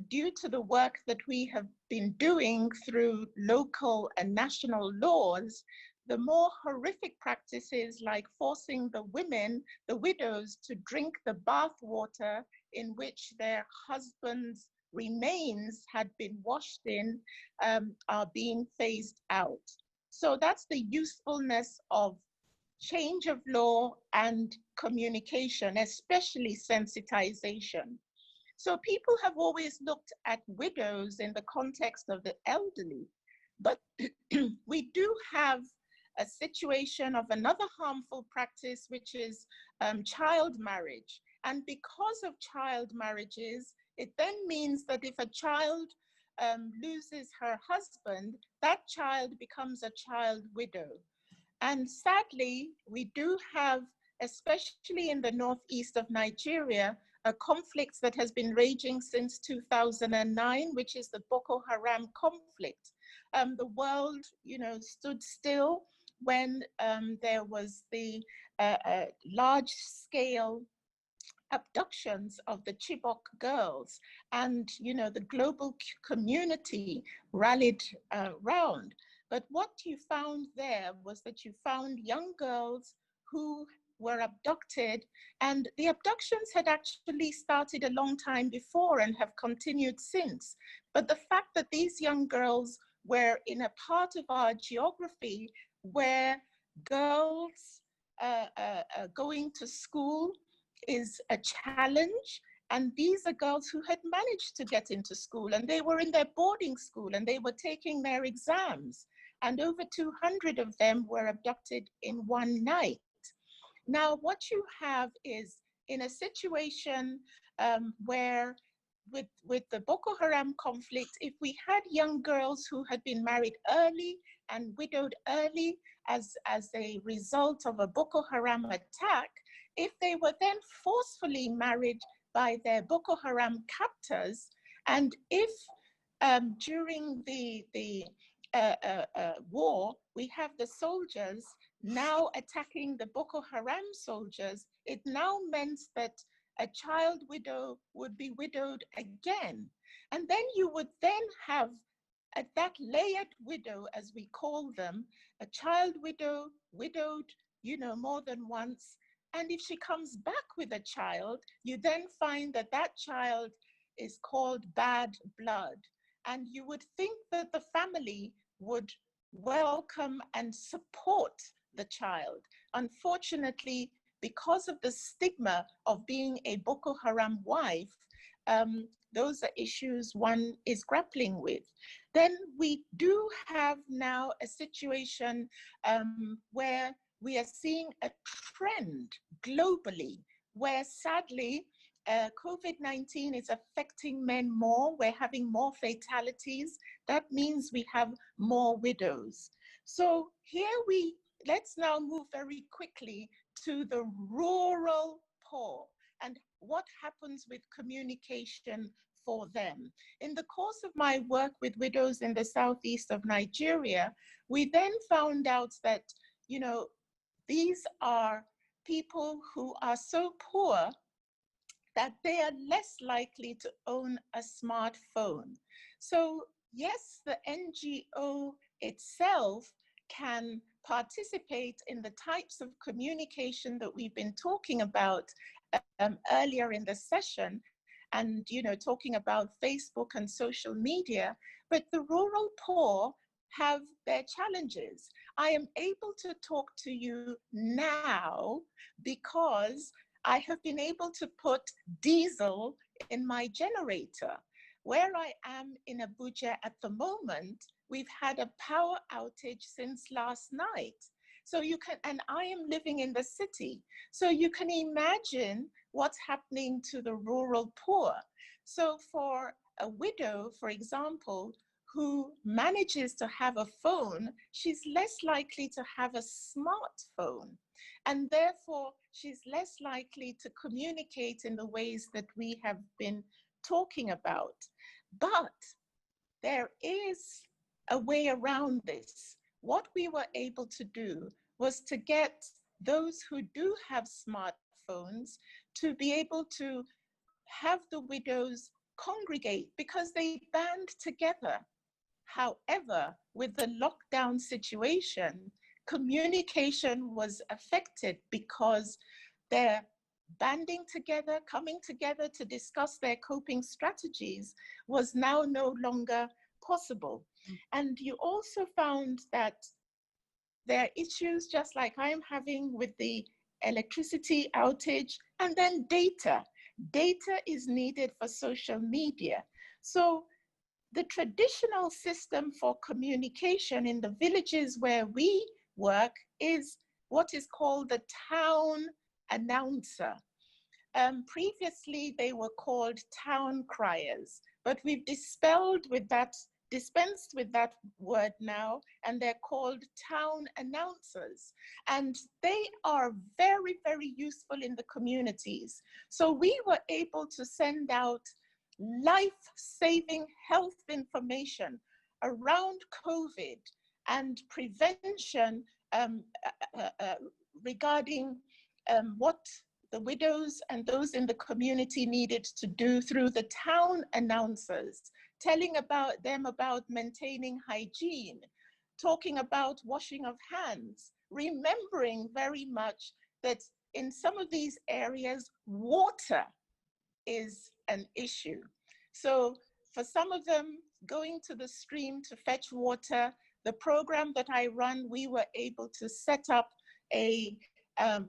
due to the work that we have been doing through local and national laws, the more horrific practices like forcing the widows to drink the bath water in which their husbands' remains had been washed in are being phased out. So that's the usefulness of change of law and communication, especially sensitization. So people have always looked at widows in the context of the elderly, but we do have a situation of another harmful practice, which is child marriage. And because of child marriages, it then means that if a child loses her husband, that child becomes a child widow. And sadly, we do have, especially in the northeast of Nigeria, a conflict that has been raging since 2009, which is the Boko Haram conflict. The world, stood still when there was the large-scale abductions of the Chibok girls, and the global community rallied round. But what you found there was that you found young girls who were abducted, and the abductions had actually started a long time before and have continued since. But the fact that these young girls were in a part of our geography where girls going to school is a challenge, and these are girls who had managed to get into school, and they were in their boarding school and they were taking their exams, and over 200 of them were abducted in one night. Now, what you have is in a situation where with the Boko Haram conflict, if we had young girls who had been married early and widowed early as a result of a Boko Haram attack, if they were then forcefully married by their Boko Haram captors, and if during the war, we have the soldiers now attacking the Boko Haram soldiers, it now meant that a child widow would be widowed again. And then you would then have that layered widow, as we call them, a child widow, widowed, more than once. And if she comes back with a child, you then find that that child is called bad blood. And you would think that the family would welcome and support the child. Unfortunately, because of the stigma of being a Boko Haram wife, those are issues one is grappling with. Then we do have now a situation where we are seeing a trend globally, where sadly, COVID-19 is affecting men more. We're having more fatalities. That means we have more widows. So here let's now move very quickly to the rural poor and what happens with communication for them. In the course of my work with widows in the southeast of Nigeria, we then found out that, these are people who are so poor that they are less likely to own a smartphone. So yes, the NGO itself can participate in the types of communication that we've been talking about earlier in the session, and talking about Facebook and social media, but the rural poor have their challenges. I am able to talk to you now because I have been able to put diesel in my generator. Where I am in Abuja at the moment, we've had a power outage since last night. So and I am living in the city. So you can imagine what's happening to the rural poor. So for a widow, for example, who manages to have a phone, she's less likely to have a smartphone. And therefore, she's less likely to communicate in the ways that we have been talking about. But there is a way around this. What we were able to do was to get those who do have smartphones to be able to have the widows congregate because they band together. However, with the lockdown situation, communication was affected because they're banding together, coming together to discuss their coping strategies was now no longer possible. And you also found that there are issues just like I am having with the electricity outage, and then data. Data is needed for social media. So the traditional system for communication in the villages where we work is what is called the town announcer. Previously, they were called town criers, but we've dispensed with that word now, and they're called town announcers. And they are very, very useful in the communities. So we were able to send out life-saving health information around COVID and prevention regarding what the widows and those in the community needed to do through the town announcers, telling them about maintaining hygiene, talking about washing of hands, remembering very much that in some of these areas, water is an issue. So for some of them, going to the stream to fetch water, the program that I run, we were able to set up a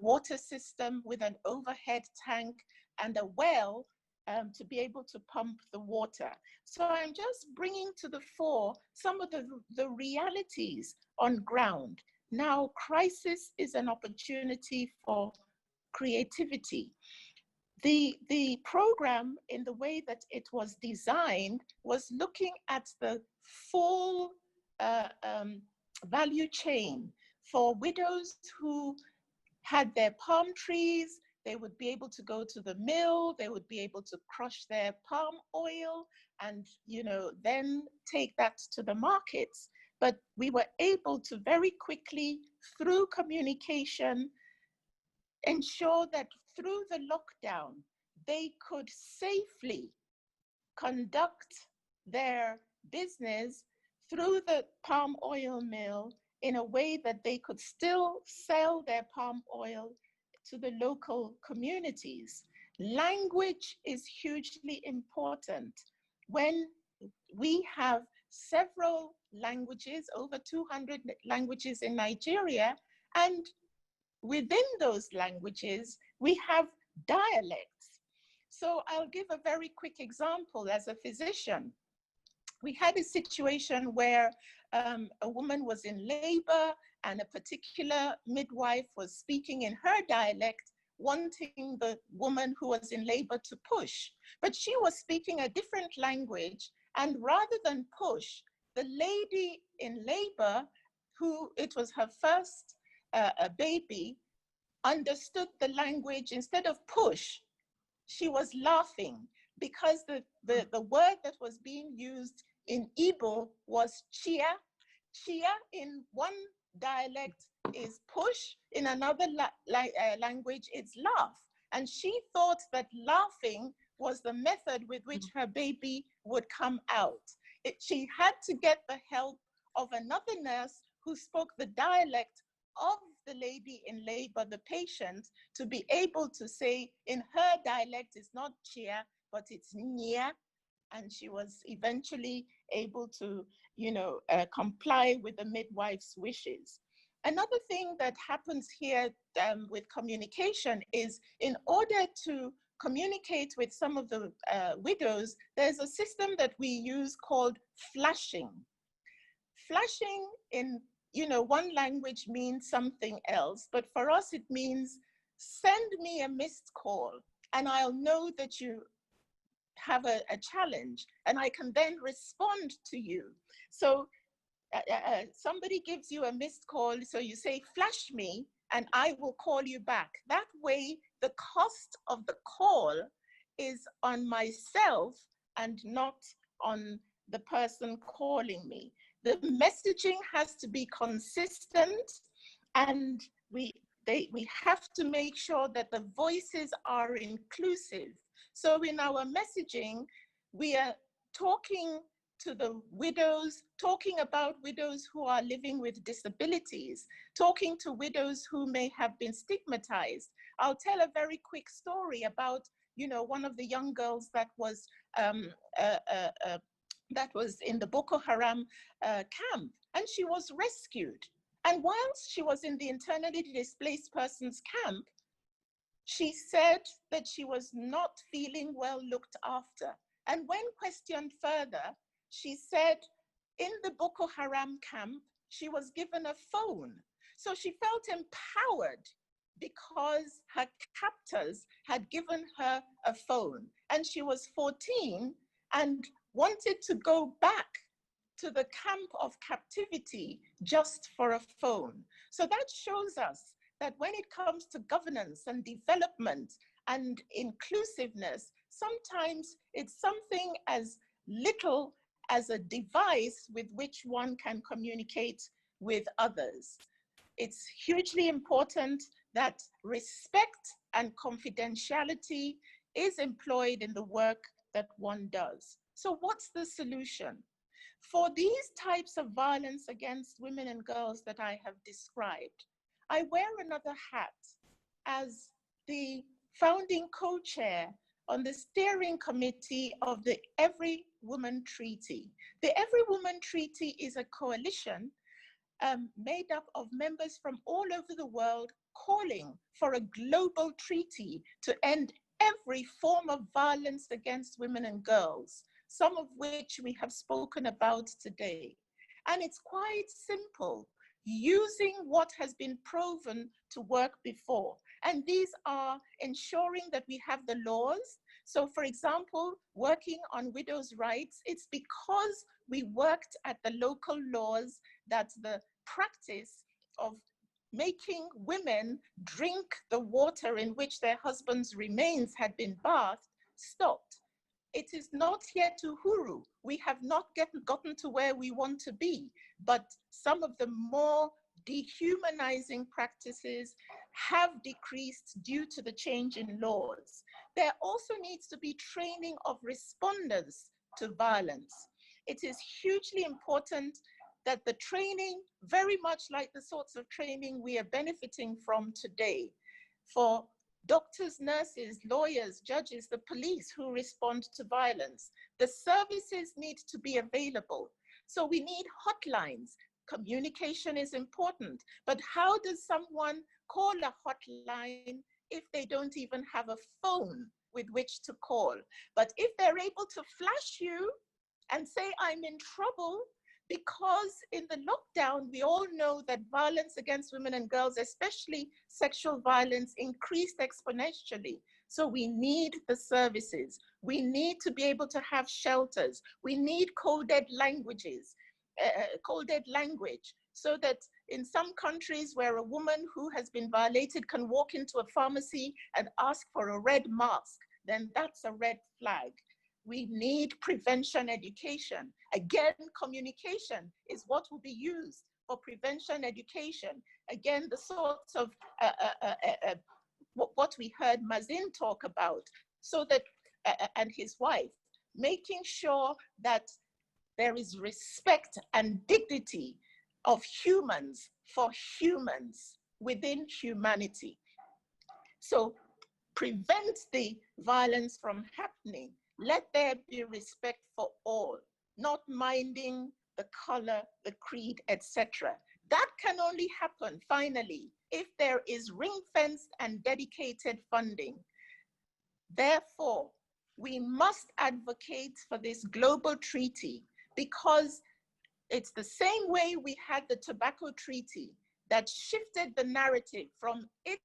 water system with an overhead tank and a well to be able to pump the water. So I'm just bringing to the fore some of the realities on ground. Now, crisis is an opportunity for creativity. The program, in the way that it was designed, was looking at the full value chain for widows who had their palm trees. They would be able to go to the mill, they would be able to crush their palm oil and, you know, then take that to the markets. But we were able to very quickly, through communication, ensure that through the lockdown, they could safely conduct their business through the palm oil mill in a way that they could still sell their palm oil to the local communities. Language is hugely important. When we have several languages, over 200 languages in Nigeria, and within those languages, we have dialects. So I'll give a very quick example as a physician. We had a situation where a woman was in labor and a particular midwife was speaking in her dialect, wanting the woman who was in labor to push. But she was speaking a different language, and rather than push, the lady in labor, who it was her first baby, understood the language. Instead of push, she was laughing because the word that was being used in Igbo was chia. Chia in one dialect is push, in another language it's laugh. And she thought that laughing was the method with which her baby would come out. She had to get the help of another nurse who spoke the dialect of the lady in labor, the patient, to be able to say in her dialect, it's not chia, but it's nya. And she was eventually able to, you know, comply with the midwife's wishes. Another thing that happens here with communication is, in order to communicate with some of the widows, there's a system that we use called flashing. Flashing in, you know, one language means something else, but for us it means send me a missed call and I'll know that you have a challenge and I can then respond to you. So somebody gives you a missed call, so you say, flash me and I will call you back. That way, the cost of the call is on myself and not on the person calling me. The messaging has to be consistent, and we have to make sure that the voices are inclusive. So in our messaging, we are talking to the widows, talking about widows who are living with disabilities, talking to widows who may have been stigmatized. I'll tell a very quick story about, you know, one of the young girls that was in the Boko Haram camp, and she was rescued. And whilst she was in the internally displaced persons camp, she said that she was not feeling well looked after. And when questioned further, she said in the Boko Haram camp, she was given a phone. So she felt empowered because her captors had given her a phone. And she was 14 and wanted to go back to the camp of captivity just for a phone. So that shows us that when it comes to governance and development and inclusiveness, sometimes it's something as little as a device with which one can communicate with others. It's hugely important that respect and confidentiality is employed in the work that one does. So what's the solution? For these types of violence against women and girls that I have described, I wear another hat as the founding co-chair on the steering committee of the Every Woman Treaty. The Every Woman Treaty is a coalition made up of members from all over the world calling for a global treaty to end every form of violence against women and girls, some of which we have spoken about today. And it's quite simple, using what has been proven to work before. And these are ensuring that we have the laws. So for example, working on widows' rights, it's because we worked at the local laws that the practice of making women drink the water in which their husbands' remains had been bathed stopped. It is not yet Uhuru. We have not gotten to where we want to be, but some of the more dehumanizing practices have decreased due to the change in laws. There also needs to be training of responders to violence. It is hugely important that the training, very much like the sorts of training we are benefiting from today, for doctors, nurses, lawyers, judges, the police who respond to violence, the services need to be available. So we need hotlines. Communication is important, but how does someone call a hotline if they don't even have a phone with which to call? But if they're able to flash you and say, I'm in trouble, because in the lockdown, we all know that violence against women and girls, especially sexual violence, increased exponentially. So we need the services. We need to be able to have shelters. We need coded languages, coded language, so that in some countries where a woman who has been violated can walk into a pharmacy and ask for a red mask, then that's a red flag. We need prevention education. Again, communication is what will be used for prevention education. Again, the sorts of what we heard Mazin talk about, so that, and his wife, making sure that there is respect and dignity of humans for humans within humanity. So prevent the violence from happening. Let there be respect for all, not minding the color, the creed, etc. That can only happen, finally, if there is ring-fenced and dedicated funding. Therefore, we must advocate for this global treaty, because it's the same way we had the tobacco treaty that shifted the narrative from it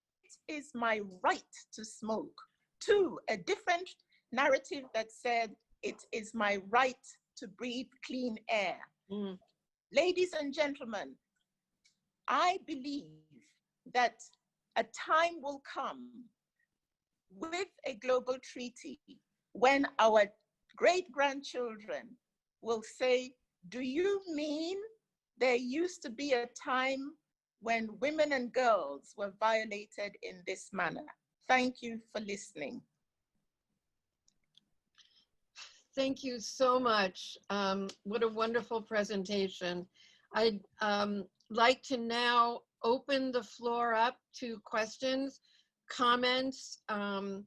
is my right to smoke to a different narrative that said it is my right to breathe clean air. Ladies and gentlemen, I believe that a time will come with a global treaty when our great-grandchildren will say, do you mean there used to be a time when women and girls were violated in this manner? Thank you for listening. Thank you so much. What a wonderful presentation. I'd like to now open the floor up to questions, comments, and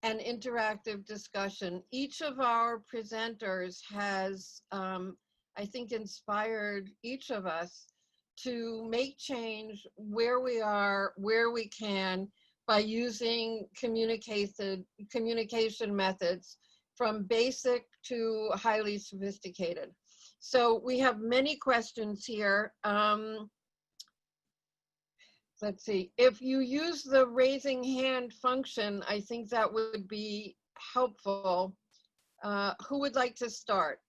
interactive discussion. Each of our presenters has, I think, inspired each of us to make change where we are, where we can, by using communication methods from basic to highly sophisticated. So we have many questions here. Let's see, if you use the raising hand function, I think that would be helpful. Who would like to start?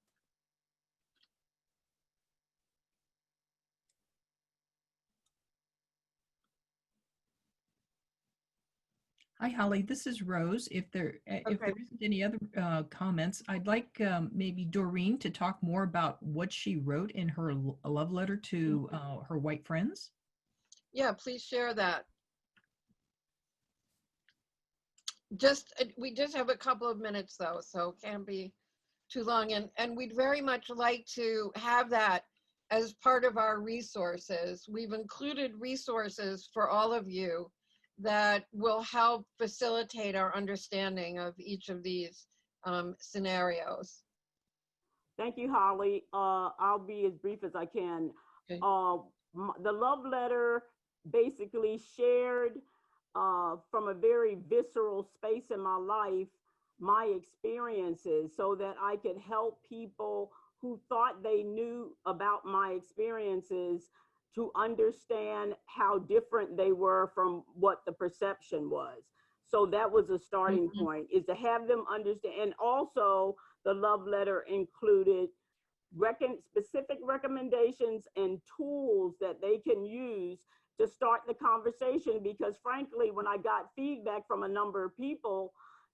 Hi, Holly. This is Rose. If there isn't any other comments, I'd like maybe Doreen to talk more about what she wrote in her love letter to her white friends. Yeah, please share that. We just have a couple of minutes though, so it can't be too long. And we'd very much like to have that as part of our resources. We've included resources for all of you that will help facilitate our understanding of each of these scenarios. Thank you, Holly. I'll be as brief as I can. Okay. The love letter basically shared from a very visceral space in my life, my experiences, so that I could help people who thought they knew about my experiences to understand how different they were from what the perception was. So that was a starting point, is to have them understand. And also the love letter included specific recommendations and tools that they can use to start the conversation, because frankly, when I got feedback from a number of people,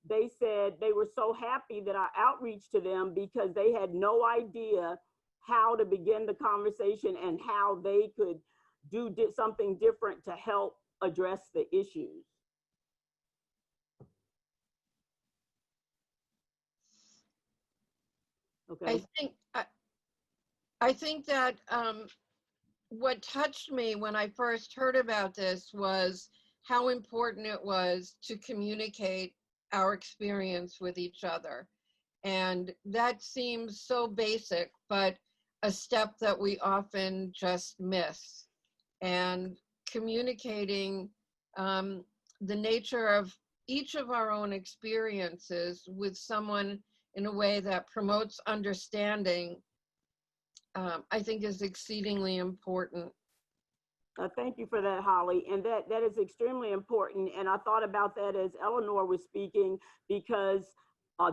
they said they were so happy that I outreach to them because they had no idea how to begin the conversation and how they could do something different to help address the issues. Okay. I think that what touched me when I first heard about this was how important it was to communicate our experience with each other. And that seems so basic, but a step that we often just miss. And communicating the nature of each of our own experiences with someone in a way that promotes understanding, I think is exceedingly important. Thank you for that, Holly. And that is extremely important. And I thought about that as Eleanor was speaking, because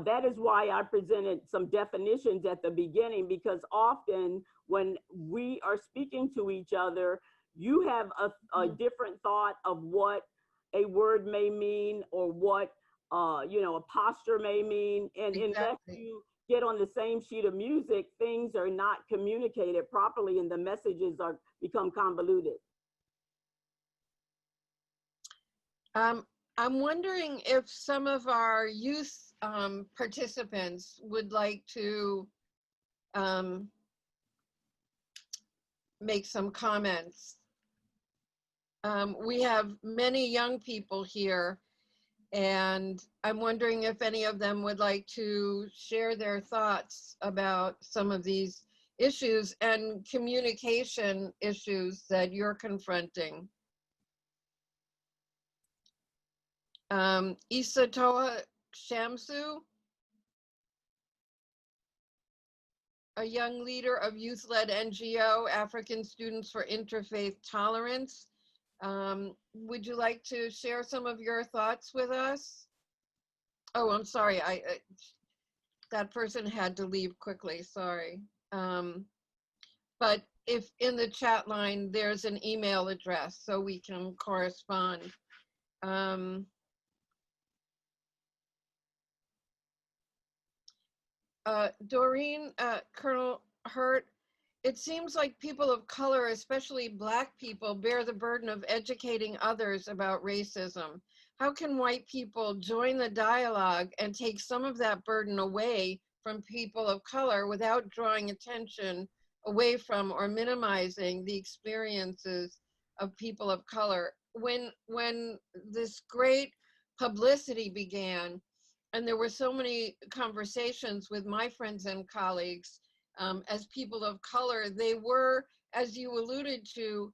that is why I presented some definitions at the beginning, because often when we are speaking to each other, you have a different thought of what a word may mean, or what a posture may mean. And unless you get on the same sheet of music, things are not communicated properly and the messages become convoluted. I'm wondering if some of our youth participants would like to make some comments. We have many young people here, and I'm wondering if any of them would like to share their thoughts about some of these issues and communication issues that you're confronting. Isatoa Shamsu, a young leader of youth-led NGO, African Students for Interfaith Tolerance. Would you like to share some of your thoughts with us? Oh, I'm sorry, that person had to leave quickly, sorry. But if in the chat line, there's an email address so we can correspond. Doreen, Colonel Hurt, it seems like people of color, especially Black people, bear the burden of educating others about racism. How can white people join the dialogue and take some of that burden away from people of color without drawing attention away from or minimizing the experiences of people of color? When this great publicity began, and there were so many conversations with my friends and colleagues, as people of color, they were, as you alluded to,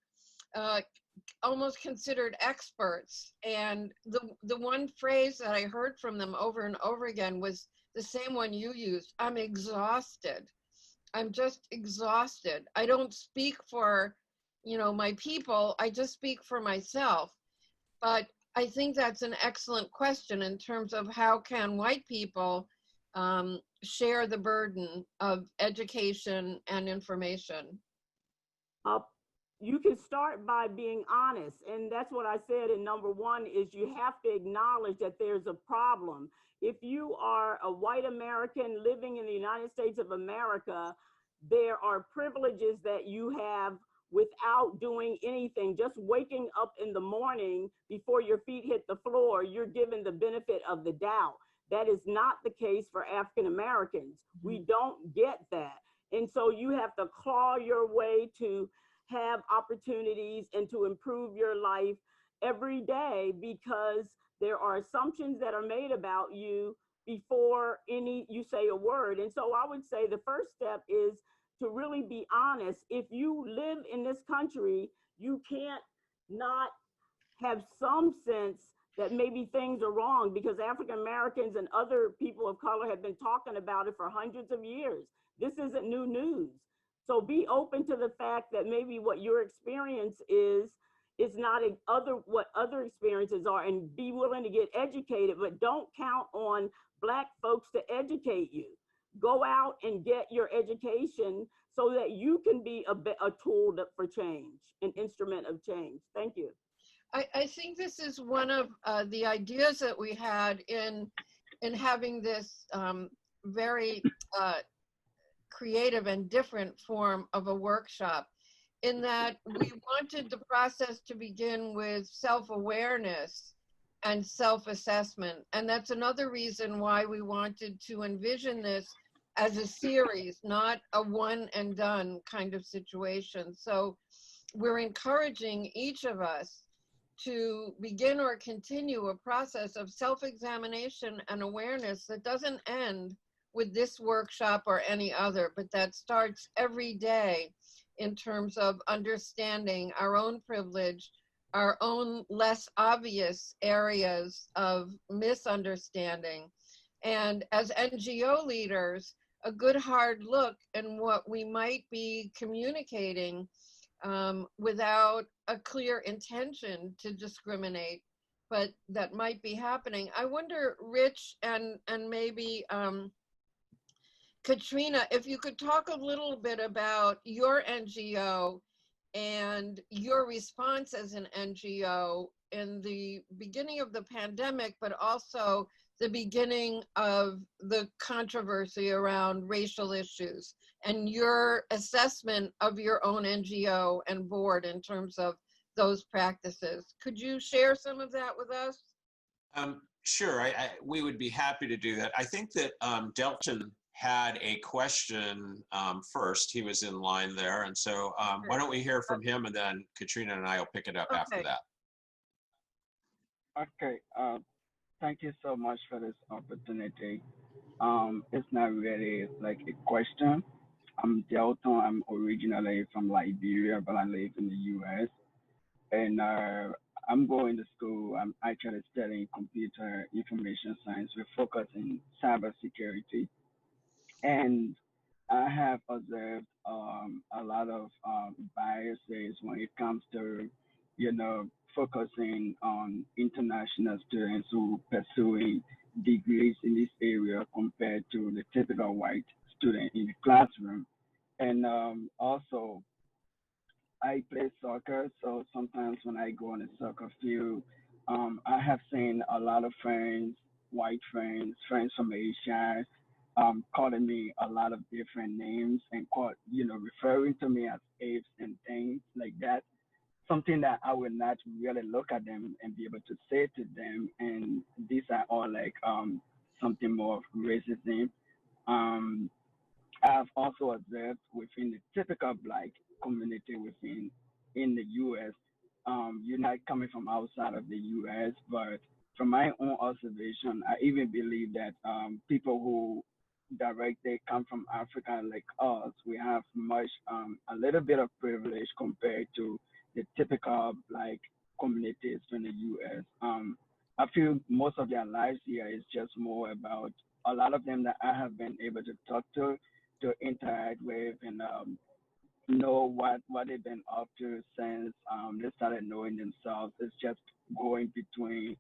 almost considered experts. And the one phrase that I heard from them over and over again was the same one you used: I'm exhausted. I'm just exhausted. I don't speak for, my people, I just speak for myself. But I think that's an excellent question in terms of how can white people share the burden of education and information. You can start by being honest. And that's what I said in number one, is you have to acknowledge that there's a problem. If you are a white American living in the United States of America, there are privileges that you have without doing anything. Just waking up in the morning before your feet hit the floor, you're given the benefit of the doubt. That is not the case for African Americans. We don't get that. And so you have to claw your way to have opportunities and to improve your life every day because there are assumptions that are made about you before you say a word. And so I would say the first step is to really be honest. If you live in this country, you can't not have some sense that maybe things are wrong, because African Americans and other people of color have been talking about it for hundreds of years. This isn't new news. So be open to the fact that maybe what your experience is not what other experiences are, and be willing to get educated, but don't count on Black folks to educate you. Go out and get your education so that you can be a tool for change, an instrument of change. Thank you. I think this is one of the ideas that we had in having this very creative and different form of a workshop, in that we wanted the process to begin with self-awareness and self-assessment. And that's another reason why we wanted to envision this as a series, not a one and done kind of situation. So we're encouraging each of us to begin or continue a process of self-examination and awareness that doesn't end with this workshop or any other, but that starts every day in terms of understanding our own privilege, our own less obvious areas of misunderstanding, and as NGO leaders, a good hard look in what we might be communicating without a clear intention to discriminate, but that might be happening. I wonder, Rich, and maybe Katrina, if you could talk a little bit about your NGO and your response as an NGO in the beginning of the pandemic, but also the beginning of the controversy around racial issues, and your assessment of your own NGO and board in terms of those practices. Could you share some of that with us? Sure, we would be happy to do that. I think that Delton had a question first. He was in line there. And so why don't we hear from him, and then Katrina and I will pick it up after that. Okay, thank you so much for this opportunity. It's not really like a question. I'm Delton. I'm originally from Liberia, but I live in the US. And I'm going to school. I'm actually studying computer information science with focus in cybersecurity. And I have observed a lot of biases when it comes to, focusing on international students who pursuing degrees in this area compared to the typical white student in the classroom. And also, I play soccer, so sometimes when I go on a soccer field, I have seen a lot of friends, white friends, friends from Asia, calling me a lot of different names and referring to me as apes and things like that. Something that I would not really look at them and be able to say to them. And these are all like something more of racism. I've also observed within the typical Black community in the U.S. You're not coming from outside of the U.S., but from my own observation, I even believe that people who directly come from Africa like us, we have a little bit of privilege compared to the typical Black communities in the U.S. I feel most of their lives here is just more about a lot of them that I have been able to talk to interact with, and know what they've been up to since they started knowing themselves. It's just going between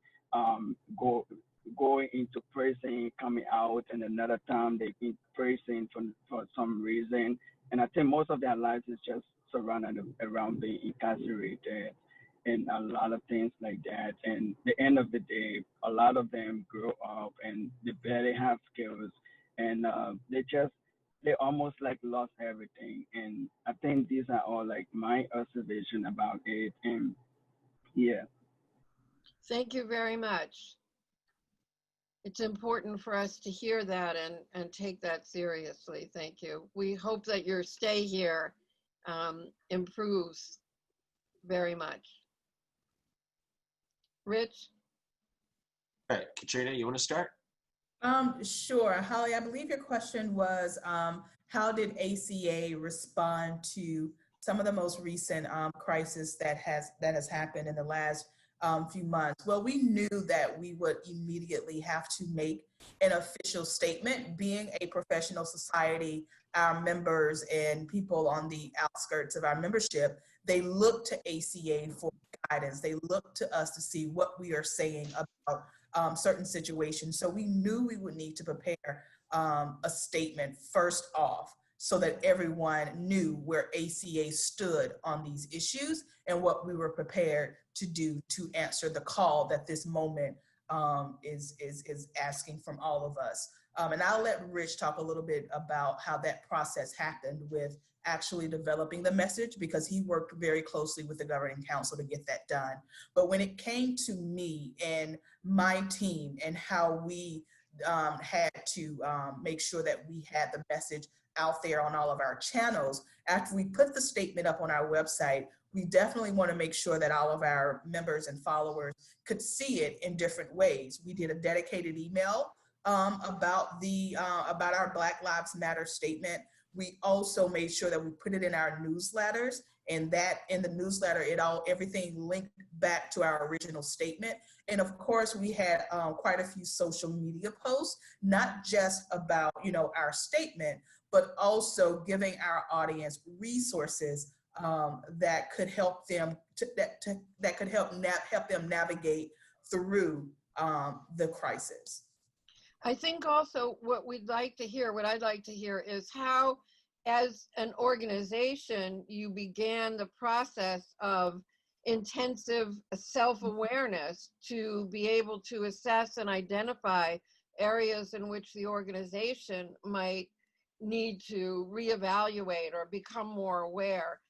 going into prison, coming out, and another time they've been prison for some reason. And I think most of their lives is just surrounded around being incarcerated and a lot of things like that. And at the end of the day, a lot of them grow up and they barely have skills, and they almost like lost everything. And I think these are all like my observation about it. And yeah. Thank you very much. It's important for us to hear that and take that seriously. Thank you. We hope that your stay here improves very much. Rich? All right, Katrina, you want to start? Sure. Holly, I believe your question was, how did ACA respond to some of the most recent crisis that has happened in the last few months? Well, we knew that we would immediately have to make an official statement. Being a professional society, our members and people on the outskirts of our membership, they look to ACA for guidance. They look to us to see what we are saying about certain situations. So we knew we would need to prepare a statement first off so that everyone knew where ACA stood on these issues and what we were prepared to do to answer the call that this moment is asking from all of us. And I'll let Rich talk a little bit about how that process happened with actually developing the message, because he worked very closely with the governing council to get that done. But when it came to me and my team and how we had to make sure that we had the message out there on all of our channels, after we put the statement up on our website, we definitely want to make sure that all of our members and followers could see it in different ways. We did a dedicated email about our Black Lives Matter statement. We also made sure that we put it in our newsletters, and that in the newsletter, everything linked back to our original statement. And of course, we had quite a few social media posts, not just about our statement, but also giving our audience resources that could help them help them navigate through the crisis. I think also what I'd like to hear is how, as an organization, you began the process of intensive self-awareness to be able to assess and identify areas in which the organization might need to reevaluate or become more aware.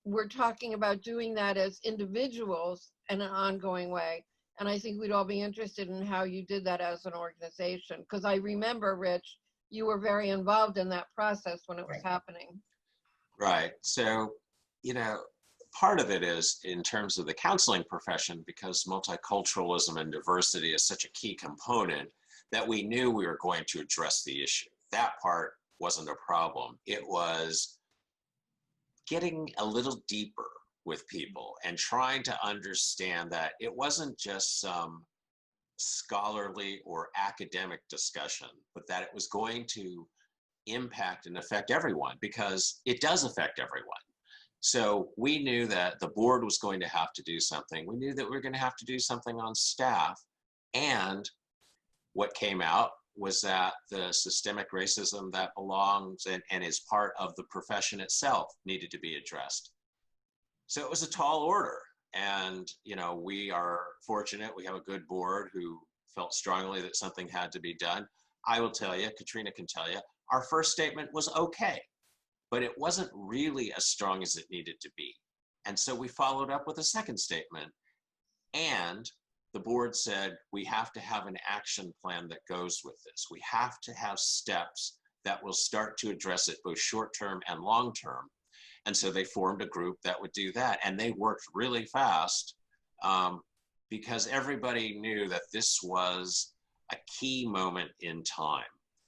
We're talking about doing that as individuals in an ongoing way. And I think we'd all be interested in how you did that as an organization. Because I remember, Rich, you were very involved in that process when it was happening. Right. So, part of it is in terms of the counseling profession, because multiculturalism and diversity is such a key component, that we knew we were going to address the issue. That part wasn't a problem. It was getting a little deeper with people and trying to understand that it wasn't just some scholarly or academic discussion, but that it was going to impact and affect everyone, because it does affect everyone. So we knew that the board was going to have to do something. We knew that we were going to have to do something on staff. And what came out was that the systemic racism that belongs and is part of the profession itself needed to be addressed. So it was a tall order. And, we are fortunate. We have a good board who felt strongly that something had to be done. I will tell you, Katrina can tell you, our first statement was okay, but it wasn't really as strong as it needed to be. And so we followed up with a second statement, and the board said, we have to have an action plan that goes with this. We have to have steps that will start to address it both short-term and long-term. And so they formed a group that would do that. And they worked really fast because everybody knew that this was a key moment in time.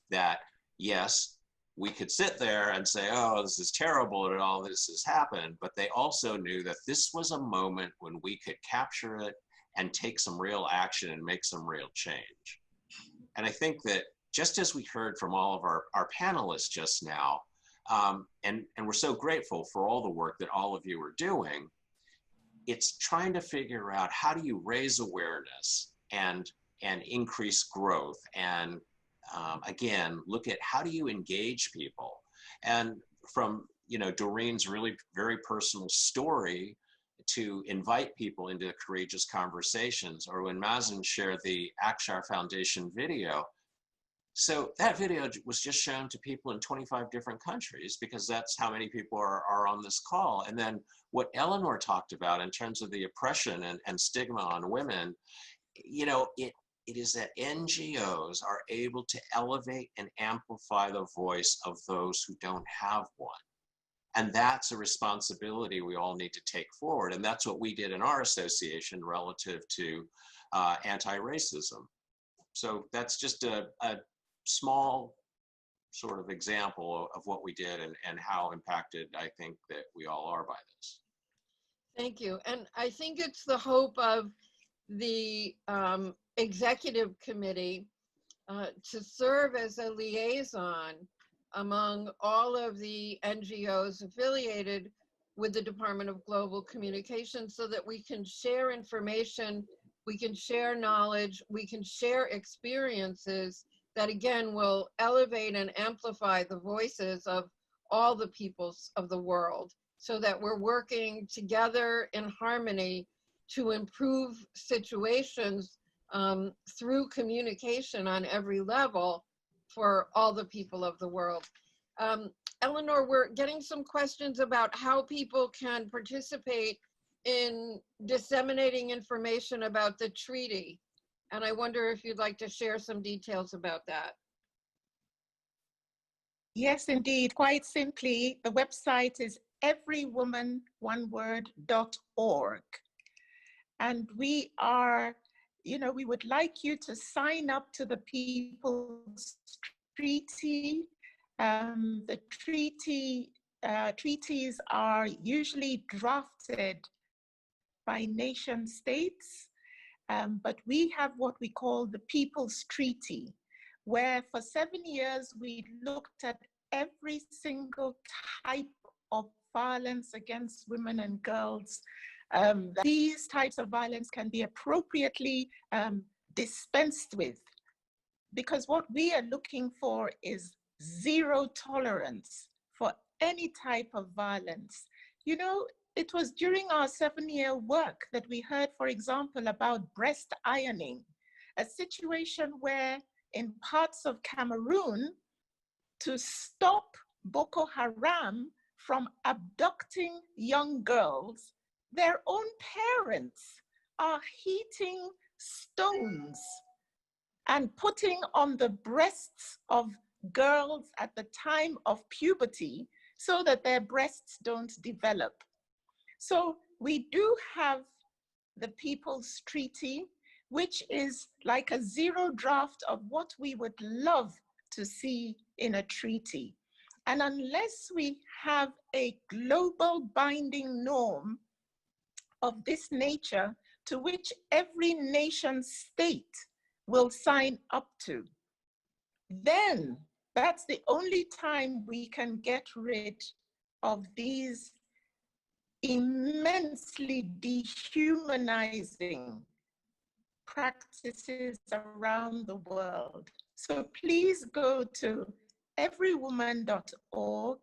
That, yes, we could sit there and say, oh, this is terrible and all this has happened. But they also knew that this was a moment when we could capture it and take some real action and make some real change. And I think that just as we heard from all of our panelists just now, and we're so grateful for all the work that all of you are doing, it's trying to figure out how do you raise awareness and increase growth, and again, look at how do you engage people. And from Doreen's really very personal story to invite people into courageous conversations, or when Mazen shared the Akshar Foundation video. So that video was just shown to people in 25 different countries, because that's how many people are on this call. And then what Eleanor talked about in terms of the oppression and stigma on women, it is that NGOs are able to elevate and amplify the voice of those who don't have one. And that's a responsibility we all need to take forward. And that's what we did in our association relative to anti-racism. So that's just a small sort of example of what we did and how impacted I think that we all are by this. Thank you. And I think it's the hope of the executive committee to serve as a liaison among all of the NGOs affiliated with the Department of Global Communications so that we can share information, we can share knowledge, we can share experiences that again will elevate and amplify the voices of all the peoples of the world so that we're working together in harmony to improve situations through communication on every level for all the people of the world. Eleanor, we're getting some questions about how people can participate in disseminating information about the treaty. And I wonder if you'd like to share some details about that. Yes, indeed. Quite simply, the website is everywoman.org. And we are, we would like you to sign up to the People's Treaty. The treaties are usually drafted by nation states, but we have what we call the People's Treaty, where for 7 years we looked at every single type of violence against women and girls. These types of violence can be appropriately dispensed with, because what we are looking for is zero tolerance for any type of violence. It was during our 7-year work that we heard, for example, about breast ironing, a situation where in parts of Cameroon, to stop Boko Haram from abducting young girls, their own parents are heating stones and putting on the breasts of girls at the time of puberty so that their breasts don't develop. So we do have the People's Treaty, which is like a zero draft of what we would love to see in a treaty. And unless we have a global binding norm of this nature to which every nation state will sign up to, then that's the only time we can get rid of these immensely dehumanizing practices around the world. So please go to everywoman.org,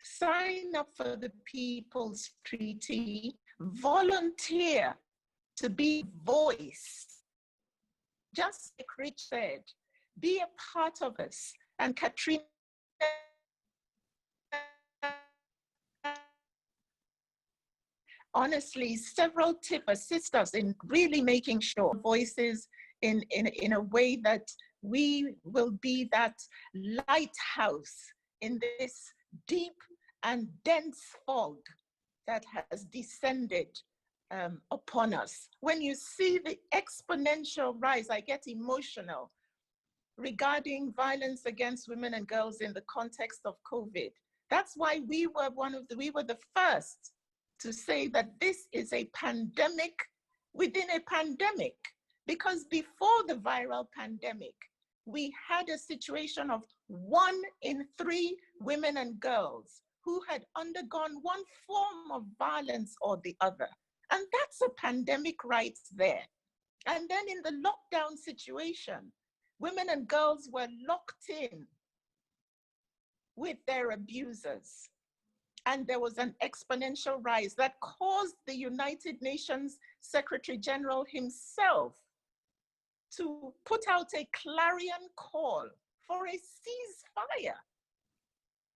sign up for the People's Treaty, volunteer to be voice. Just like Rich said, be a part of us. And Katrina honestly, several tips assist us in really making sure voices in a way that we will be that lighthouse in this deep and dense fog that has descended upon us. When you see the exponential rise, I get emotional regarding violence against women and girls in the context of COVID. That's why we were the first to say that this is a pandemic within a pandemic, because before the viral pandemic, we had a situation of 1 in 3 women and girls who had undergone one form of violence or the other. And that's a pandemic right there. And then in the lockdown situation, women and girls were locked in with their abusers. And there was an exponential rise that caused the United Nations Secretary General himself to put out a clarion call for a ceasefire.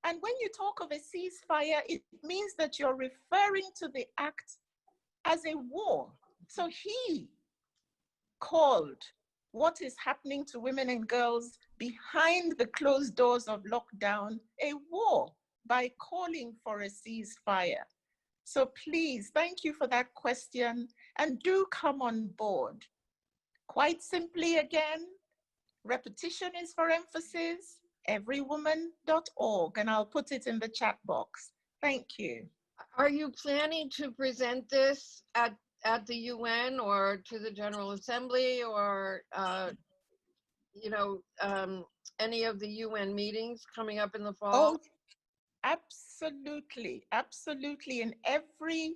And when you talk of a ceasefire, it means that you're referring to the act as a war. So he called what is happening to women and girls behind the closed doors of lockdown a war, by calling for a ceasefire. So please, thank you for that question, and do come on board. Quite simply again, repetition is for emphasis, everywoman.org, and I'll put it in the chat box. Thank you. Are you planning to present this at the UN or to the General Assembly or, you know, any of the UN meetings coming up in the fall? Oh, absolutely, absolutely. In every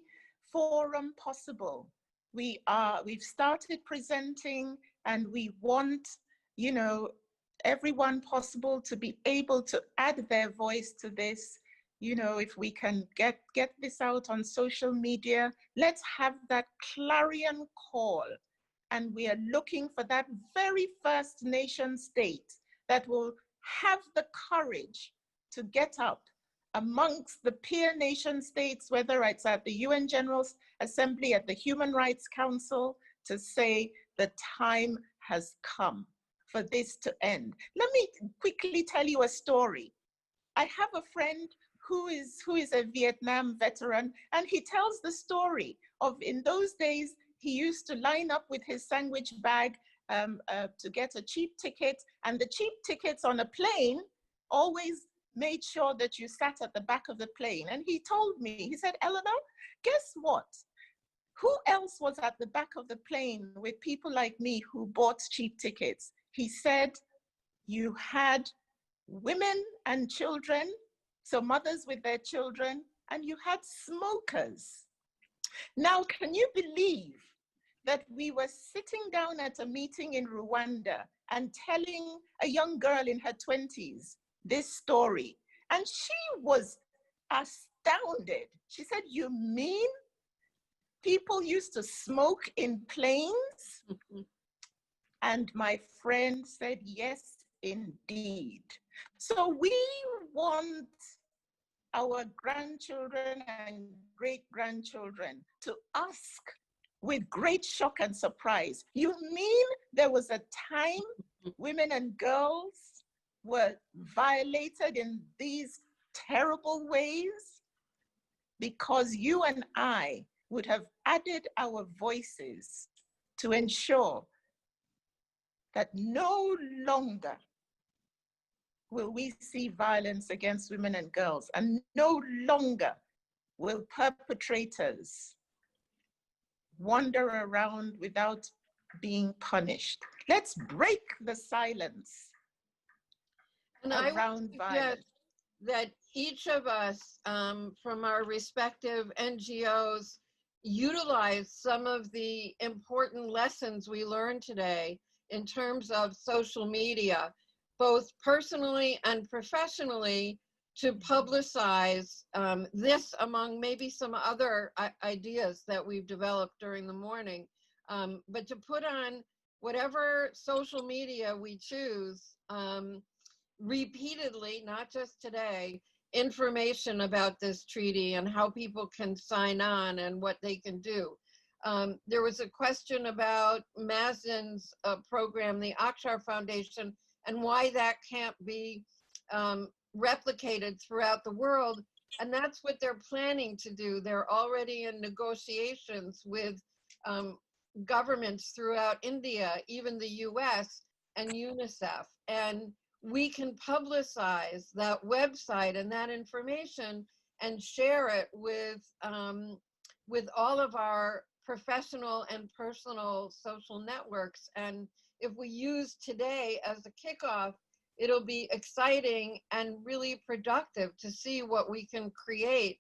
forum possible, we've started presenting, and we want, you know, everyone possible to be able to add their voice to this. You know, if we can get this out on social media, let's have that clarion call. And we are looking for that very first nation state that will have the courage to get up amongst the peer nation states, whether it's at the UN General Assembly, at the Human Rights Council, to say the time has come for this to end. Let me quickly tell you a story. I have a friend who is a Vietnam veteran, and he tells the story of, in those days, he used to line up with his sandwich bag to get a cheap ticket, and the cheap tickets on a plane always made sure that you sat at the back of the plane. And he told me, he said, Eleanor, guess what? Who else was at the back of the plane with people like me who bought cheap tickets? He said, you had women and children, so mothers with their children, and you had smokers. Now, can you believe that we were sitting down at a meeting in Rwanda and telling a young girl in her 20s this story? And she was astounded. She said, you mean people used to smoke in planes? And my friend said, yes, indeed. So we want our grandchildren and great-grandchildren to ask with great shock and surprise, you mean there was a time women and girls were violated in these terrible ways? Because you and I would have added our voices to ensure that no longer will we see violence against women and girls, and no longer will perpetrators wander around without being punished. Let's break the silence around violence. That each of us from our respective NGOs utilize some of the important lessons we learned today in terms of social media, both personally and professionally, to publicize this among maybe some other ideas that we've developed during the morning, but to put on whatever social media we choose repeatedly, not just today, information about this treaty and how people can sign on and what they can do. There was a question about Mazin's program, the Akshar Foundation, and why that can't be replicated throughout the world. And that's what they're planning to do. They're already in negotiations with governments throughout India, even the US and UNICEF. And we can publicize that website and that information and share it with all of our professional and personal social networks. And if we use today as a kickoff, it'll be exciting and really productive to see what we can create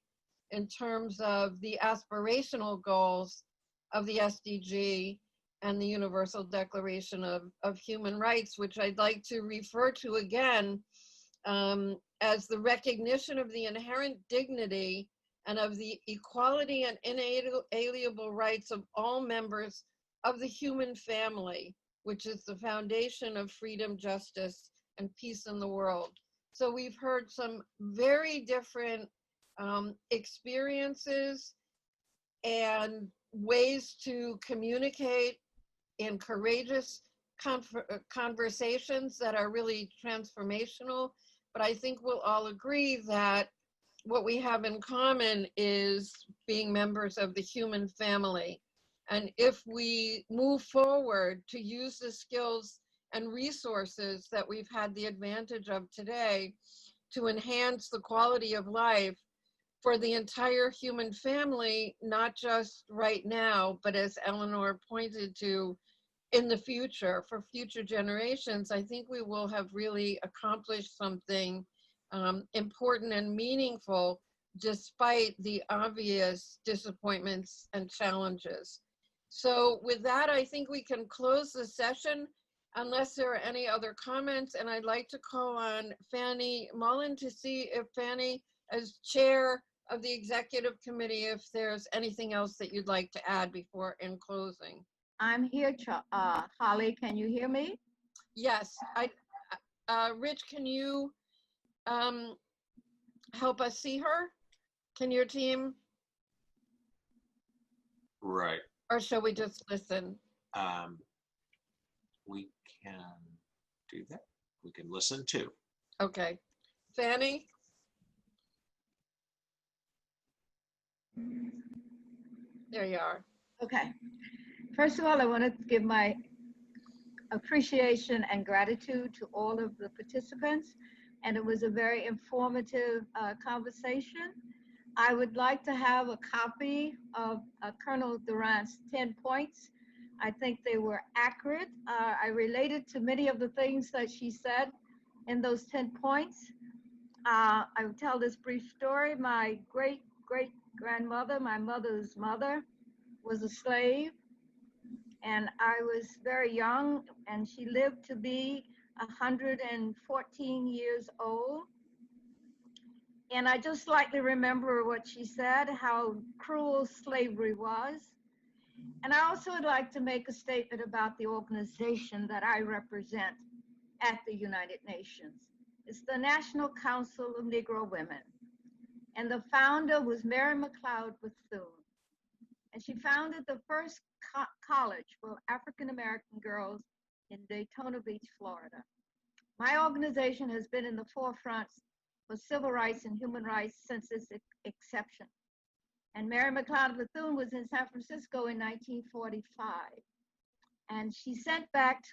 in terms of the aspirational goals of the SDG and the Universal Declaration of Human Rights, which I'd like to refer to again as the recognition of the inherent dignity and of the equality and inalienable rights of all members of the human family, which is the foundation of freedom, justice, and peace in the world. So we've heard some very different experiences and ways to communicate in courageous conversations that are really transformational. But I think we'll all agree that what we have in common is being members of the human family. And if we move forward to use the skills and resources that we've had the advantage of today to enhance the quality of life for the entire human family, not just right now, but as Eleanor pointed to, in the future, for future generations, I think we will have really accomplished something important and meaningful despite the obvious disappointments and challenges. So with that, I think we can close the session unless there are any other comments. And I'd like to call on Fanny Mullen to see if Fanny, as chair of the executive committee, if there's anything else that you'd like to add before in closing. I'm here, Holly, can you hear me? Yes, Rich, can you help us see her? Can your team? Right. Or shall we just listen? We can do that. We can listen too. Okay. Fanny? There you are. Okay. First of all, I want to give my appreciation and gratitude to all of the participants. And it was a very informative conversation. I would like to have a copy of Colonel Durant's 10 points. I think they were accurate. I related to many of the things that she said in those 10 points. I will tell this brief story. My great-great-grandmother, my mother's mother, was a slave. And I was very young, and she lived to be 114 years old. And I just slightly remember what she said, how cruel slavery was. And I also would like to make a statement about the organization that I represent at the United Nations. It's the National Council of Negro Women. And the founder was Mary McLeod Bethune. And she founded the first college for African-American girls in Daytona Beach, Florida. My organization has been in the forefront for civil rights and human rights since its inception. And Mary McLeod Bethune was in San Francisco in 1945. And she sent back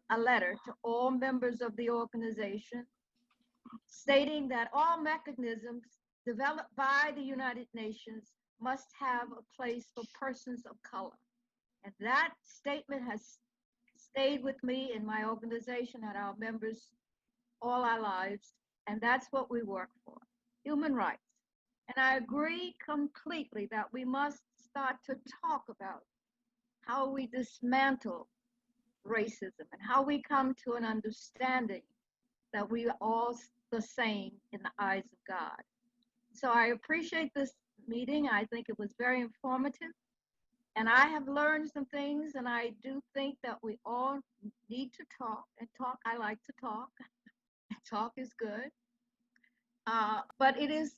a letter to all members of the organization stating that all mechanisms developed by the United Nations must have a place for persons of color. And that statement has stayed with me in my organization and our members all our lives. And that's what we work for, human rights. And I agree completely that we must start to talk about how we dismantle racism and how we come to an understanding that we are all the same in the eyes of God. So I appreciate this meeting. I think it was very informative. And I have learned some things, and I do think that we all need to talk and talk. I like to talk. Talk is good. But it's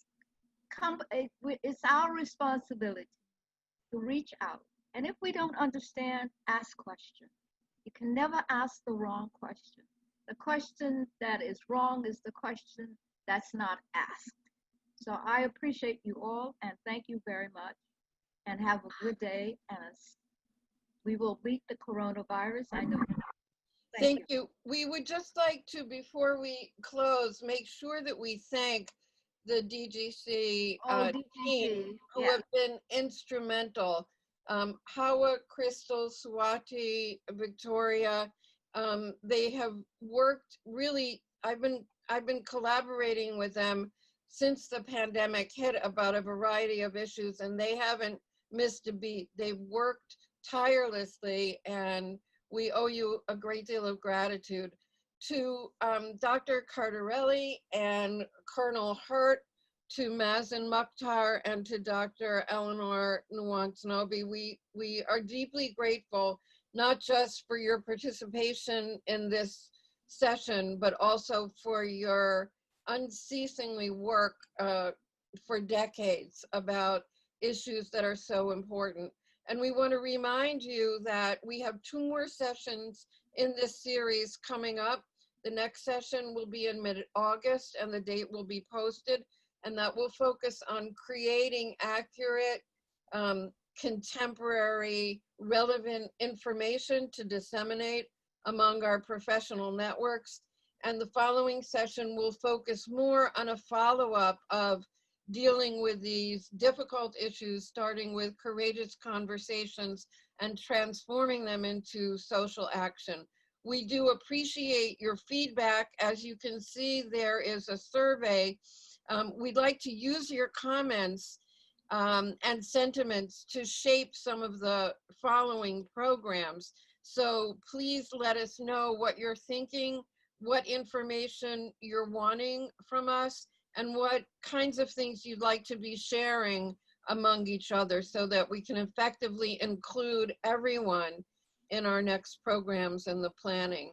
our responsibility to reach out. And if we don't understand, ask questions. You can never ask the wrong question. The question that is wrong is the question that's not asked. So I appreciate you all, and thank you very much, and have a good day. And we will beat the coronavirus, I know. Thank you. We would just like to, before we close, make sure that we thank the DGC team who have been instrumental. Hawa, Crystal, Swati, Victoria, they have worked really, I've been collaborating with them since the pandemic hit about a variety of issues, and they haven't missed a beat. They've worked tirelessly, and we owe you a great deal of gratitude. To Dr. Cardarelli and Colonel Hurt, to Mazen Mukhtar, and to Dr. Eleanor Nwansnobi, we are deeply grateful, not just for your participation in this session, but also for your unceasingly work for decades about issues that are so important. And we want to remind you that we have 2 more sessions in this series coming up. The next session will be in mid-August, and the date will be posted. and that will focus on creating accurate, contemporary, relevant information to disseminate among our professional networks. And the following session will focus more on a follow-up of dealing with these difficult issues, starting with courageous conversations and transforming them into social action. We do appreciate your feedback. As you can see, there is a survey. We'd like to use your comments and sentiments to shape some of the following programs. So please let us know what you're thinking, what information you're wanting from us, and what kinds of things you'd like to be sharing among each other so that we can effectively include everyone in our next programs and the planning.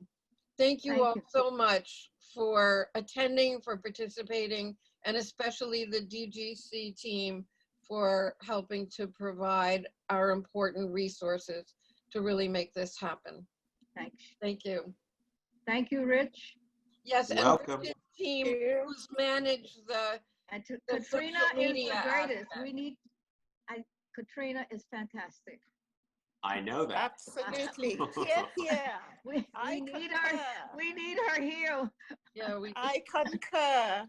Thank you all so much for attending, for participating, and especially the DGC team for helping to provide our important resources to really make this happen. Thanks. Thank you. Thank you, Rich. Yes, and Welcome. Rich's team who's managed the And the Katrina social is the media greatest. aspect. We need, Katrina is fantastic. I know that. Absolutely. Here, here. We I need concur. her. We need her here. Yeah, we. I concur.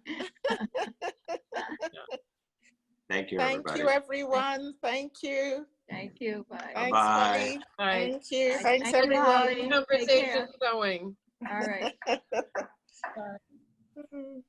Thank you, Thank everybody. you, everyone. Thank you. Thank you. Bye. Thanks, Bye-bye. Holly. Right. Thank you. Thank Thanks, you, everyone. Holly. Take care. Conversation's going. All right. Bye.